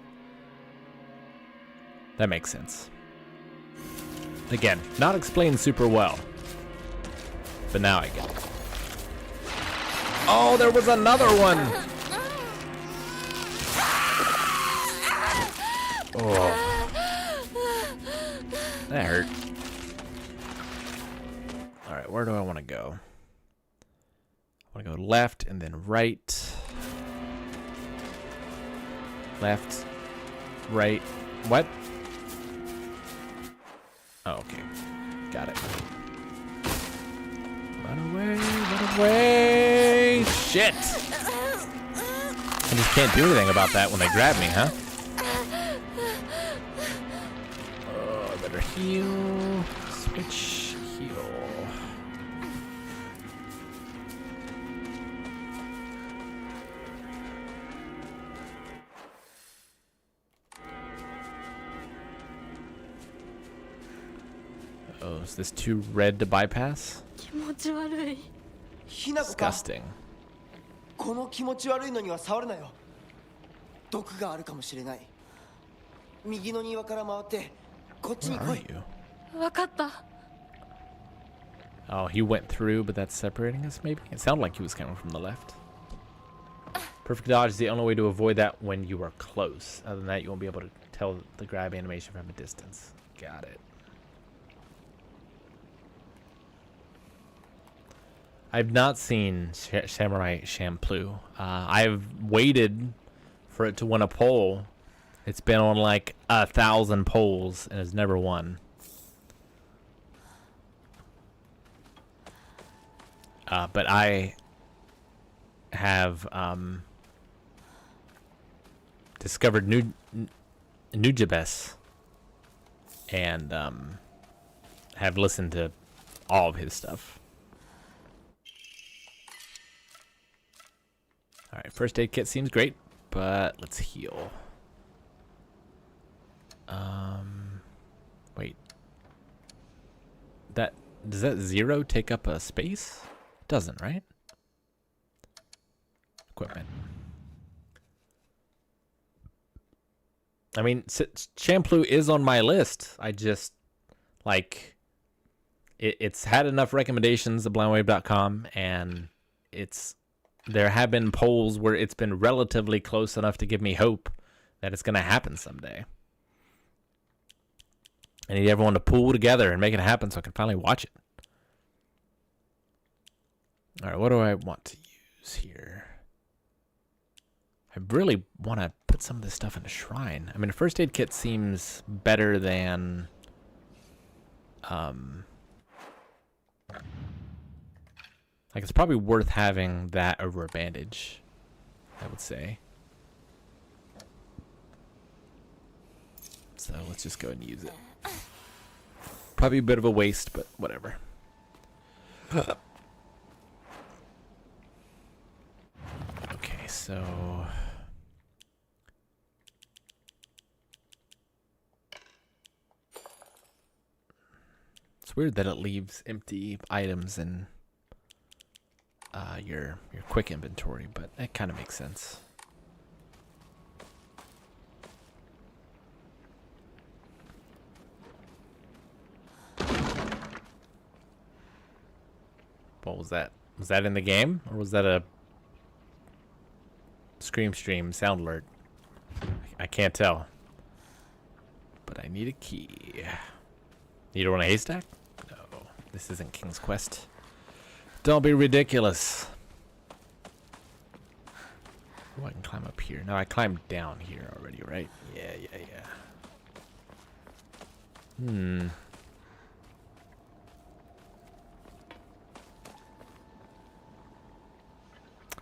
That makes sense. Again, not explained super well, but now I get it. Oh, there was another one! Oh. That hurt. Alright, where do I want to go? I want to go left and then right. Left. Right. What? Oh, okay. Got it. Run away, run away! Shit! I just can't do anything about that when they grab me, huh? Oh, I better heal. Switch, heal. Oh, is this too red to bypass? 気持ち悪い。ひなこか。 Disgusting. この気持ち悪いのには触るなよ。毒があるかもしれない。右の庭から回ってこっちに Where 来 are い。 you? わかった。 Oh, he went through, but that's separating us, maybe? It sounded like he was coming from the left. Perfect dodge is the only way to avoid that when you are close. Other than that, you won't be able to tell the grab animation from a distance. Got it. I've not seen Samurai Champloo. I've waited for it to win a poll. It's been on like 1,000 polls and has never won. But I have discovered Nujabes and have listened to all of his stuff. Alright, first aid kit seems great, but let's heal. Wait. Does that 0 take up a space? Doesn't, right? Equipment. I mean, Champloo is on my list. I just, like, it's had enough recommendations at blindwave.com, and there have been polls where it's been relatively close enough to give me hope that it's going to happen someday. I need everyone to pool together and make it happen so I can finally watch it. All right, what do I want to use here? I really want to put some of this stuff in a shrine. I mean, a first aid kit seems better than... like, it's probably worth having that over a bandage, I would say. So let's just go ahead and use it. Probably a bit of a waste, but whatever. Okay, so... it's weird that it leaves empty items in your quick inventory, but it kind of makes sense. What was that? Was that in the game, or was that a stream sound alert? I can't tell. But I need a key. Need to run a haystack? No, this isn't King's Quest. Don't be ridiculous. Oh, I can climb up here. No, I climbed down here already, right? Yeah.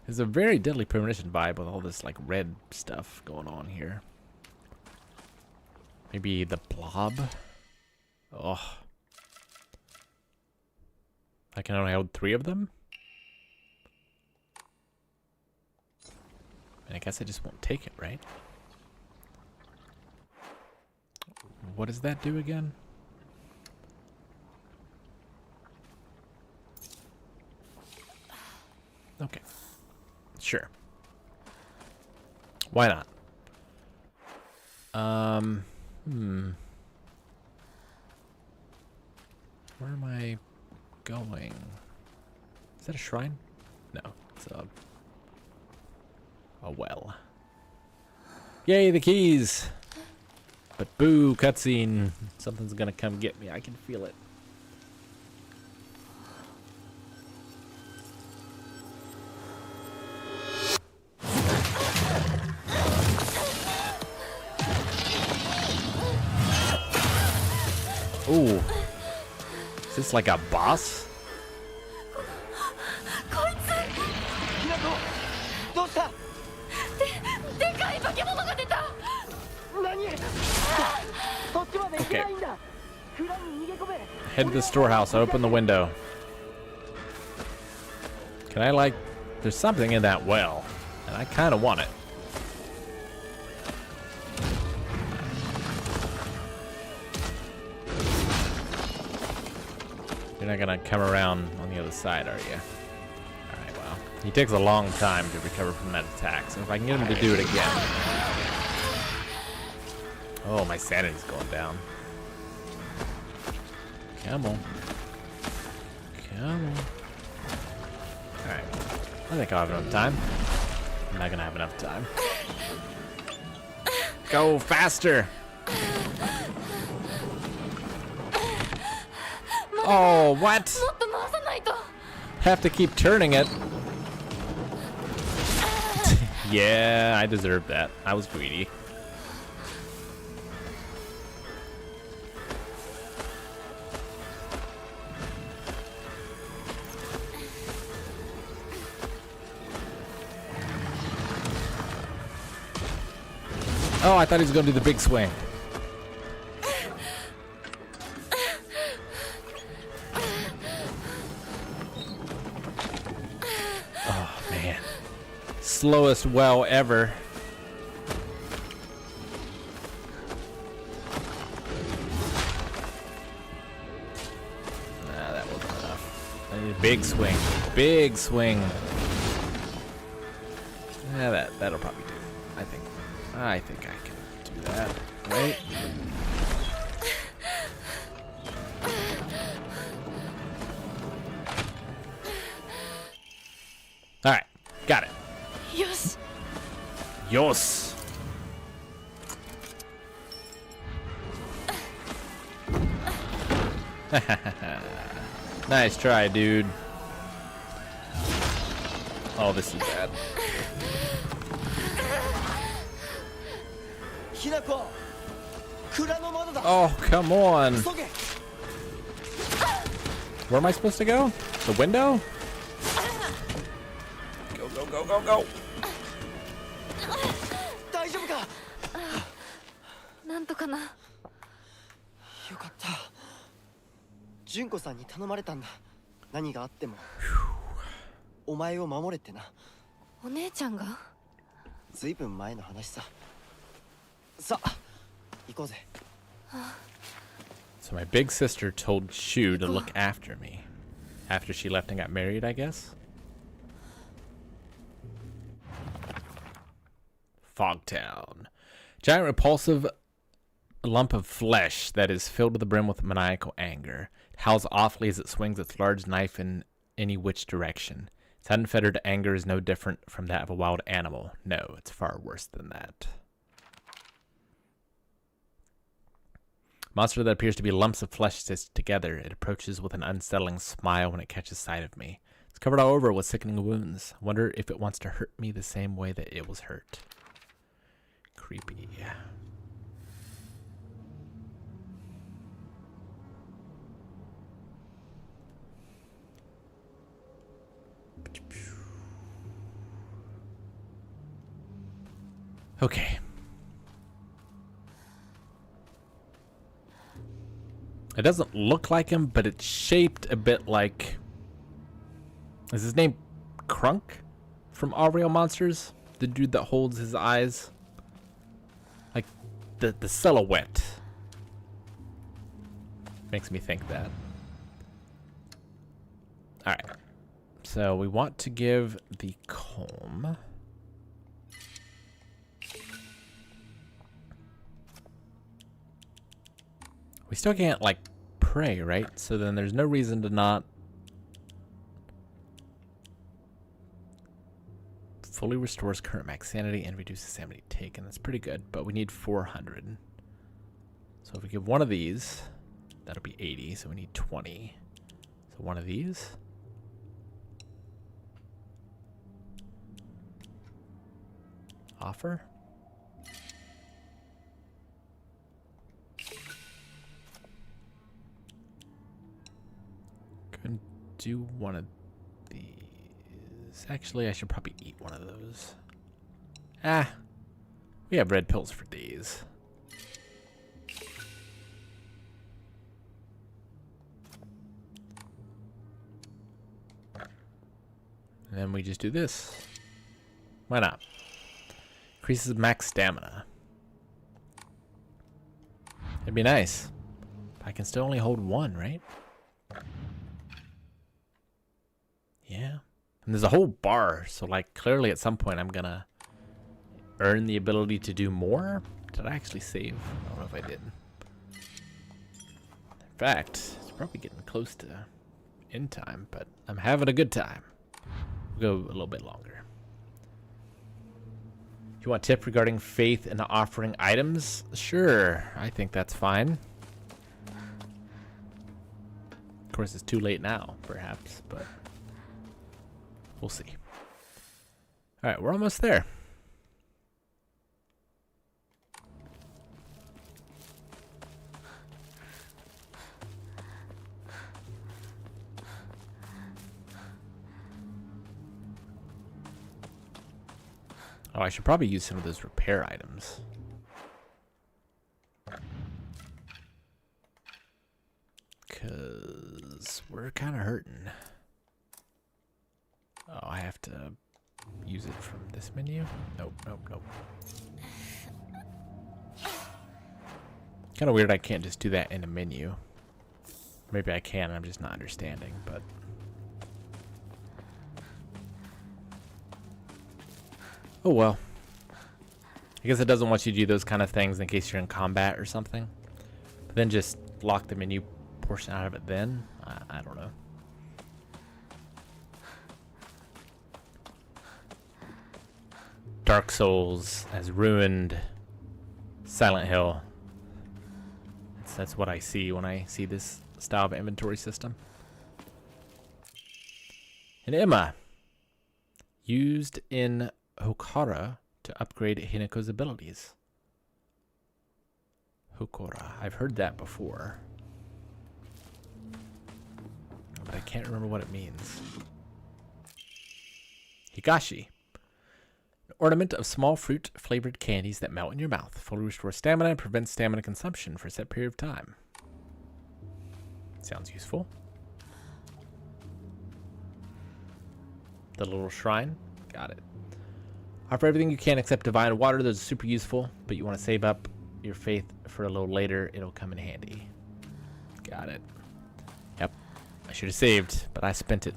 There's a very Deadly Premonition vibe with all this like red stuff going on here. Maybe the blob? Oh. I can only hold 3 of them? And I guess I just won't take it, right? what does that do again? Okay. Sure. Why not? Where am I going? Is that a shrine? No, it's a well. Yay, the keys! But boo, cutscene. Something's gonna come get me. I can feel it. Ooh. Is this like a boss? ひなこどうしたでかい化け物が出た。何そっちまで行けないんだ蔵に逃げ込め Head to the storehouse. Open the window. Can I like... There's something in that well. And I kind of want it. You're not gonna come around on the other side, are you? Alright, well. He takes a long time to recover from that attack, so if I can get him to do it again. Oh, my sanity's going down. Come on. Come on. Alright. I think I'll have enough time. I'm not gonna have enough time. Go faster! Oh, what? Have to keep turning it. Yeah, I deserved that. I was greedy. Oh, I thought he was going to do the big swing. Oh, man. Slowest well ever. Nah, that wasn't enough. I need a big swing. Big swing. Yeah, that'll probably do. I think I can do that, right? Alright, got it. Yes. Yos. Nice try, dude. Oh, this is bad. Oh, come on. Where am I supposed to go? The window? Go, go, go, go, go. 大丈夫かなんとかな。よかった純子さんに頼まれたんだ何があってもお前を守れってなお姉ちゃんがずいぶん前の話ささあ行こうぜ So my big sister told Shu to look after me. After she left and got married, I guess? Fogtown. Giant repulsive lump of flesh that is filled to the brim with maniacal anger. It howls awfully as it swings its large knife in any which direction. Its unfettered anger is no different from that of a wild animal. No, it's far worse than that. Monster that appears to be lumps of flesh stitched together. It approaches with an unsettling smile when it catches sight of me. It's covered all over with sickening wounds. I wonder if it wants to hurt me the same way that it was hurt. Creepy. Okay. It doesn't look like him, but it's shaped a bit like... Is his name Crunk from All Real Monsters? The dude that holds his eyes? Like, the silhouette Makes me think that. Alright. So we want to give the comb. We still can't, like, pray, right? So then there's no reason to not fully restores current max sanity and reduces sanity taken. That's pretty good, but we need 400. So if we give one of these, that'll be 80, so we need 20. So one of these. Offer. Couldn't do one of these. Actually, I should probably eat one of those. Ah, we have red pills for these. And then we just do this. Why not? Increases max stamina. It'd be nice. I can still only hold one, right? Yeah. And there's a whole bar, so like clearly at some point I'm gonna earn the ability to do more. Did I actually save? I don't know if I did. In fact, it's probably getting close to end time, but I'm having a good time. We'll go a little bit longer. You want a tip regarding faith and offering items? Sure, I think that's fine. Of course, it's too late now, perhaps, but we'll see. All right, we're almost there. Oh, I should probably use some of those repair items. Because we're kind of hurting. Oh, I have to use it from this menu? Nope, nope, nope. Kind of weird I can't just do that in a menu. Maybe I can, I'm just not understanding, but... oh well. I guess it doesn't want you to do those kind of things in case you're in combat or something. But then just lock the menu portion out of it then? I don't know. Dark Souls has ruined Silent Hill. That's what I see when I see this style of inventory system. And Emma. Used in Hokora to upgrade Hinako's abilities. Hokora. I've heard that before. But I can't remember what it means. Higashi. An ornament of small fruit flavored candies that melt in your mouth. Fully restore stamina and prevent stamina consumption for a set period of time. Sounds useful. The little shrine. Got it. Offer everything you can except divine water. Those are super useful, but you want to save up your faith for a little later. It'll come in handy. Got it. Yep. I should have saved, but I spent it.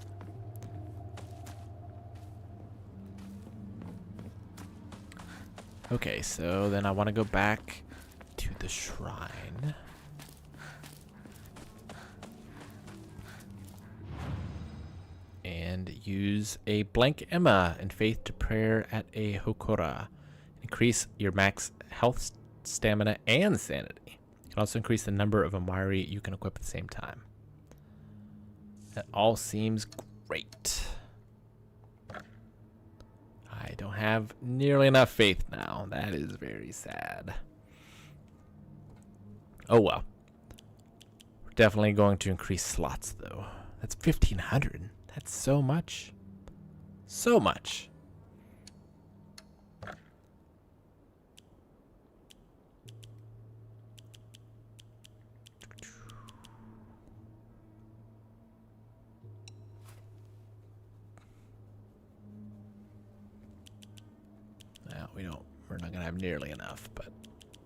Okay, so then I want to go back to the shrine. And use a blank Emma and faith to prayer at a Hokora. Increase your max health, stamina, and sanity. You can also increase the number of Amari you can equip at the same time. That all seems great. I don't have nearly enough faith now. That is very sad. Oh well. We're definitely going to increase slots though. That's 1,500. That's so much. So much. We're not gonna have nearly enough, but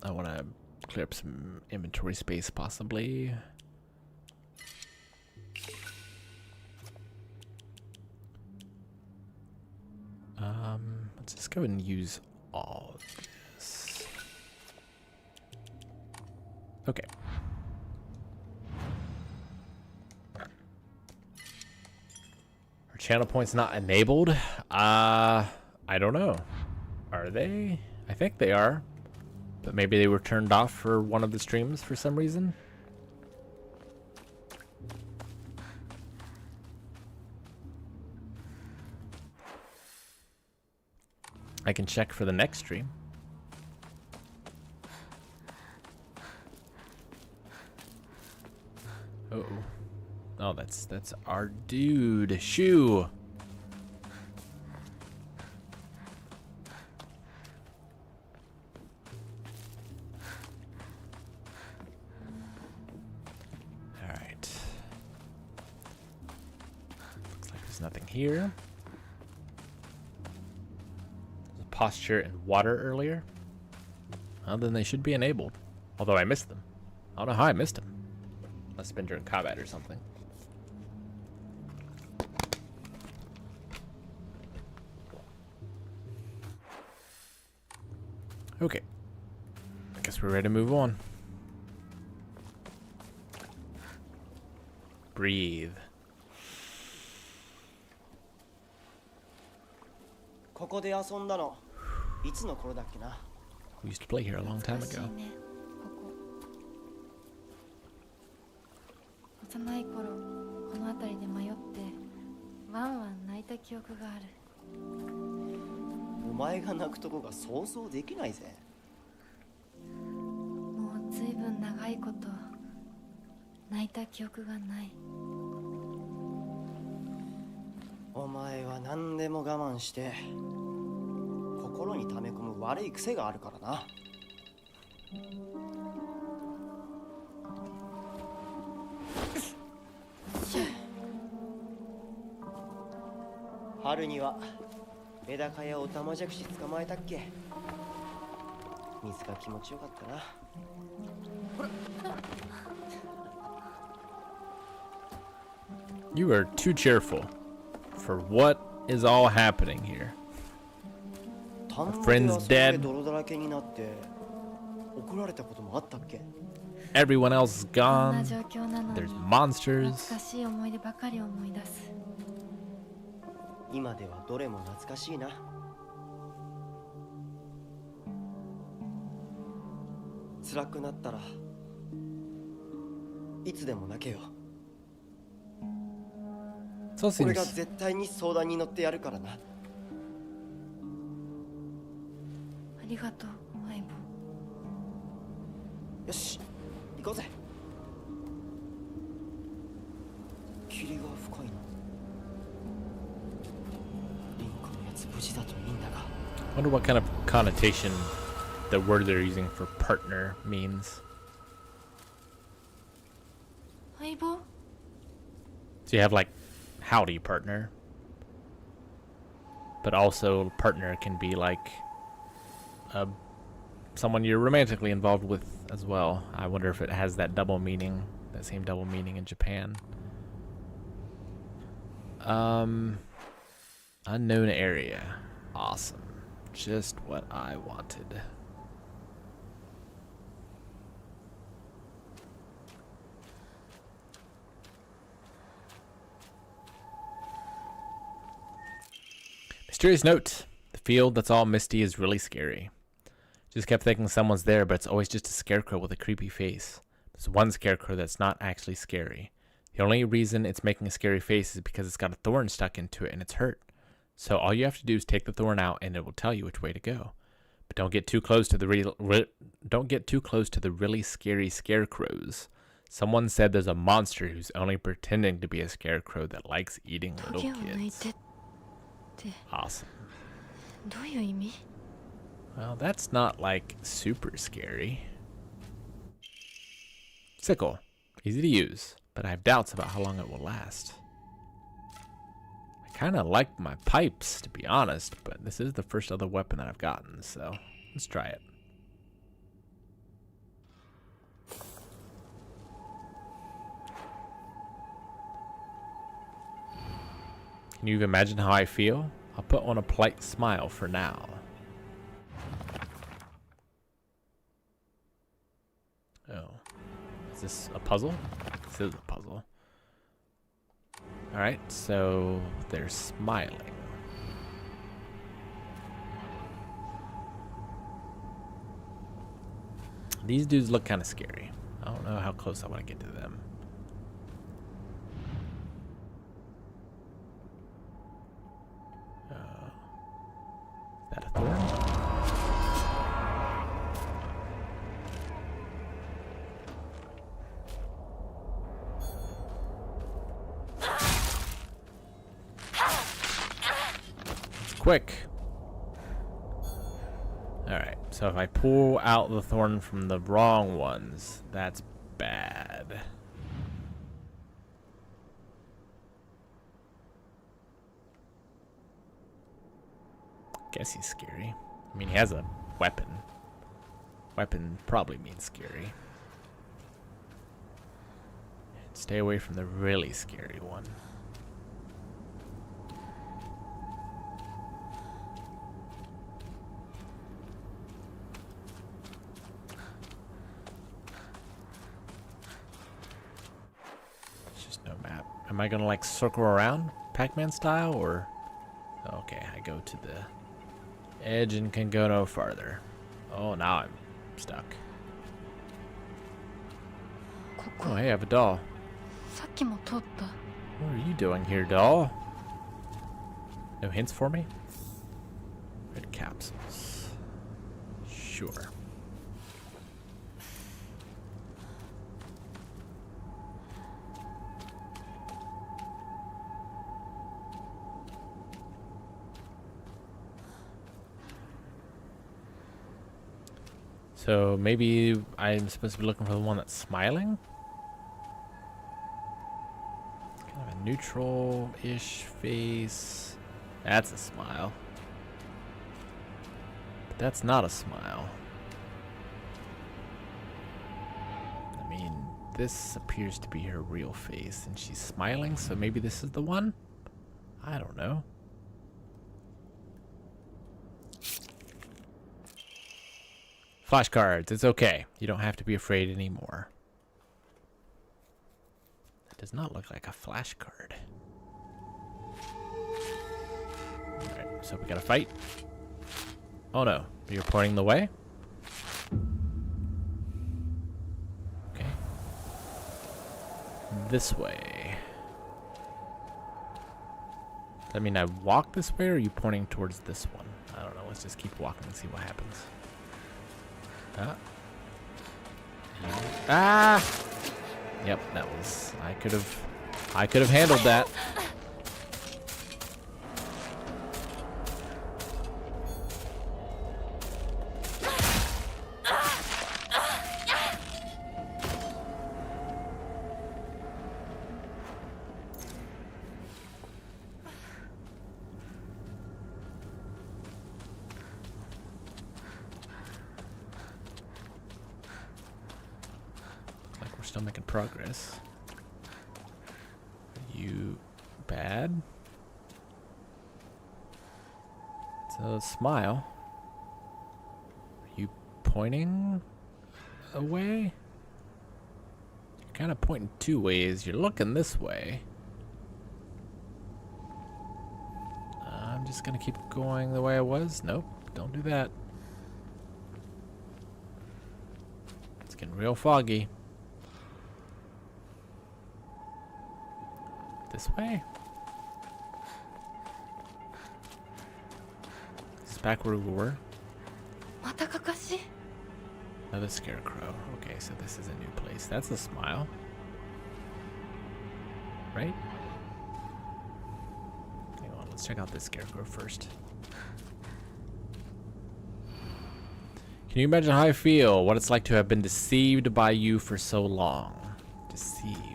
I want to clear up some inventory space possibly. Let's just go ahead and use all of this. Okay. Are channel points not enabled? I don't know. Are they? I think they are. But maybe they were turned off for one of the streams for some reason. I can check for the next stream. Uh-oh. Oh, that's our dude, Shu. All right. Looks like there's nothing here. Posture and water earlier. Well, then they should be enabled. Although I missed them. I don't know how I missed them. Must have been during combat or something. Okay. I guess we're ready to move on. Breathe. ここで遊んだのいつの頃だっけな We used to play here a long time ago. 幼い頃この辺りで迷ってワンワン泣いた記憶がある。お前が泣くとこが想像できないぜ。もうずいぶん長いこと泣いた記憶がない。お前は何でも我慢して心に溜め込む悪い癖があるからな。春にはメダカやオタマジャクシ捕まえたっけ。水が気持ちよかったな。You are too cheerful for what is all happening here. Our friend's dead. Everyone else is gone. There's monsters. 今ではどれも懐かしいな。辛くなったらいつでも泣けよ。俺が絶対に相談に乗ってやるからな。ありがとう、相棒。よし、行こうぜ。霧が深いな。リンクのやつ無事だといいんだが。I wonder what kind of connotation the word they're using for partner means. 相棒? So you have like howdy partner, but also partner can be like someone you're romantically involved with as well. I wonder if it has that double meaning, that same double meaning in Japan. Unknown area. Awesome. Just what I wanted. Mysterious note. The field that's all misty is really scary. Just kept thinking someone's there, but it's always just a scarecrow with a creepy face. There's one scarecrow that's not actually scary. The only reason it's making a scary face is because it's got a thorn stuck into it and it's hurt. So all you have to do is take the thorn out and it will tell you which way to go. But don't get too close to the really scary scarecrows. Someone said there's a monster who's only pretending to be a scarecrow that likes eating little kids. Awesome. Well, that's not like super scary. Sickle. Easy to use, but I have doubts about how long it will last. I kind of like my pipes, to be honest, but this is the first other weapon that I've gotten, so let's try it. Can you imagine how I feel? I'll put on a polite smile for now. Oh. Is this a puzzle? This is a puzzle. Alright, so they're smiling. These dudes look kind of scary. I don't know how close I want to get to them. Is that a thorn? It's quick. Alright, so if I pull out the thorn from the wrong ones, that's bad. Guess he's scary. I mean, he has a weapon. Weapon probably means scary. Stay away from the really scary one. Am I gonna like circle around Pac-Man style, or okay, I go to the edge and can go no farther. Oh, now I'm stuck. Oh, hey, I have a doll. What are you doing here, doll? No hints for me? Red capsules. Sure. So maybe I'm supposed to be looking for the one that's smiling? Kind of a neutral-ish face. That's a smile. But that's not a smile. I mean, this appears to be her real face, and she's smiling, so maybe this is the one? I don't know. Flashcards, it's okay. You don't have to be afraid anymore. That does not look like a flashcard. Alright, so we gotta fight. Oh no, you're pointing the way? Okay. This way. Does that mean I walk this way, or are you pointing towards this one? I don't know, let's just keep walking and see what happens. Ah! Yep, that was. I could have handled that. Still making progress. Are you bad? So smile. Are you pointing away? You're kind of pointing two ways. You're looking this way. I'm just gonna keep going the way I was. Nope, don't do that. It's getting real foggy. This way? This is back where we were. Another scarecrow. Okay, so this is a new place. That's a smile. Right? Hang on, let's check out this scarecrow first. Can you imagine how I feel? What it's like to have been deceived by you for so long? Deceived.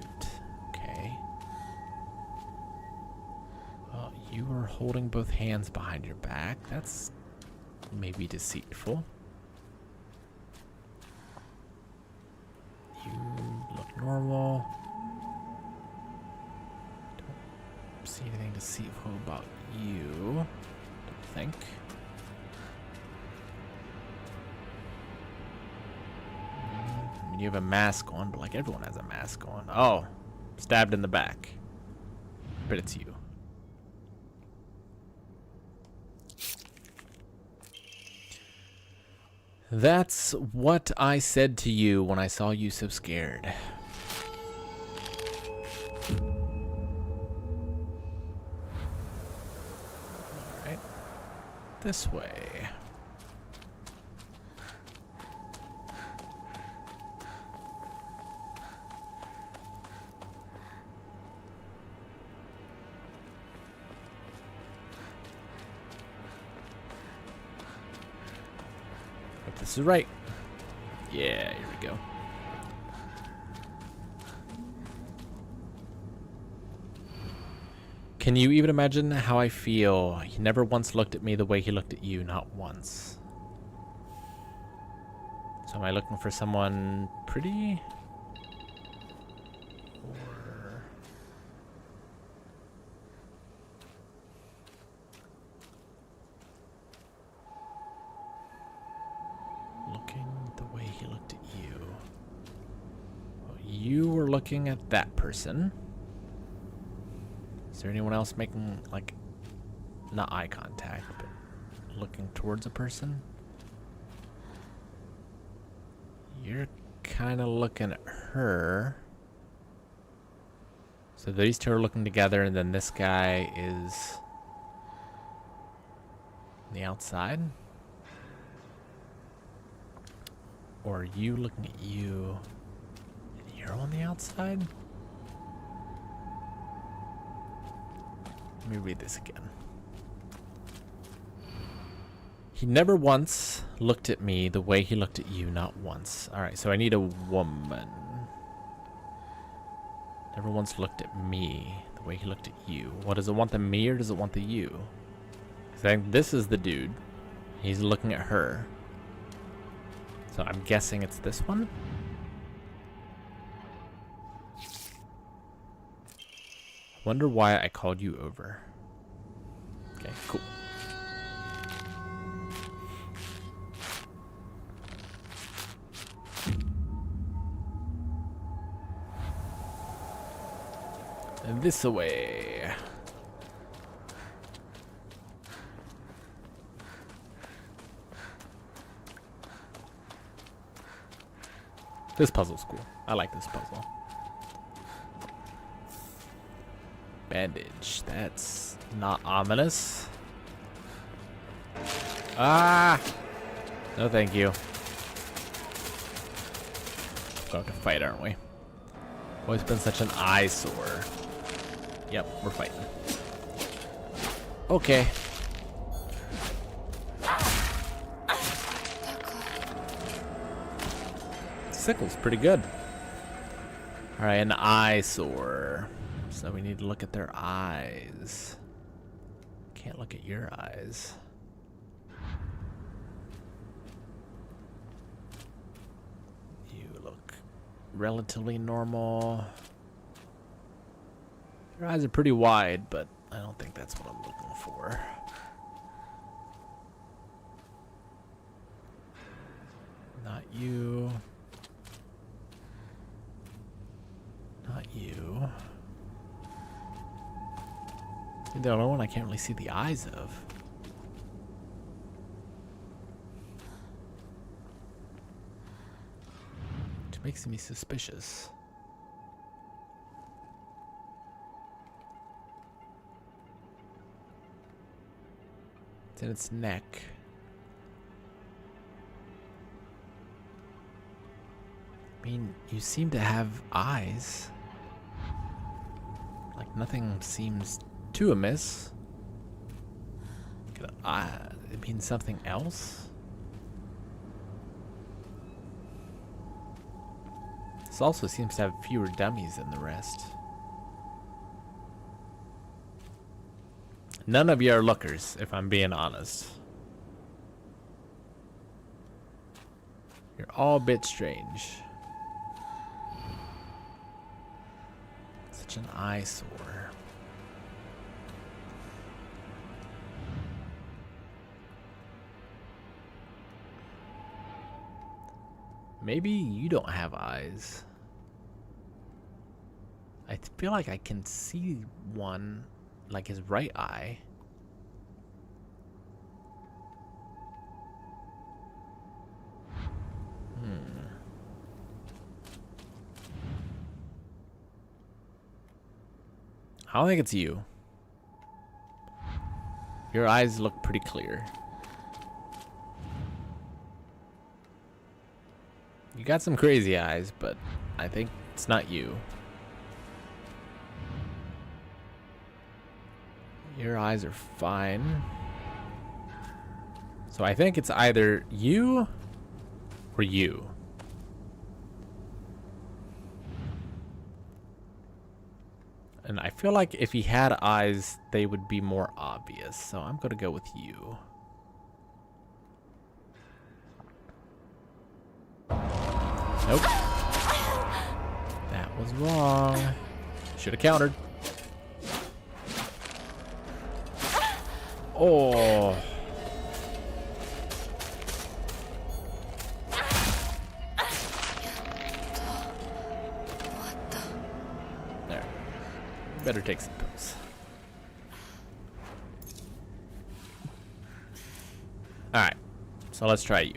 You are holding both hands behind your back. That's maybe deceitful. You look normal. Don't see anything to see about you. Don't think. I mean, you have a mask on, but like everyone has a mask on. Oh, stabbed in the back. But it's you. That's what I said to you when I saw you so scared. Alright. This way. This is right. Yeah, here we go. Can you even imagine how I feel? He never once looked at me the way he looked at you, not once. So am I looking for someone pretty? Or... looking the way he looked at you. Well, you were looking at that person. Is there anyone else making, like, not eye contact, but looking towards a person? You're kind of looking at her. So these two are looking together, and then this guy is on the outside. Or are you looking at you and you're on the outside? Let me read this again. He never once looked at me the way he looked at you, not once. Alright, so I need a woman. Never once looked at me the way he looked at you. What, does it want the me or does it want the you? 'Cause I think this is the dude. He's looking at her. So I'm guessing it's this one. Wonder why I called you over. Okay, cool. And this away. This puzzle's cool. I like this puzzle. Bandage. That's not ominous. Ah! No, thank you. We're going to fight, aren't we? Always been such an eyesore. Yep, we're fighting. Okay. Sickle's pretty good. Alright, an eyesore. So we need to look at their eyes. Can't look at your eyes. You look relatively normal. Your eyes are pretty wide, but I don't think that's what I'm looking for. Not you. Not you. The only one I can't really see the eyes of. Which makes me suspicious. It's in its neck. I mean, you seem to have eyes. Like nothing seems too amiss. It means something else? This also seems to have fewer dummies than the rest. None of you are lookers, if I'm being honest. You're all a bit strange. Such an eyesore. Maybe you don't have eyes. I feel like I can see one, like his right eye. I don't think it's you. Your eyes look pretty clear. You got some crazy eyes, but I think it's not you. Your eyes are fine. So I think it's either you or you. And I feel like if he had eyes, they would be more obvious. So I'm going to go with you. Nope. That was wrong. Should have countered. Oh. There. Better take some pills. Alright. So let's try you.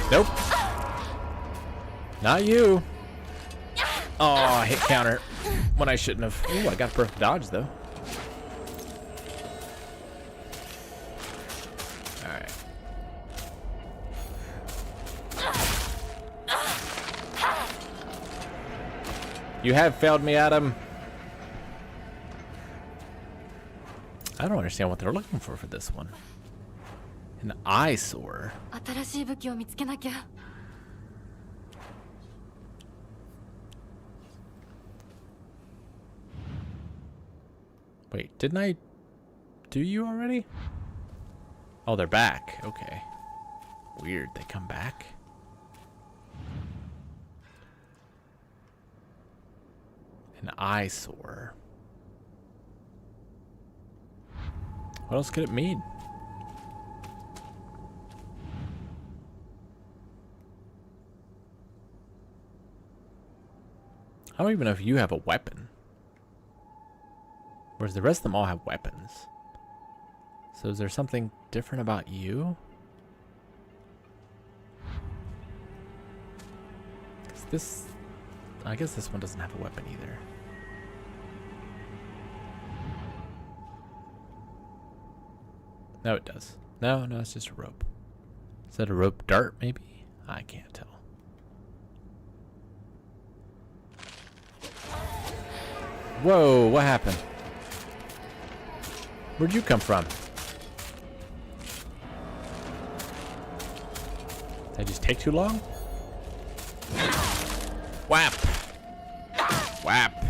Nope. Not you. Oh, I hit counter when I shouldn't have. Ooh, I got perfect dodge though. Alright. You have failed me, Adam. I don't understand what they're looking for this one. An eyesore. 新しい武器を見つけなきゃ。Wait, didn't I do you already? Oh, they're back. Okay. Weird, they come back. An eyesore. What else could it mean? I don't even know if you have a weapon. Whereas the rest of them all have weapons. So is there something different about you? 'Cause this... I guess this one doesn't have a weapon either. No, it does. No, it's just a rope. Is that a rope dart, maybe? I can't tell. Whoa, what happened? Where'd you come from? Did I just take too long? Whap! Whap!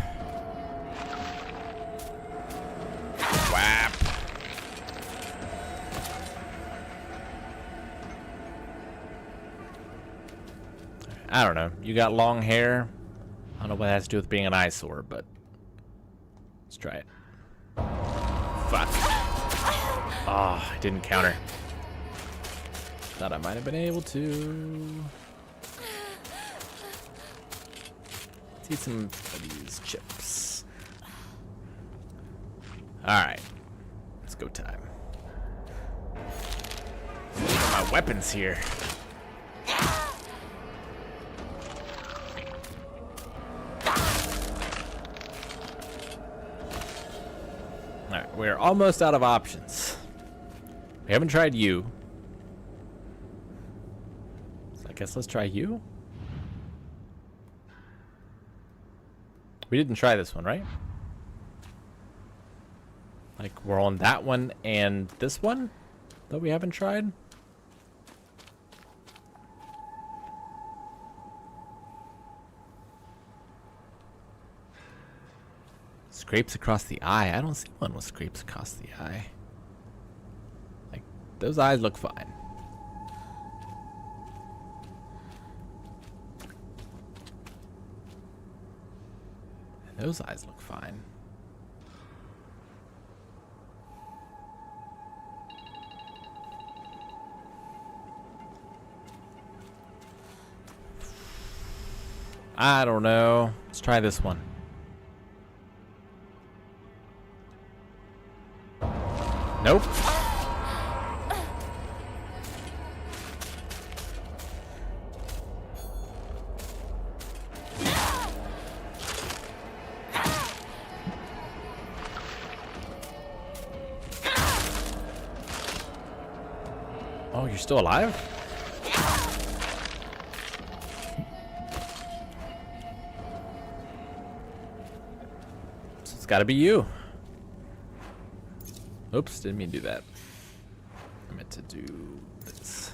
Whap! I don't know. You got long hair. I don't know what that has to do with being an eyesore, but let's try it. Fuck. Oh, I didn't counter. Thought I might have been able to. Let's eat some of these chips. Alright. Let's go time. Look at my weapons here. Alright, we're almost out of options. We haven't tried you. So I guess let's try you. We didn't try this one, right? Like, we're on that one and this one that we haven't tried? Scrapes across the eye. I don't see one with scrapes across the eye. Like, those eyes look fine. Those eyes look fine. I don't know. Let's try this one. Nope. Oh, you're still alive? So it's gotta be you. Oops, didn't mean to do that. I meant to do this.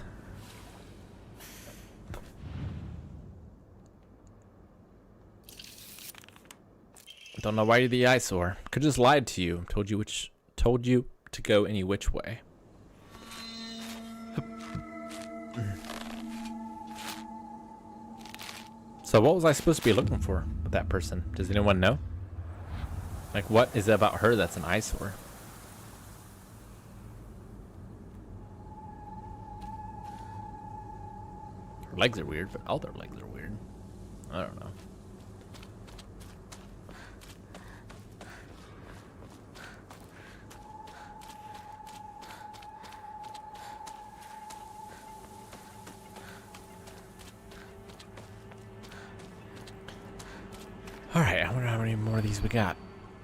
Don't know why you're the eyesore. Could just lied to you. Told you to go any which way. So what was I supposed to be looking for with that person? Does anyone know? Like, what is it about her that's an eyesore? Her legs are weird, but all their legs are weird. I don't know. Alright, I wonder how many more of these we got.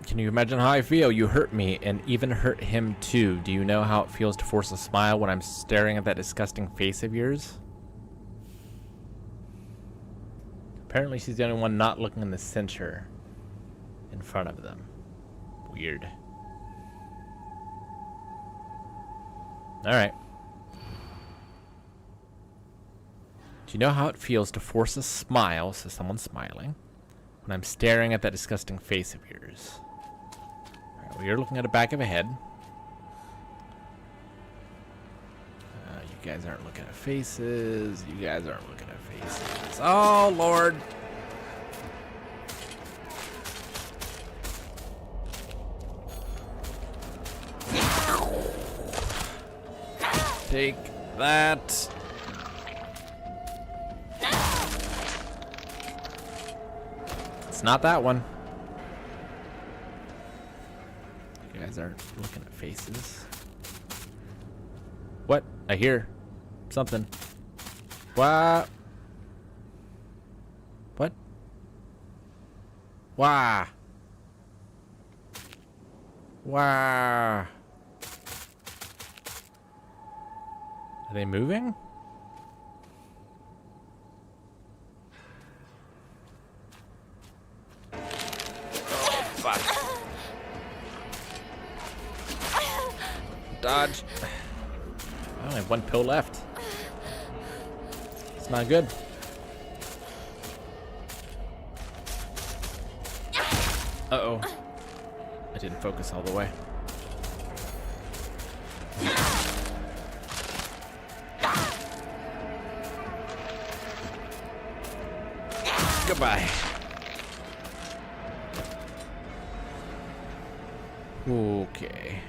Can you imagine how I feel? You hurt me and even hurt him too. Do you know how it feels to force a smile when I'm staring at that disgusting face of yours? Apparently she's the only one not looking in the center in front of them. Weird. Alright. Do you know how it feels to force a smile, so someone's smiling, when I'm staring at that disgusting face of yours? Alright, well, you're looking at the back of a head. You guys aren't looking at faces. You guys aren't looking at faces. Oh, Lord. Take that. It's not that one. You guys aren't looking at faces. What? I hear something. What? What? Wah. Wah. Are they moving? Oh, fuck. Dodge. I only have one pill left. It's not good. Uh-oh. I didn't focus all the way. Goodbye. Okay.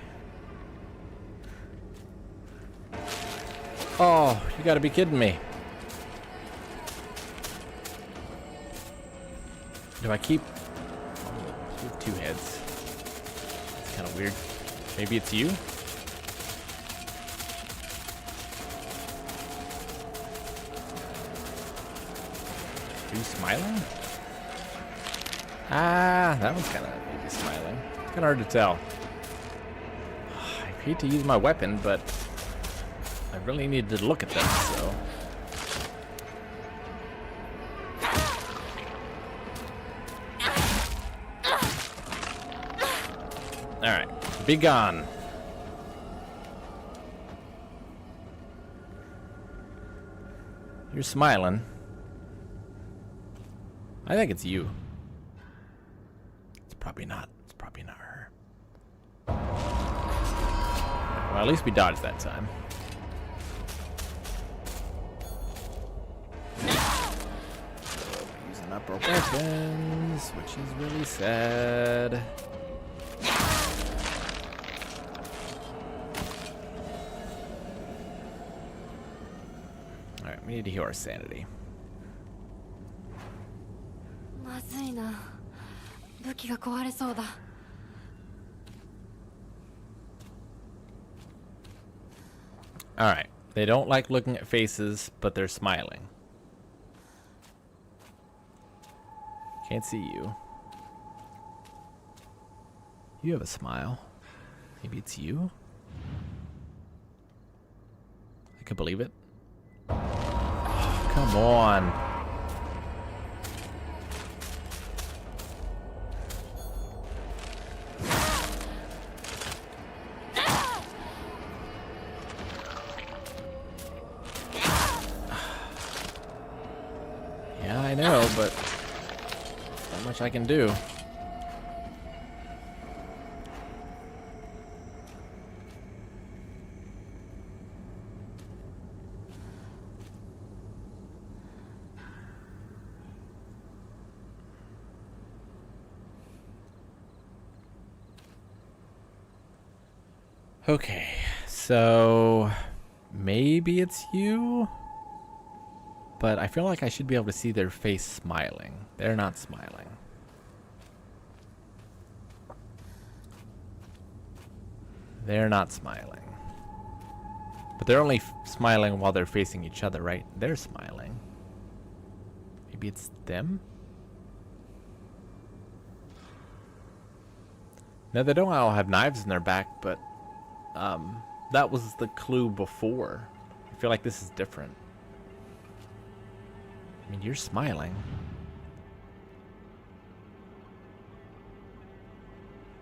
Oh, you gotta be kidding me. Do I keep... You have two heads. It's kind of weird. Maybe it's you? Are you smiling? Ah, that one's kind of maybe smiling. It's kind of hard to tell. I hate to use my weapon, but I really need to look at them, so... Alright, be gone. You're smiling. I think it's you. It's probably not. It's probably not her. Well, at least we dodged that time. Using up broke weapons, which is really sad. Alright, we need to heal our sanity. まずいな。武器が壊れそうだ。Alright, they don't like looking at faces, but they're smiling. Can't see you. You have a smile. Maybe it's you? I can believe it. Come on. Yeah, I know, but not much I can do. Okay, so maybe it's you, but I feel like I should be able to see their face smiling. They're not smiling. They're not smiling. But they're only smiling while they're facing each other, right? They're smiling. Maybe it's them? No, they don't all have knives in their back, but that was the clue before. I feel like this is different. I mean, you're smiling.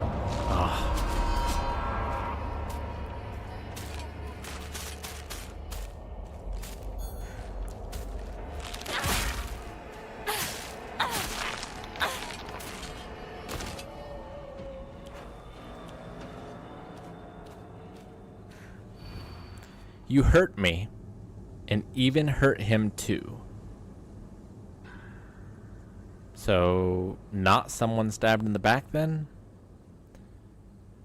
Ah. You hurt me, and even hurt him too. So, not someone stabbed in the back then?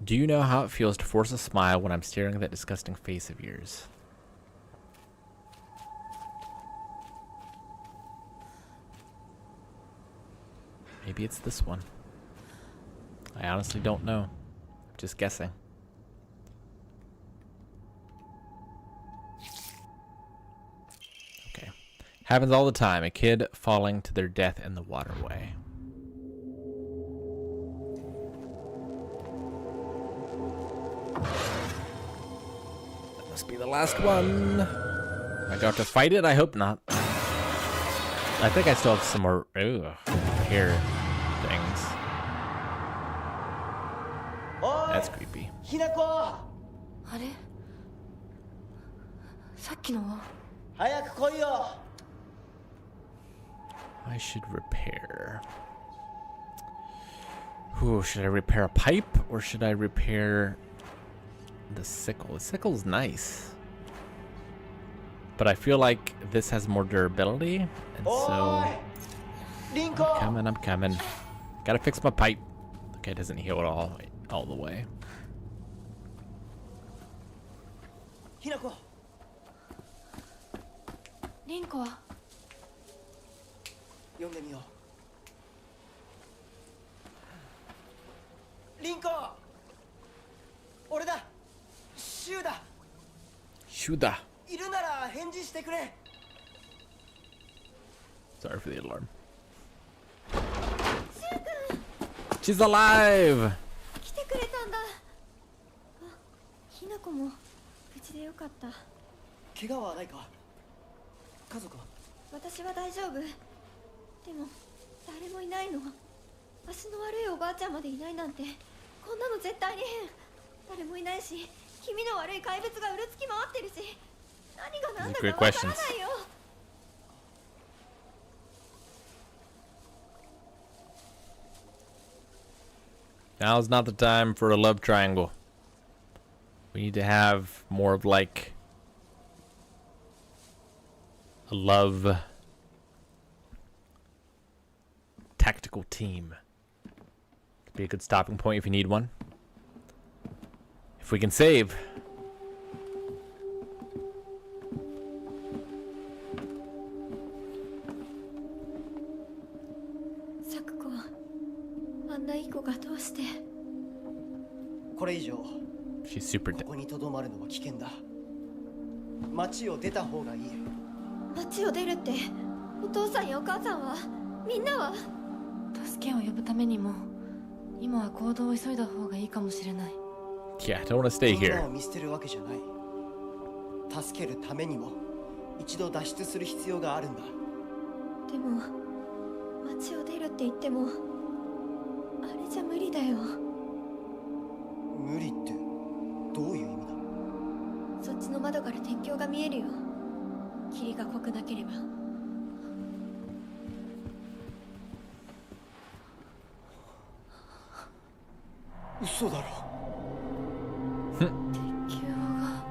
Do you know how it feels to force a smile when I'm staring at that disgusting face of yours? Maybe it's this one. I honestly don't know. Just guessing. Happens all the time. A kid falling to their death in the waterway. That must be the last one. Am I going to fight it? I hope not. I think I still have some more hair things. That's creepy. あれさっきのは早く来いよ I should repair. Ooh, should I repair a pipe or should I repair the sickle? The sickle's nice. But I feel like this has more durability. And so... I'm coming. Gotta fix my pipe. Okay, it doesn't heal it all the way. ひなこ リンコは読んでみようリンコ俺だシュウだシュウだいるなら返事してくれ Sorry for the alarm. She's alive! 来てくれたんだあ、ひなこも無事でよかった怪我はないか家族は私は大丈夫でも誰もいないの足の悪いおばあちゃんまでいないなんてこんなの絶対に変誰もいないし気味の悪い怪物がうるつき回ってるし何が何だかわからないよ Now's not the time for a love triangle. We need to have more of like a love tactical team. Could be a good stopping point if you need one. If we can save. 咲子、あんないい子がどうして。これ以上 She's super ここにとどまるのは危険だ。町を出た方がいい。町を出るって、お父さんやお母さんは、みんなは。助けを呼ぶためにも今は行動を急いだ方がいいかもしれない。 Yeah, I don't want to stay みんな here. を見捨てるわけじゃない。助けるためにも一度脱出する必要があるんだ。でも町を出るって言ってもあれじゃ無理だよ。無理ってどういう意味だ。そっちの窓から鉄橋が見えるよ。霧が濃くなければ。嘘だろ。鉄橋が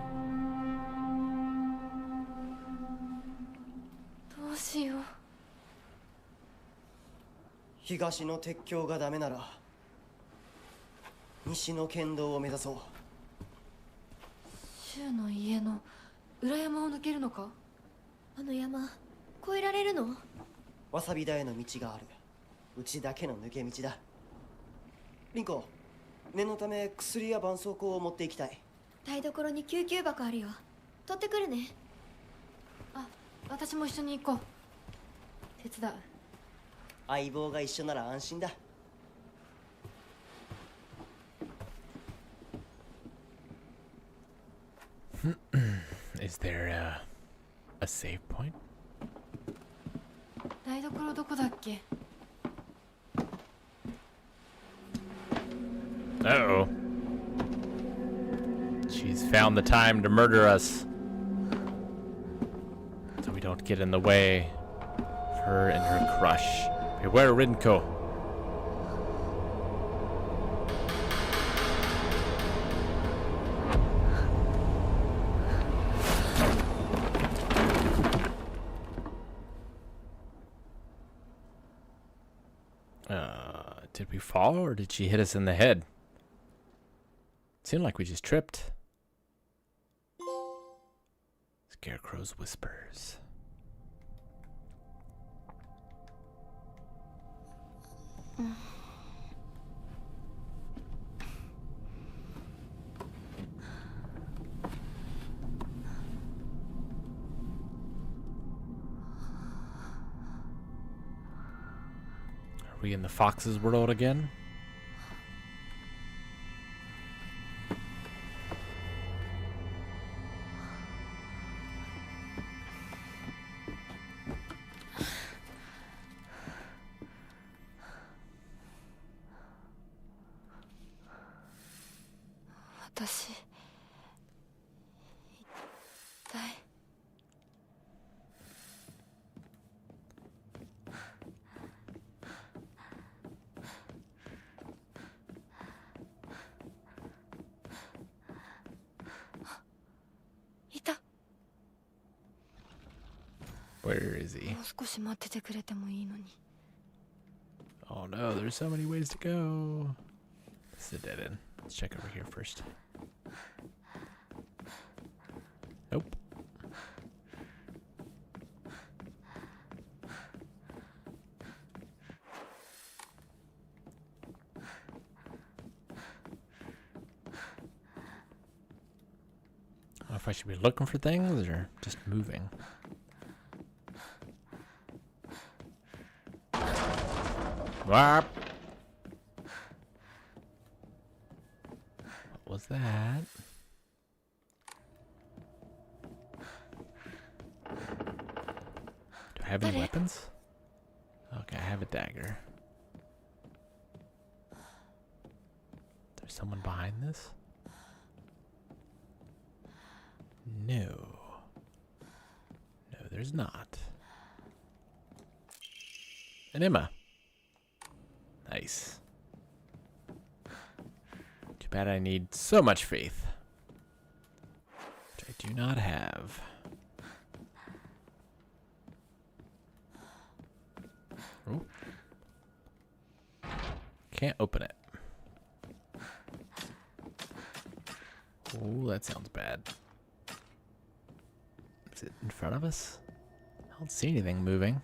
どうしよう。東の鉄橋がダメなら西の県道を目指そう。柊の家の裏山を抜けるのか。あの山越えられるの。わさび田への道がある。うちだけの抜け道だ。リンコ、念のため薬や絆創膏を持っていきたい。台所に救急箱あるよ。取ってくるね。あ、私も一緒に行こう。手伝う。相棒が一緒なら安心だ。Is there a save point? 台所どこだっけ。 Uh-oh. She's found the time to murder us. So we don't get in the way of her and her crush. Beware, Rinko. Did we fall or did she hit us in the head? Seemed like we just tripped. Scarecrow's whispers. Are we in the fox's world again? Where is he? もう少し待っててくれてもいいのに。 Oh no, there's so many ways to go. This is a dead end. Let's check over here first. Nope. I don't know if I should be looking for things or just moving. Warp. What was that? Do I have any weapons? Okay, I have a dagger. There's someone behind this? No. No, there's not. An Emma. Nice. Too bad I need so much faith, which I do not have. Oh. can't open it. Ooh, that sounds bad. Is it in front of us? I don't see anything moving.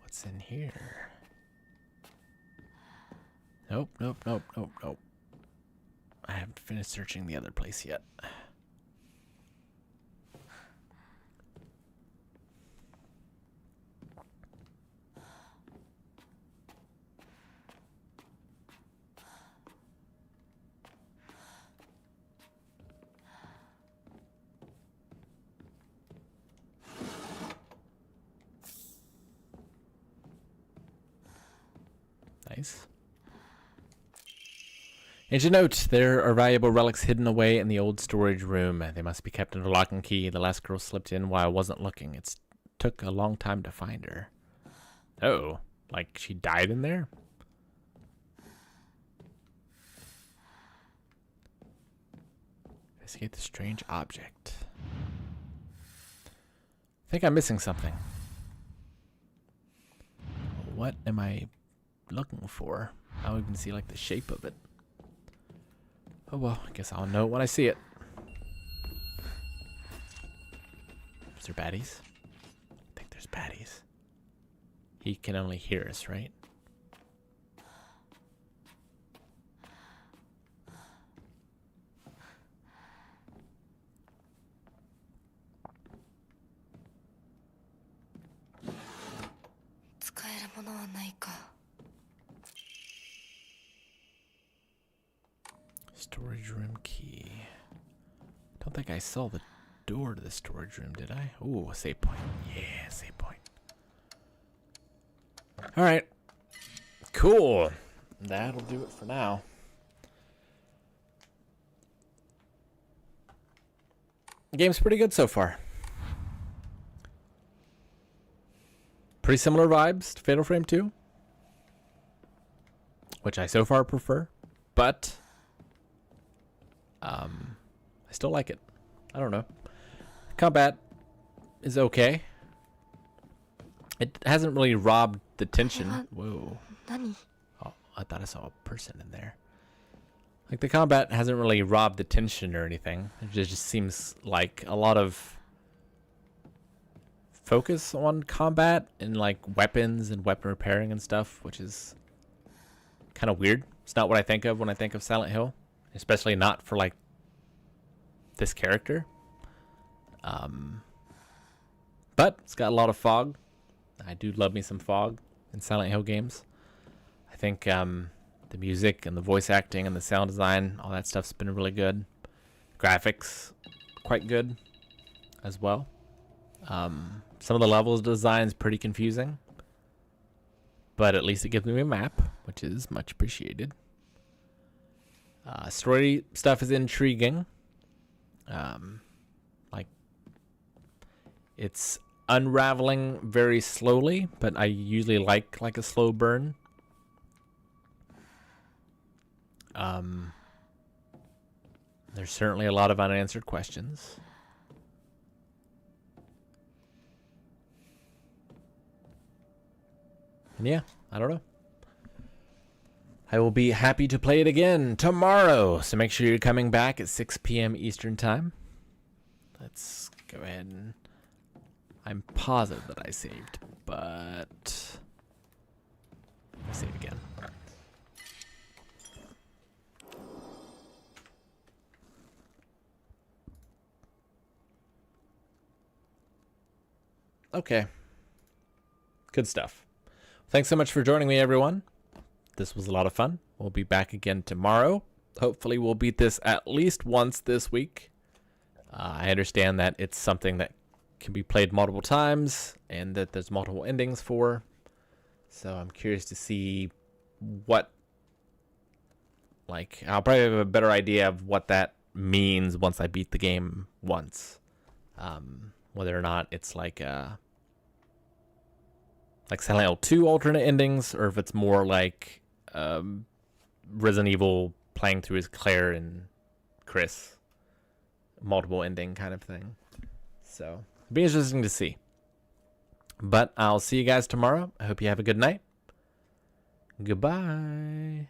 What's in here? Nope, nope, nope, nope, nope. I haven't finished searching the other place yet. Nice. Ancient note, there are valuable relics hidden away in the old storage room. They must be kept under lock and key. The last girl slipped in while I wasn't looking. It took a long time to find her. Oh, like she died in there? Investigate the strange object. I think I'm missing something. What am I looking for? I don't even see like the shape of it. Oh well, I guess I'll know it when I see it. Is there baddies? I think there's baddies. He can only hear us, right? Storage room key. Don't think I saw the door to the storage room, did I? Ooh, a save point. Yeah, save point. Alright. Cool. That'll do it for now. The game's pretty good so far. Pretty similar vibes to Fatal Frame 2, which I so far prefer, but I still like it. I don't know. Combat is okay. It hasn't really robbed the tension. Whoa. Oh, I thought I saw a person in there. Like, the combat hasn't really robbed the tension or anything. It just seems like a lot of focus on combat and like weapons and weapon repairing and stuff, which is kind of weird. It's not what I think of when I think of Silent Hill, especially not for like this character. But it's got a lot of fog. I do love me some fog in Silent Hill games. I think the music and the voice acting and the sound design, all that stuff's been really good. Graphics, quite good as well. Some of the levels design's pretty confusing, but at least it gives me a map, which is much appreciated. Story stuff is intriguing. Like, it's unraveling very slowly, but I usually like a slow burn. There's certainly a lot of unanswered questions. And yeah, I don't know. I will be happy to play it again tomorrow, so make sure you're coming back at 6 p.m. Eastern Time. Let's go ahead and... I'm positive that I saved, but... I'll save again. Okay. Good stuff. Thanks so much for joining me, everyone. This was a lot of fun. We'll be back again tomorrow. Hopefully we'll beat this at least once this week. I understand that it's something that can be played multiple times and that there's multiple endings for. So I'm curious to see what... Like, I'll probably have a better idea of what that means once I beat the game once. Whether or not it's like Silent Hill 2 alternate endings, or if it's more like Resident Evil playing through as Claire and Chris, multiple ending kind of thing. So be interesting to see. But I'll see you guys tomorrow. I hope you have a good night. Goodbye.